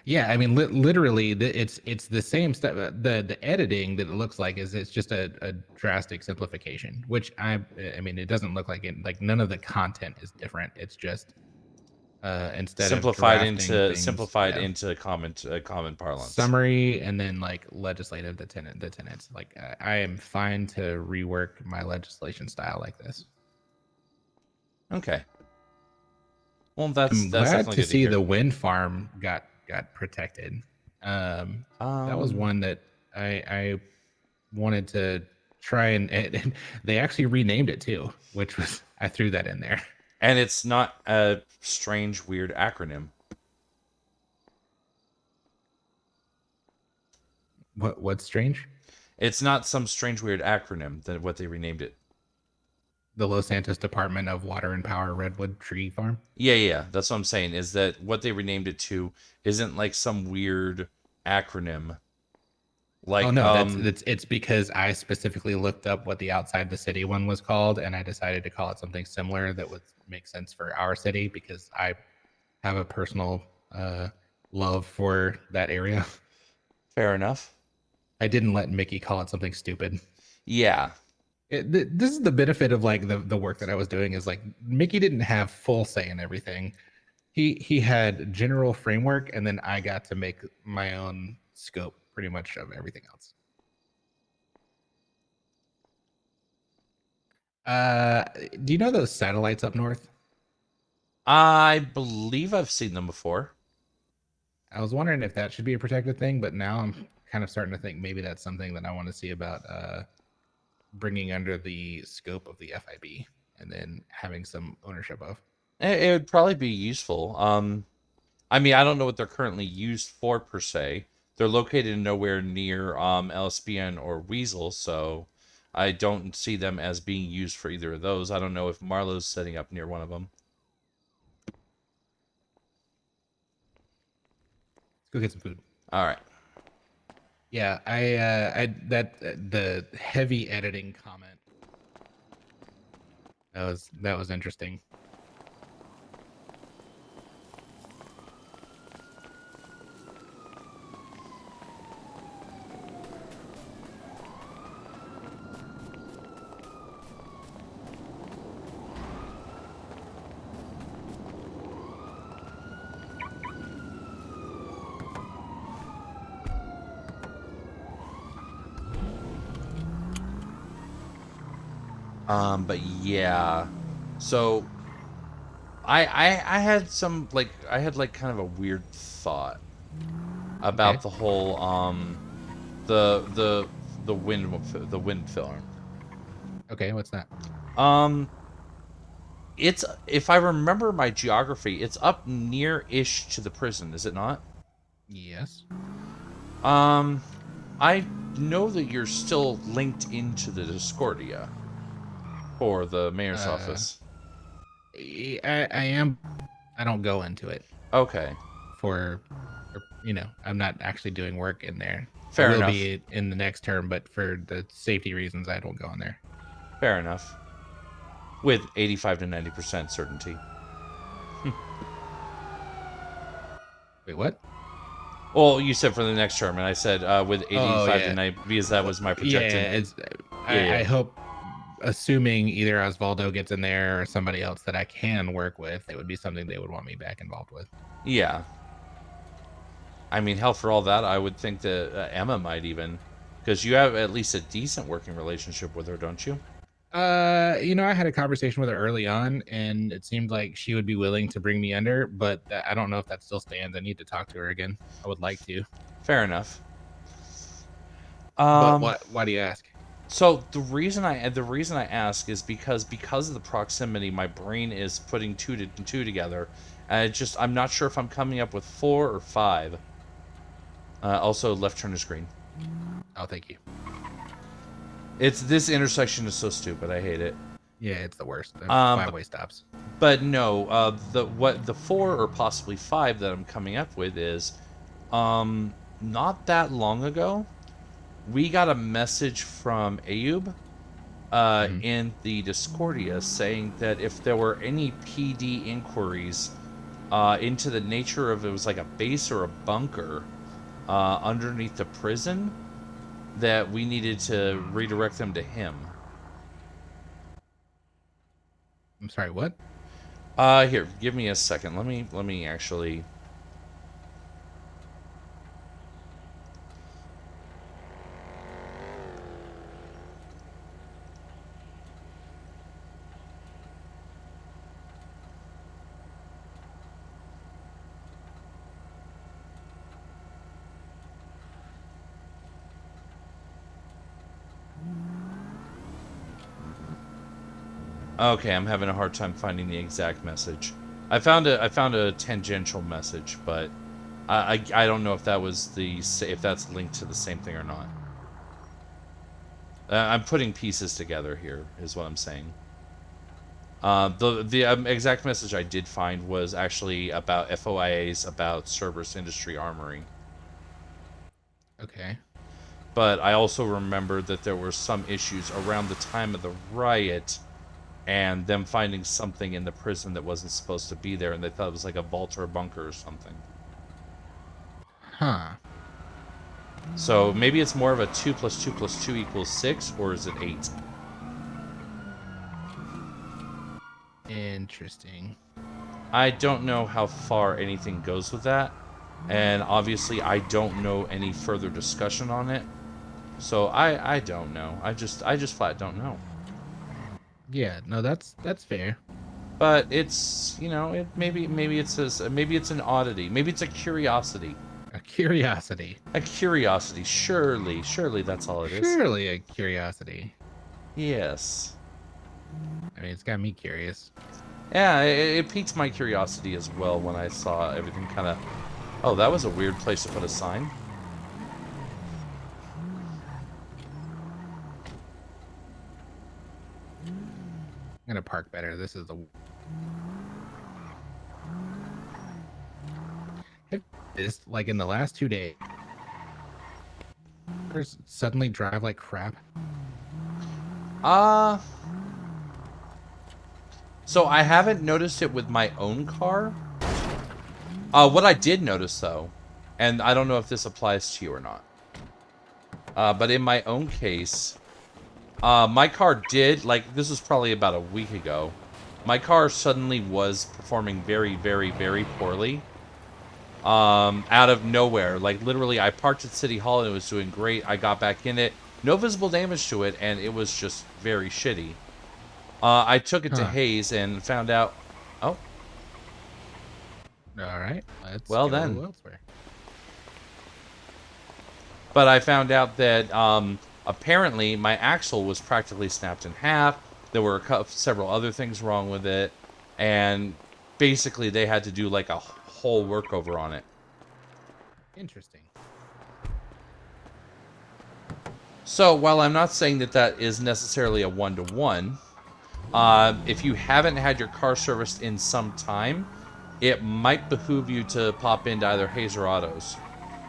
Yeah, I mean, literally, it's the same stuff. The editing that it looks like is it's just a drastic simplification, which I mean, it doesn't look like it. Like none of the content is different. It's just instead of drafting things, Simplified yeah, into common parlance. summary and then like legislative the tenants. Like I am fine to rework my legislation style like this. Okay. Well, that's I'm glad definitely to good to see hear. the wind farm got protected. That was one that I wanted to try and they actually renamed it too, which was I threw that in there. And it's not a strange, weird acronym. What's strange? It's not some strange, weird acronym than what they renamed it. The Los Santos Department of Water and Power Redwood Tree Farm. Yeah. That's what I'm saying. Is that what they renamed it to? Isn't like some weird acronym. Oh Like no, that's it's because I specifically looked up what the outside the city one was called, and I decided to call it something similar that would make sense for our city because I have a personal love for that area. fair enough. I didn't let Mickey call it something stupid. Yeah. This is the benefit of like the work that I was doing is like Mickey didn't have full say in everything. He had general framework, and then I got to make my own scope pretty much of everything else. Do you know those satellites up north? I believe I've seen them before. I was wondering if that should be a protected thing, but now I'm kind of starting to think maybe that's something that I want to see about bringing under the scope of the FIB and then having some ownership of. It would probably be useful. I mean, I don't know what they're currently used for per se. They're located nowhere near LSPN or Weasel, so I don't see them as being used for either of those. I don't know if Marlowe's setting up near one of them. Let's go get some food. All right. Yeah, I that the heavy editing comment that was interesting. But yeah. So I had some like I had like kind of a weird thought about Okay. the whole the the the wind farm. Okay, what's that? Um it's if I remember my geography, it's up near-ish to the prison, is it not? Yes. Um I know that you're still linked into the Discordia for the mayor's Uh, office. I am. I don't go into it Okay. I'm not actually doing work in there. I Fair will enough. be in the next term, but for the safety reasons, I don't go in there. Fair enough. with 85 to 90% certainty. Wait, what? Well, you said for the next term, and I said with 85 to yeah. 90 because that was my projected. Yeah, it's. Yeah. I hope, assuming either Osvaldo gets in there or somebody else that I can work with, it would be something they would want me back involved with. Yeah. I mean, hell, for all that, I would think that Emma might even, because you have at least a decent working relationship with her, don't you? I had a conversation with her early on, and it seemed like she would be willing to bring me under, but I don't know if that still stands. I need to talk to her again. I would like to. Fair enough. But why do you ask? So the reason I ask is because of the proximity, my brain is putting two together, and I'm not sure if I'm coming up with 4 or 5. Also, left turn is green. Oh, thank you. This intersection is so stupid. I hate it. Yeah, it's the worst. 5-way stops. But no, the 4 or possibly 5 that I'm coming up with is, not that long ago, we got a message from Ayub, in the Discordia saying that if there were any PD inquiries, into the nature of it was like a base or a bunker, underneath the prison, that we needed to redirect them to him. I'm sorry, what? Here, give me a second. Let me actually. Okay, I'm having a hard time finding the exact message. I found a tangential message, but I don't know if that's linked to the same thing or not. I'm putting pieces together here, is what I'm saying. The exact message I did find was actually about FOIAs about Cerberus Industry Armory. Okay. But I also remember that there were some issues around the time of the riot, and them finding something in the prison that wasn't supposed to be there, and they thought it was like a vault or a bunker or something. Huh. So maybe it's more of a 2 + 2 + 2 = 6, or is it 8? Interesting. I don't know how far anything goes with that, and obviously I don't know any further discussion on it. So I don't know. I just flat don't know. Yeah, no, that's fair. But it's, maybe it's an oddity. Maybe it's a curiosity. A curiosity. A curiosity. Surely that's all it is. Surely a curiosity. Yes. I mean, it's got me curious. Yeah, it piqued my curiosity as well when I saw everything kind of... Oh, that was a weird place to put a sign. I'm gonna park better. This is the... This, like, in the last 2 days, suddenly drive like crap. So I haven't noticed it with my own car. What I did notice, though, and I don't know if this applies to you or not, but in my own case, my car did, like, this was probably about a week ago, my car suddenly was performing very, very, very poorly. Out of nowhere. Like, literally, I parked at City Hall and it was doing great. I got back in it. No visible damage to it, and it was just very shitty. I took it to Hayes and found out... Oh. Alright, let's well go then. elsewhere. But I found out that, apparently, my axle was practically snapped in half. There were several other things wrong with it. And basically, they had to do, like, a whole workover on it. Interesting. So, while I'm not saying that that is necessarily a one-to-one, if you haven't had your car serviced in some time, it might behoove you to pop into either Hayes or Autos,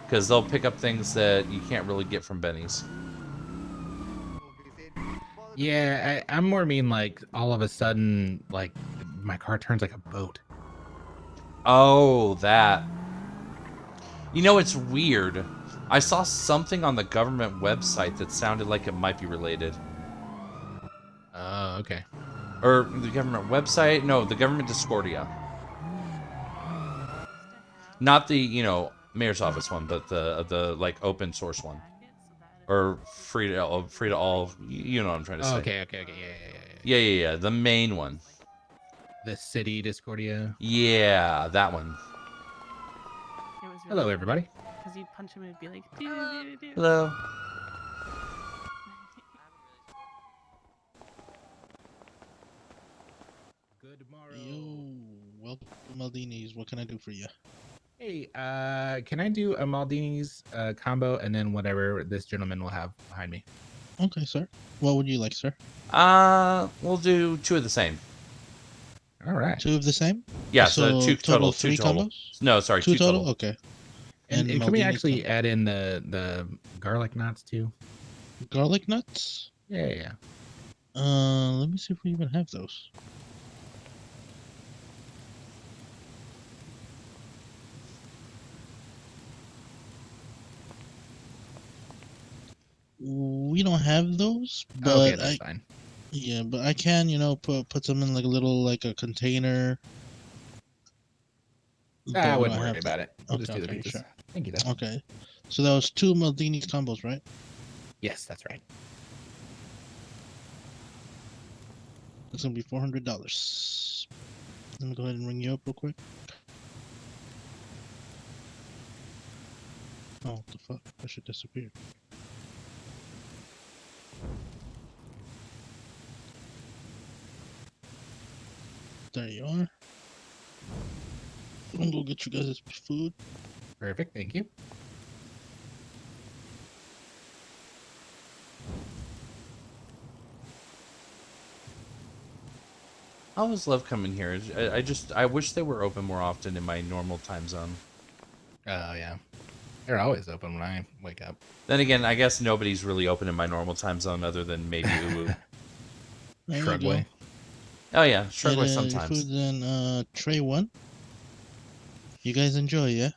because they'll pick up things that you can't really get from Benny's. Yeah, I'm more mean like all of a sudden, like my car turns like a boat. Oh, that. You know, it's weird. I saw something on the government website that sounded like it might be related. Oh, okay. Or the government website? No, the government Discordia. Not the, mayor's office one, but the like open source one. Or free to all. You know what I'm trying to Oh, say. okay, okay, okay. Yeah. Yeah. The main one. The city Discordia. Yeah, that one. It was Hello, really everybody. because you'd punch him and it'd be like, do. Hello. Good morrow. Yo, welcome to Maldini's. What can I do for you? Hey, can I do a Maldini's combo and then whatever this gentleman will have behind me? Okay, sir. What would you like, sir? We'll do two of the same. All right. Two of the same? Yeah, so two total. Two Three total. combos? No, sorry, Two two total. total? Okay. And can we Maldini's actually combo. add in the garlic knots too? Garlic nuts? Yeah. Let me see if we even have those. We don't have those, but Okay, that's fine. yeah, but I can, put them in like a little like a container. I But we wouldn't don't worry have about that. it. We'll just Okay, do the okay, pizzas. sure. Thank you, though. Okay. So that was two Maldini's combos, right? Yes, that's right. It's gonna be $400. Let me go ahead and ring you up real quick. Oh, what the fuck? That should disappear. There you are. I'm gonna go get you guys food. Perfect. Thank you. I always love coming here. I wish they were open more often in my normal time zone. Oh, yeah. They're always open when I wake up. Then again, I guess nobody's really open in my normal time zone other than maybe Uwu. There you go. Shrugway. Oh yeah, Get struggle your sometimes. food in tray 1. You guys enjoy, yeah?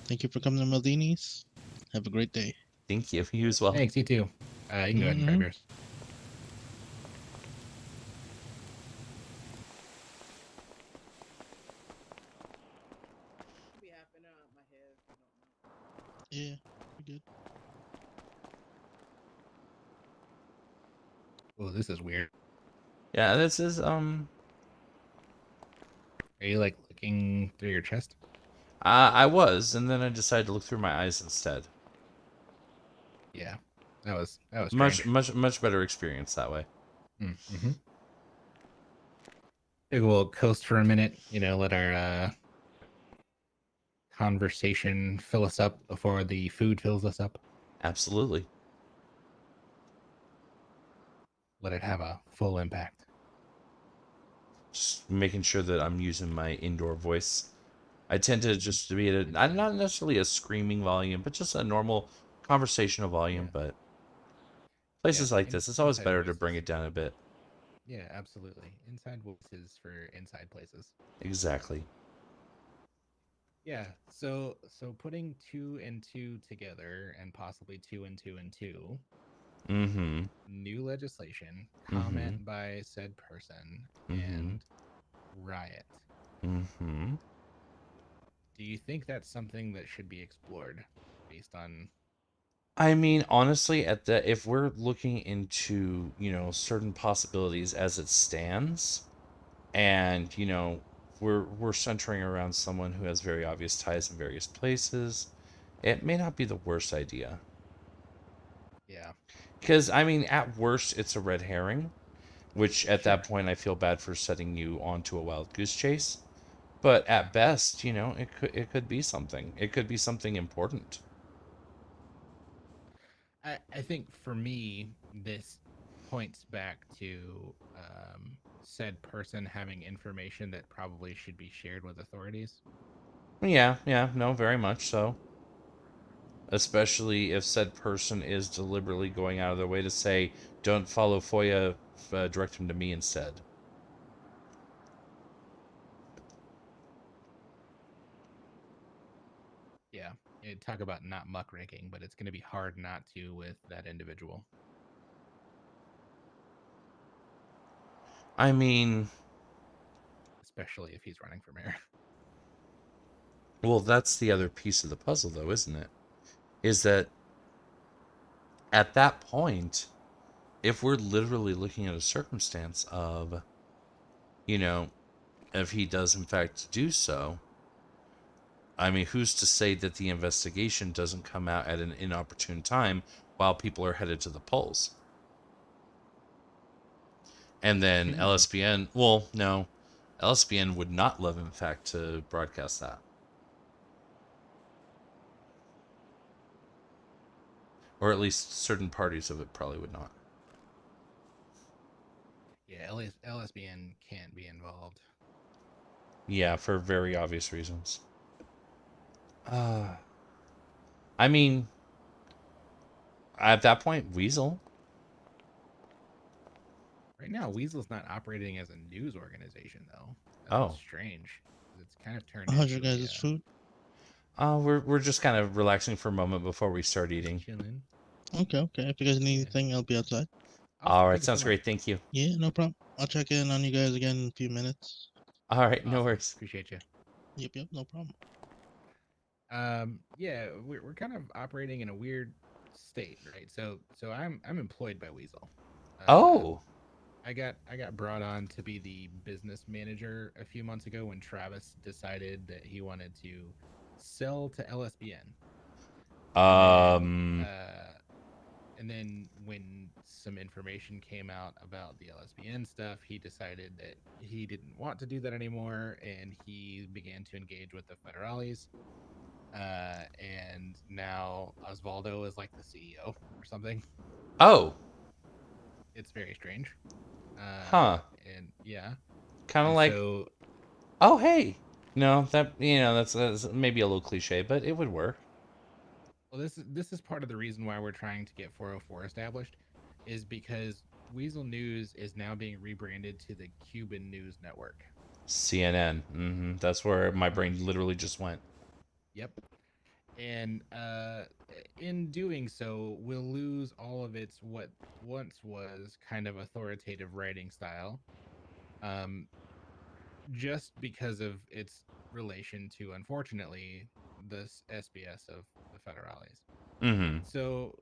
Thank you for coming to Maldini's. Have a great day. Thank you. You as well. Thanks, you too. You can go ahead and grab yours. Yeah, we're good. Oh, this is weird. Yeah, this is Are you like looking through your chest? I was, and then I decided to look through my eyes instead. Yeah, that was Much strange. much better experience that way. Mm-hmm. Maybe we'll coast for a minute. Let our conversation fill us up before the food fills us up. Absolutely. Let it have a full impact. Just making sure that I'm using my indoor voice. I tend to just to be at not necessarily a screaming volume, but just a normal conversational volume. Yeah. But places like this, it's always Inside better to voices. bring it down a bit. Yeah, absolutely. Inside voices for inside places. Exactly. Yeah. So putting 2 and 2 together and possibly 2 and 2 and 2. Mm-hmm. New legislation, Mm-hmm. comment by said person, Mm-hmm. and riot. Mm-hmm. Do you think that's something that should be explored based on? I mean, honestly, if we're looking into, certain possibilities as it stands, and, we're centering around someone who has very obvious ties in various places, it may not be the worst idea. Yeah. Because, I mean, at worst, it's a red herring, which at Sure. that point I feel bad for setting you onto a wild goose chase. But Yeah. at best, it could be something. It could be something important. I think for me, this points back to said person having information that probably should be shared with authorities. Yeah, no, very much so. especially if said person is deliberately going out of their way to say, "Don't follow FOIA, direct him to me instead." Yeah, talk about not muckraking, but it's going to be hard not to with that individual. I mean, Especially if he's running for mayor. well, that's the other piece of the puzzle, though, isn't it? Is that at that point, if we're literally looking at a circumstance of, you know, if he does in fact do so, I mean, who's to say that the investigation doesn't come out at an inopportune time while people are headed to the polls? And then Can you? LSPN, well, no, LSPN would not love, in fact, to broadcast that. Or at least certain parties of it probably would not. Yeah, LSBN can't be involved. Yeah, for very obvious reasons. I mean, at that point, Weasel. Right now, Weasel's not operating as a news organization, though. That's what's Oh. strange. It's kind of turned How's your into guys' food? We're just kind of relaxing for a moment before we start eating. chilling. Okay, okay. If you guys need Yeah. anything, I'll be outside. Awesome. All Thank right, you so sounds much. great. Thank you. Yeah, no problem. I'll check in on you guys again in a few minutes. All right, no Awesome. worries. Appreciate you. Yep, no problem. Yeah, we're kind of operating in a weird state, right? So I'm employed by Weasel. Oh, I got brought on to be the business manager a few months ago when Travis decided that he wanted to sell to LSBN. um, And then when some information came out about the LSBN stuff, he decided that he didn't want to do that anymore, and he began to engage with the federales. And now Osvaldo is like the CEO or something. oh, It's very strange. huh. And yeah, Kind of and like, so oh, hey. No, that, that's maybe a little cliche, but it would work. well, this is part of the reason why we're trying to get 404 established, is because Weasel News is now being rebranded to the Cuban News Network. CNN. That's where my brain literally just went. Yep. And in doing so, we'll lose all of its what once was kind of authoritative writing style, um, just because of its relation to, unfortunately, the SBS of the federales. Mm-hmm. So,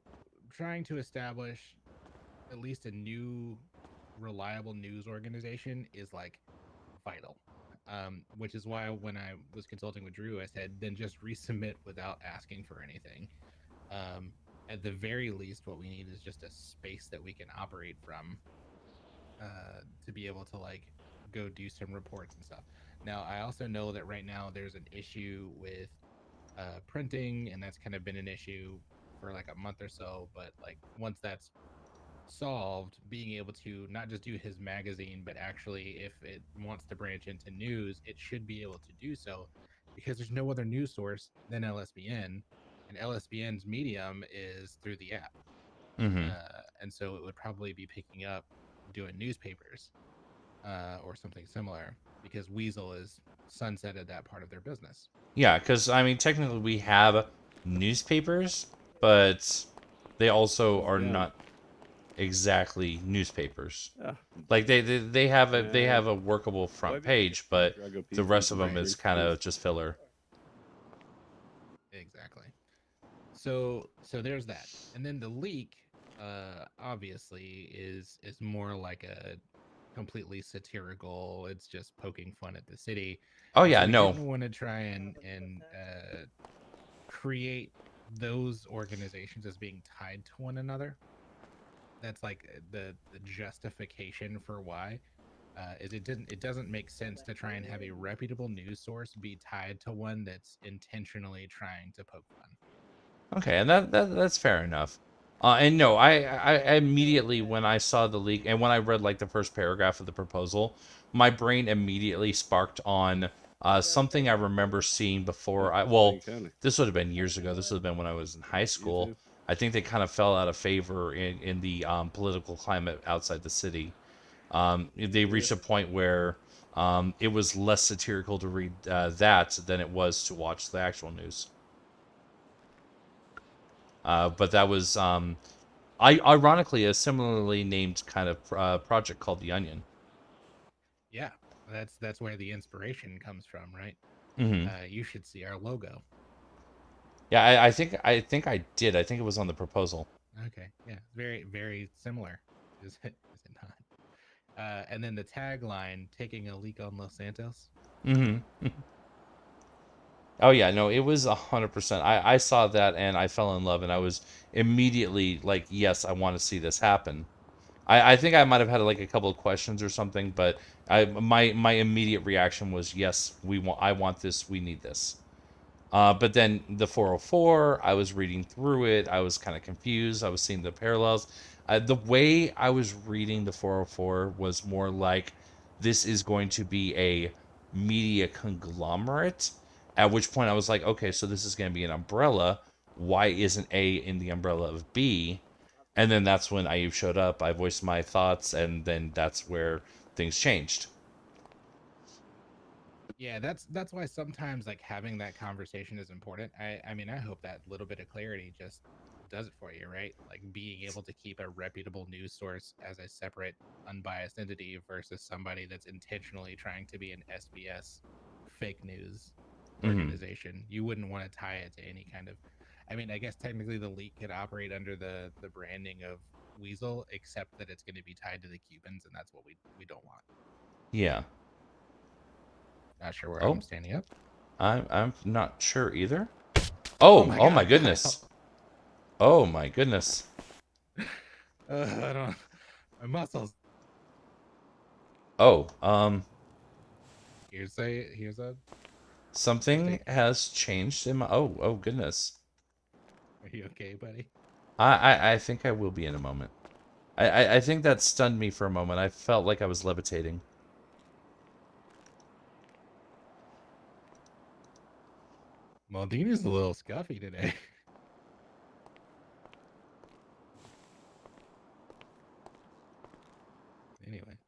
trying to establish at least a new, reliable news organization is like vital. Which is why when I was consulting with Drew, I said, then just resubmit without asking for anything. Um, at the very least, what we need is just a space that we can operate from, to be able to like go do some reports and stuff. Now, I also know that right now there's an issue with printing, and that's kind of been an issue for like a month or so. But like once that's solved, being able to not just do his magazine, but actually, if it wants to branch into news, it should be able to do so, because there's no other news source than LSBN, and LSBN's medium is through the app. Mm-hmm. And so it would probably be picking up doing newspapers, or something similar, because Weasel is sunsetted that part of their business. Yeah, because, I mean, technically we have newspapers, but they also are Yeah. not exactly newspapers. Yeah. Like they have a workable front page, but the rest of them is kind of just filler. Exactly. So there's that, and then the leak, obviously is more like a completely satirical. It's just poking fun at the city. Oh And so yeah, we no. didn't want to try and create those organizations as being tied to one another. That's like the justification for why. Is it doesn't make sense to try and have a reputable news source be tied to one that's intentionally trying to poke fun. Okay, and that's fair enough. And no, I immediately, when I saw the leak and when I read like the first paragraph of the proposal, my brain immediately sparked on Something I remember seeing before. This would have been years ago. This would have been when I was in high school. I think they kind of fell out of favor in the political climate outside the city. They reached a point where it was less satirical to read that than it was to watch the actual news. But that was, ironically, a similarly named kind of project called The Onion. Yeah, that's where the inspiration comes from, right? Mm-hmm. You should see our logo. Yeah, I think I did. I think it was on the proposal. Okay, yeah, very very similar, is it? Is it not? And then the tagline, "Taking a leak on Los Santos." Mm-hmm. Oh yeah, no, it was 100%. I saw that and I fell in love, and I was immediately like, yes, I want to see this happen. I think I might have had like a couple of questions or something, but my immediate reaction was, yes, I want this, we need this. But then the 404, I was reading through it. I was kind of confused. I was seeing the parallels. The way I was reading the 404 was more like this is going to be a media conglomerate. At which point I was like, okay, so this is going to be an umbrella. Why isn't A in the umbrella of B? And then that's when Ayub showed up. I voiced my thoughts, and then that's where things changed. Yeah, that's why sometimes like having that conversation is important. I mean, I hope that little bit of clarity just does it for you, right? Like being able to keep a reputable news source as a separate, unbiased entity versus somebody that's intentionally trying to be an SBS fake news Mm-hmm. organization. You wouldn't want to tie it to any kind of. I mean, I guess technically the leak could operate under the branding of Weasel, except that it's going to be tied to the Cubans, and that's what we don't want. Yeah. Not sure where I'm Oh, standing up. I'm not sure either. Oh Oh, my oh my God, goodness. Oh my goodness. I don't. My muscles. Oh, Here's a something mistake. has changed in my. Oh goodness. Are you okay, buddy? I think I will be in a moment. I think that stunned me for a moment. I felt like I was levitating. Maldini's a little scuffy today. Anyway.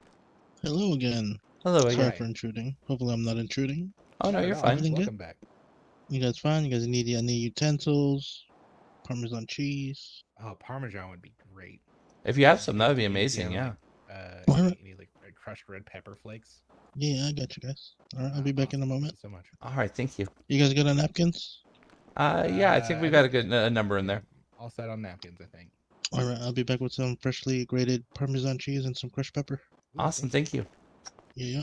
Hello again. Hello Sorry again. Hi. for intruding. Hopefully I'm not intruding. Oh no, Not at you're all. fine. Everything good? Welcome back. You guys fine? You guys need any utensils? Parmesan cheese? Oh, Parmesan would be great. If you have Do some, you, that would be do you amazing. have Yeah. like Alright. any like crushed red pepper flakes? Yeah, I got you guys. Alright, I'll be back in a Awesome. Thank moment. you so much. All right. Thank you. You guys got on napkins? Yeah, I think I we've got think a good a number in yeah, there. all set on napkins, I think. Alright, I'll be back with some freshly grated Parmesan cheese and some crushed pepper. Ooh, Awesome. Thank you. Yeah.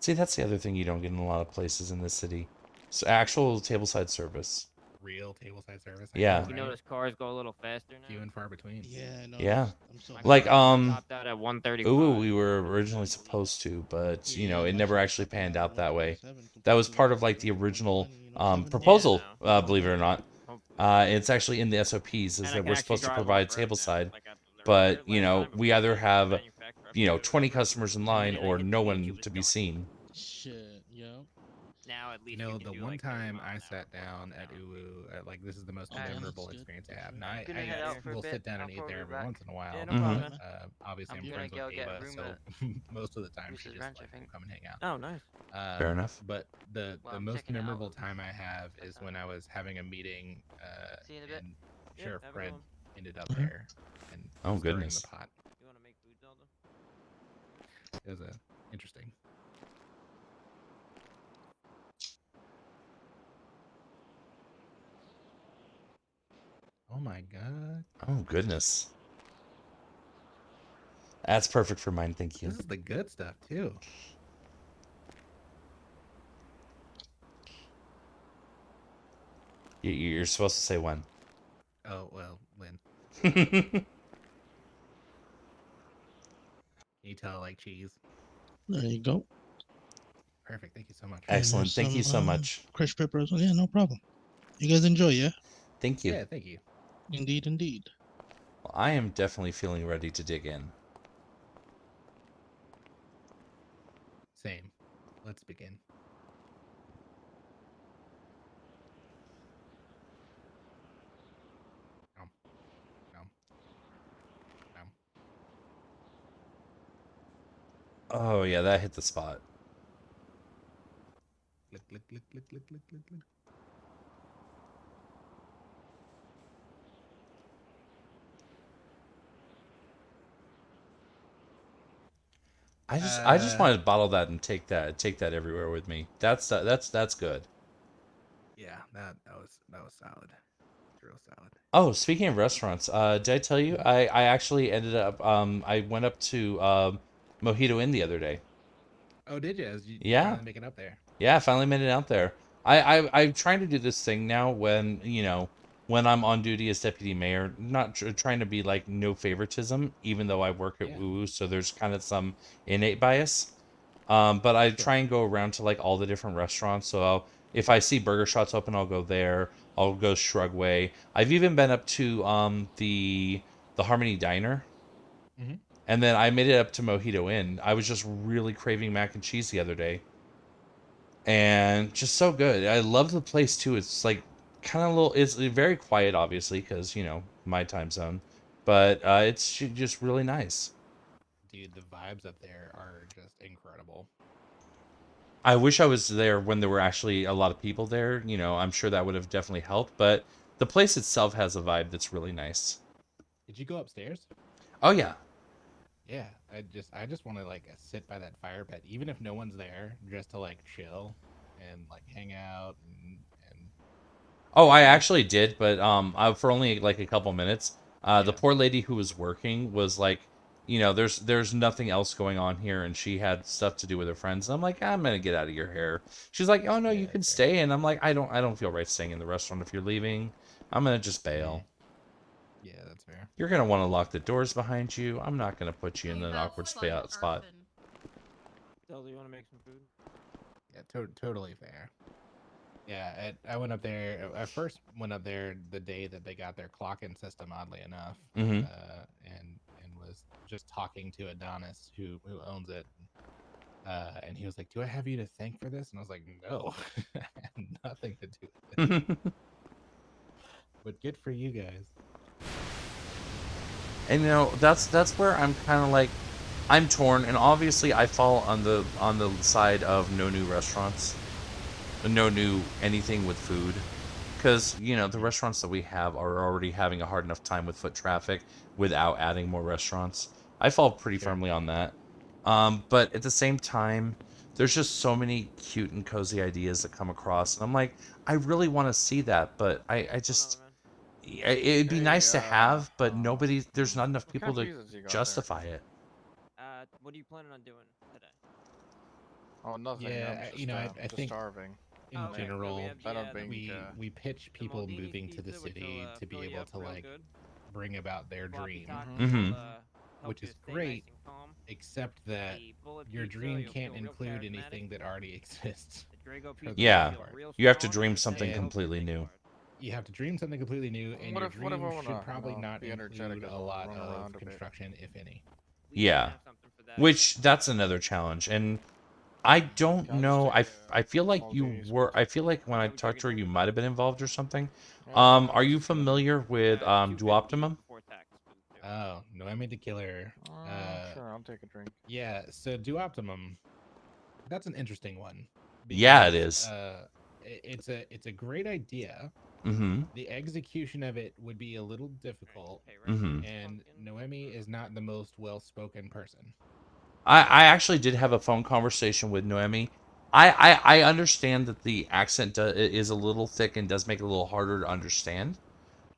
See, that's the other thing you don't get in a lot of places in this city. So actual tableside service. Real tableside service. I Yeah. know, You right? notice cars go a little faster now? Few and far between. Yeah, I know. Yeah. I'm so My Like, car topped out at 135. Ooh, we were originally supposed to, but you know, it never actually panned out that way. That was part of like the original proposal, believe it or not. It's actually in the SOPs is And I that can we're actually supposed to drive provide off-road now, tableside, like I learned but last you know, time we before either the have manufacturer 20 approved it. customers in line And then or hit no the one H, it to was be done. seen. Shit, yeah. Now at You least know, you can the do one like 30 time mile I an hour sat for a down calm at down. Uwu, like this is the most Oh, yeah, memorable that's good. experience I That's have. right. Now, I'm gonna head out for a will bit. sit down I'll and eat probably there be every back. once in a while. Yeah, no Mhm. problem, man. Obviously, I'm I'm friends gonna with go get Ava, so most of the time she Reese's just Ranch, I like will think. come and hang out. Oh, nice. Fair enough. But the Well, I'm most checking it out. memorable time I have Check is that when out. I was having a meeting, See you in a bit. and Yeah, Sheriff have a good Fred one. ended up Mhm. there and Oh, stirring goodness. the pot. You want to make food, Zelda? It was interesting. Oh my god, Oh, goodness. That's perfect for mine, thank you. this is the good stuff too. You're supposed to say when. Oh well, Lynn, All can you tell I like cheese? There you go. Perfect. Thank you so much. And there's Excellent. Thank you so some, much. crushed pepper as well. Yeah, no problem. You guys enjoy, yeah? Thank you. Yeah, thank you. Indeed, indeed. Well, I am definitely feeling ready to dig in. let's begin. No. No. No. Oh yeah, that hit the spot. Click, click, click, click, click, click, click, click. I just wanted to bottle that and take that everywhere with me. That's good. Yeah, that was solid. Real solid. Oh, speaking of restaurants, did I tell you I actually ended up I went up to Mojito Inn the other day. Oh, did you? You Yeah. finally make it up there? Yeah, I finally made it out there. I'm trying to do this thing now when, when I'm on duty as deputy mayor, not trying to be like no favoritism, even though I work at Yeah. Woo Woo, so there's kind of some innate bias. But I try and go around to like all the different restaurants. So if I see Burger Shots open, I'll go there. I'll go Shrugway. I've even been up to the Harmony Diner, Mm-hmm. and then I made it up to Mojito Inn. I was just really craving mac and cheese the other day, and just so good. I love the place too. It's like kind of little. It's very quiet, obviously, because my time zone, but it's just really nice. Dude, the vibes up there are just incredible. I wish I was there when there were actually a lot of people there. I'm sure that would have definitely helped, but the place itself has a vibe that's really nice. Did you go upstairs? Oh yeah. Yeah, I just want to like sit by that fire pit, even if no one's there, just to like chill and like hang out and Oh, I actually did, but for only like a couple minutes. The Yeah. poor lady who was working was like, there's nothing else going on here, and she had stuff to do with her friends. And I'm like, I'm gonna get out of your hair. She's like, oh no, Yeah, you can that's fair. stay, and I'm like, I don't feel right staying in the restaurant if you're leaving. I'm gonna just bail. Yeah, that's fair. You're gonna want to lock the doors behind you. I'm not gonna put you in an awkward spot. Del, do you want to make some food? Yeah, totally fair. Yeah, I went up there. I first went up there the day that they got their clock-in system, oddly enough, Mm-hmm. and was just talking to Adonis, who owns it, and he was like, "Do I have you to thank for this?" And I was like, "No, I had nothing to do with it." But good for you guys. And that's where I'm kind of like, I'm torn, and obviously I fall on the side of no new restaurants, no new anything with food, because the restaurants that we have are already having a hard enough time with foot traffic without adding more restaurants. I fall pretty Sure. firmly on that. But at the same time, there's just so many cute and cozy ideas that come across, and I'm like, I really want to see that, but I just. It'd be nice to have, but there's not enough people to justify it. What are you planning on doing today? Oh, nothing. Yeah, I'm just, you know, I just think starving. in Oh, okay. So we general, have the, I don't the- think, we pitch the people Maldini's moving to the pizza, which city will, to be fill you able up to real like good. bring about their Floppy dream, tacos Mhm. will, help which you is stay great, nice and calm. except that The bullet your pizza, dream you'll can't feel real include charismatic. anything that already exists. The Drago for the pizza, Yeah. you'll feel real You have to strong, dream and the something Tang helps you completely think new. hard. You have to dream something completely new, and What your if I dream wanna, should probably not be energetic include as a well, lot run of around a bit? construction, if any. We can Yeah. have something for that. Which that's another challenge, and I don't Yeah, I'll just know. take I feel like you Maldini's were. pizza. I feel like when I Yeah, we talked to her, drinking you food? might have been involved or something. Yeah, I'm Are you just chilling. familiar with It's $2.50 Duoptimum? before tax. Food, too. Oh, no, I made the killer. Sure, I'll take a drink. Yeah, so do optimum. That's an interesting one. Yeah, it Because, is. it's a great idea. Mm-hmm. The execution of it would be a little difficult, Pay right Mm-hmm. now. and Pumpkin. Noemi is not the most well-spoken person. I actually did have a phone conversation with Noemi. I understand that the accent is a little thick and does make it a little harder to understand.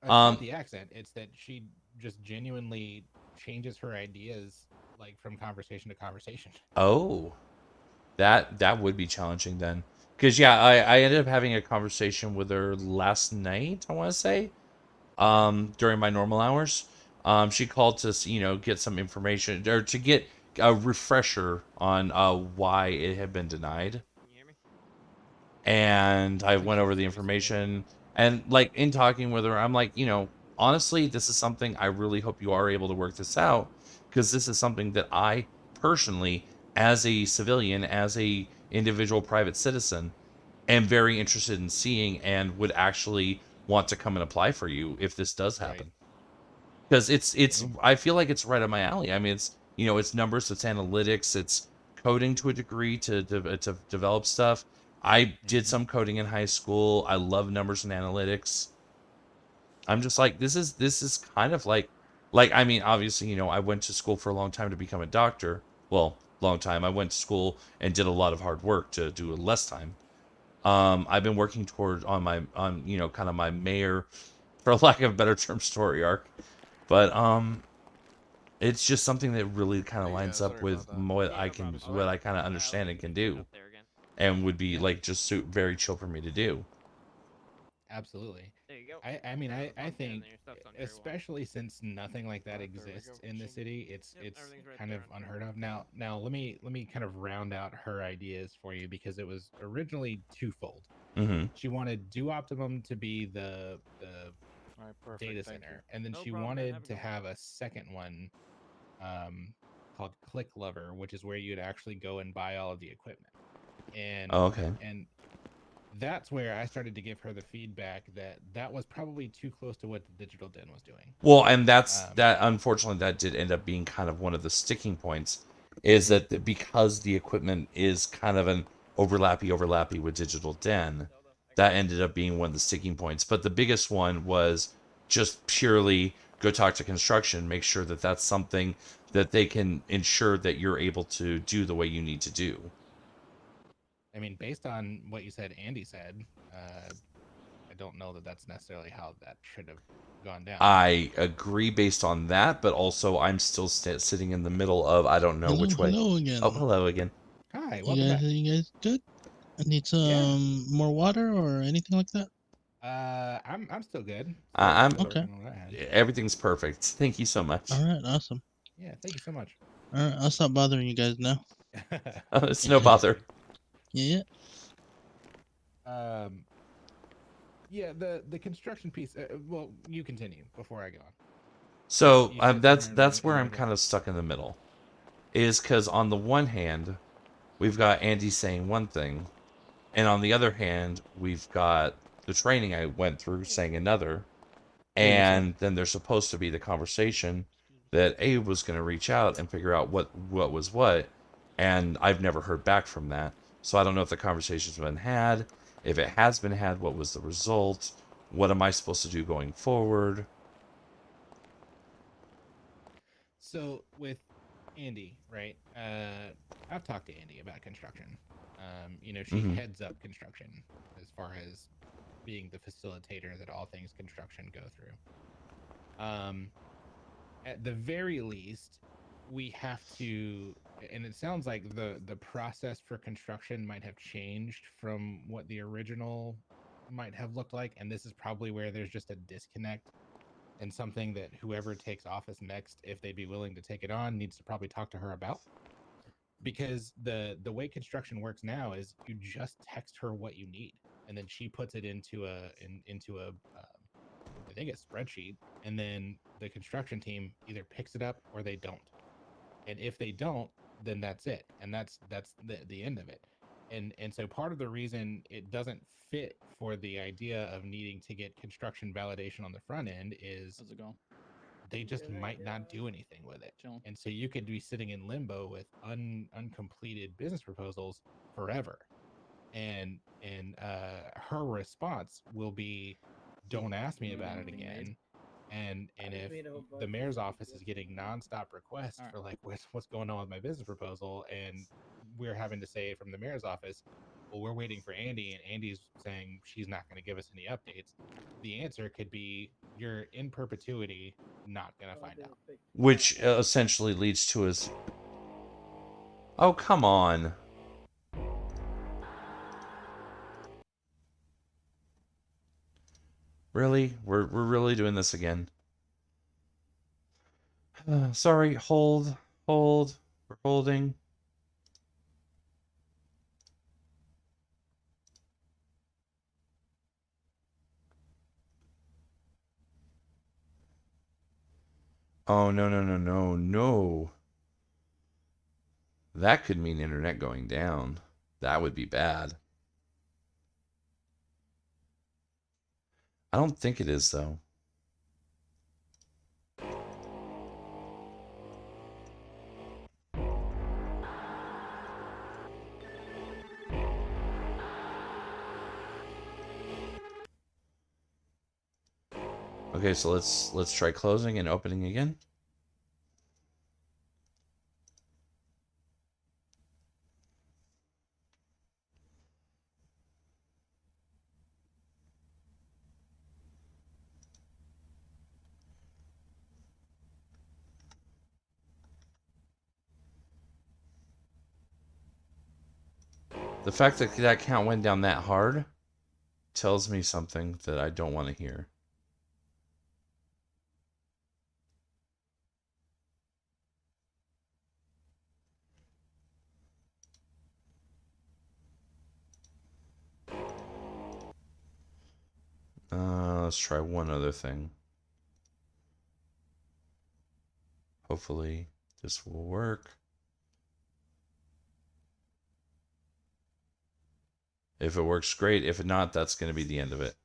It's not Um. the accent; it's that she just genuinely changes her ideas like from conversation to conversation. Oh. That would be challenging then. Because yeah, I ended up having a conversation with her last night, I want to say, Okay. during my normal hours. She called to get some information or to get a refresher on why it had been denied. Can you hear me? And I We went can over the hear you, sir. information, and like in talking with her, I'm like, honestly, this is something I really hope you are able to work this out, because this is something that I personally, as a civilian, as a individual private citizen, am very interested in seeing and would actually want to come and apply for you if this does Right. happen. Because it's I feel like it's right up my alley. I mean, it's it's numbers, it's analytics, it's coding to a degree to develop stuff. I did some coding in high school. I love numbers and analytics. I'm just like, this is kind of like I mean, obviously, I went to school for a long time to become a doctor. Well, long time. I went to school and did a lot of hard work to do less time. I've been working toward on kind of my mayor, for lack of a better term, story arc. But it's just something that really kind of Hey, lines up sorry with about that. what Yeah, I no can, problem. what I kind of Let understand me and can pick it do, up there again. and would be Yeah. like just very chill for me to do. Absolutely. There you go. I mean, There, I bump down think, there, your stuff's on your wall. especially since nothing like that Alright, there we go. exists in the Ching. city, it's Yep, everything's right kind there of on unheard of. Now let me kind of round out her ideas for you, because it was originally twofold. Mm-hmm. She wanted Do Optimum to be the Alright, perfect. data Thank you. center, and then No she problem, man. Have wanted a to good one. have a second one um, called Click Lover, which is where you'd actually go and buy all of the equipment. And Oh, okay. and that's where I started to give her the feedback that that was probably too close to what the Digital Den was doing. Well, and that's Um, that. Unfortunately, that did end up being kind of one of the sticking points, is that because the equipment is kind of an overlappy with Digital Den, that ended up being one of the sticking points. But the biggest one was just purely go talk to construction, make sure that that's something that they can ensure that you're able to do the way you need to do. I mean, based on what you said, Andy said, I don't know that that's necessarily how that should have gone down. I agree based on that, but also I'm still sitting in the middle of I don't know Hello, which way. hello Oh, again. hello again. Hi, You welcome guys, back. you guys good? I need Yeah. some more water or anything like that. I'm still good. I'm Still Okay. working on what I had. Everything's perfect. Thank you so much. All right, awesome. Yeah, thank you so much. All right, I'll stop bothering you guys now. It's no bother. Yeah. Um, yeah, the construction piece. Well, you continue before I go on. So You said that's somewhere that's in where the I'm middle. kind of stuck in the middle. Is because on the one hand, we've got Andy saying one thing, and on the other hand, we've got the training I went through saying another, and then there's supposed to be the conversation that Abe was going to reach out and figure out what was what, and I've never heard back from that. So I don't know if the conversation's been had. If it has been had, what was the result? What am I supposed to do going forward? So with Andy, right? I've talked to Andy about construction. She Mm-hmm. heads up construction as far as being the facilitator that all things construction go through. At the very least, we have to, and it sounds like the process for construction might have changed from what the original might have looked like, and this is probably where there's just a disconnect, and something that whoever takes office next, if they'd be willing to take it on, needs to probably talk to her about. Because the way construction works now is you just text her what you need, and then she puts it into a I think a spreadsheet, and then the construction team either picks it up or they don't. And if they don't, then that's it, and that's the end of it. And so part of the reason it doesn't fit for the idea of needing to get construction validation on the front end is How's it going? they just might not do anything with it. Chilling. And so you could be sitting in limbo with uncompleted business proposals forever. And her response will be, don't ask me about it again. And if the mayor's office is getting nonstop requests for like what's going on with my business proposal, and we're having to say from the mayor's office, well, we're waiting for Andy, and Andy's saying she's not going to give us any updates, the answer could be you're in perpetuity not going to find out. Which essentially leads to us. Oh, come on. Really? We're really doing this again. Sorry, hold. We're holding. Oh, no. That could mean internet going down. That would be bad. I don't think it is, though. Okay, so let's try closing and opening again. The fact that that count went down that hard tells me something that I don't want to hear. Let's try one other thing. Hopefully this will work. If it works, great. If not, that's going to be the end of it.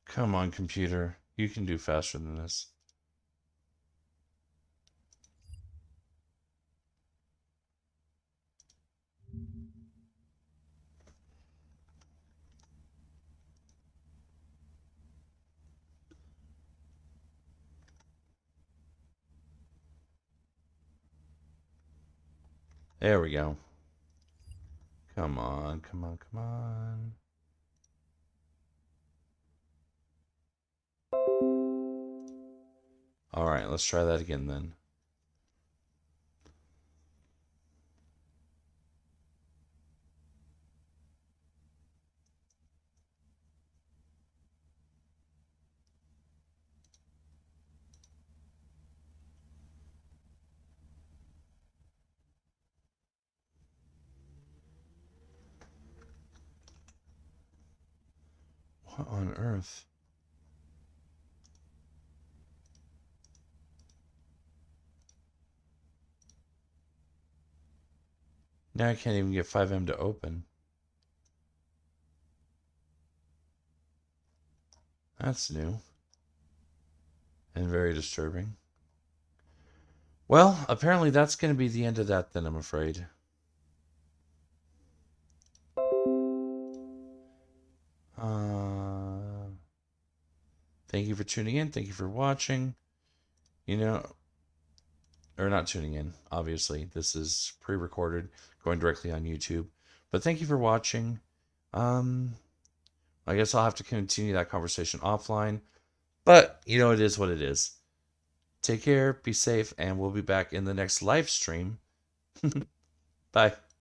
Come on, computer. You can do faster than this. There we go. Come on, come on, come on. All right, let's try that again then. What on earth? Now I can't even get 5M to open. That's new. And very disturbing. Well, apparently that's going to be the end of that then, I'm afraid. Thank you for tuning in. Thank you for watching. You know, or not tuning in, obviously. This is pre-recorded, going directly on YouTube. But thank you for watching. I guess I'll have to continue that conversation offline. But, you know, it is what it is. Take care, be safe, and we'll be back in the next live stream. Bye.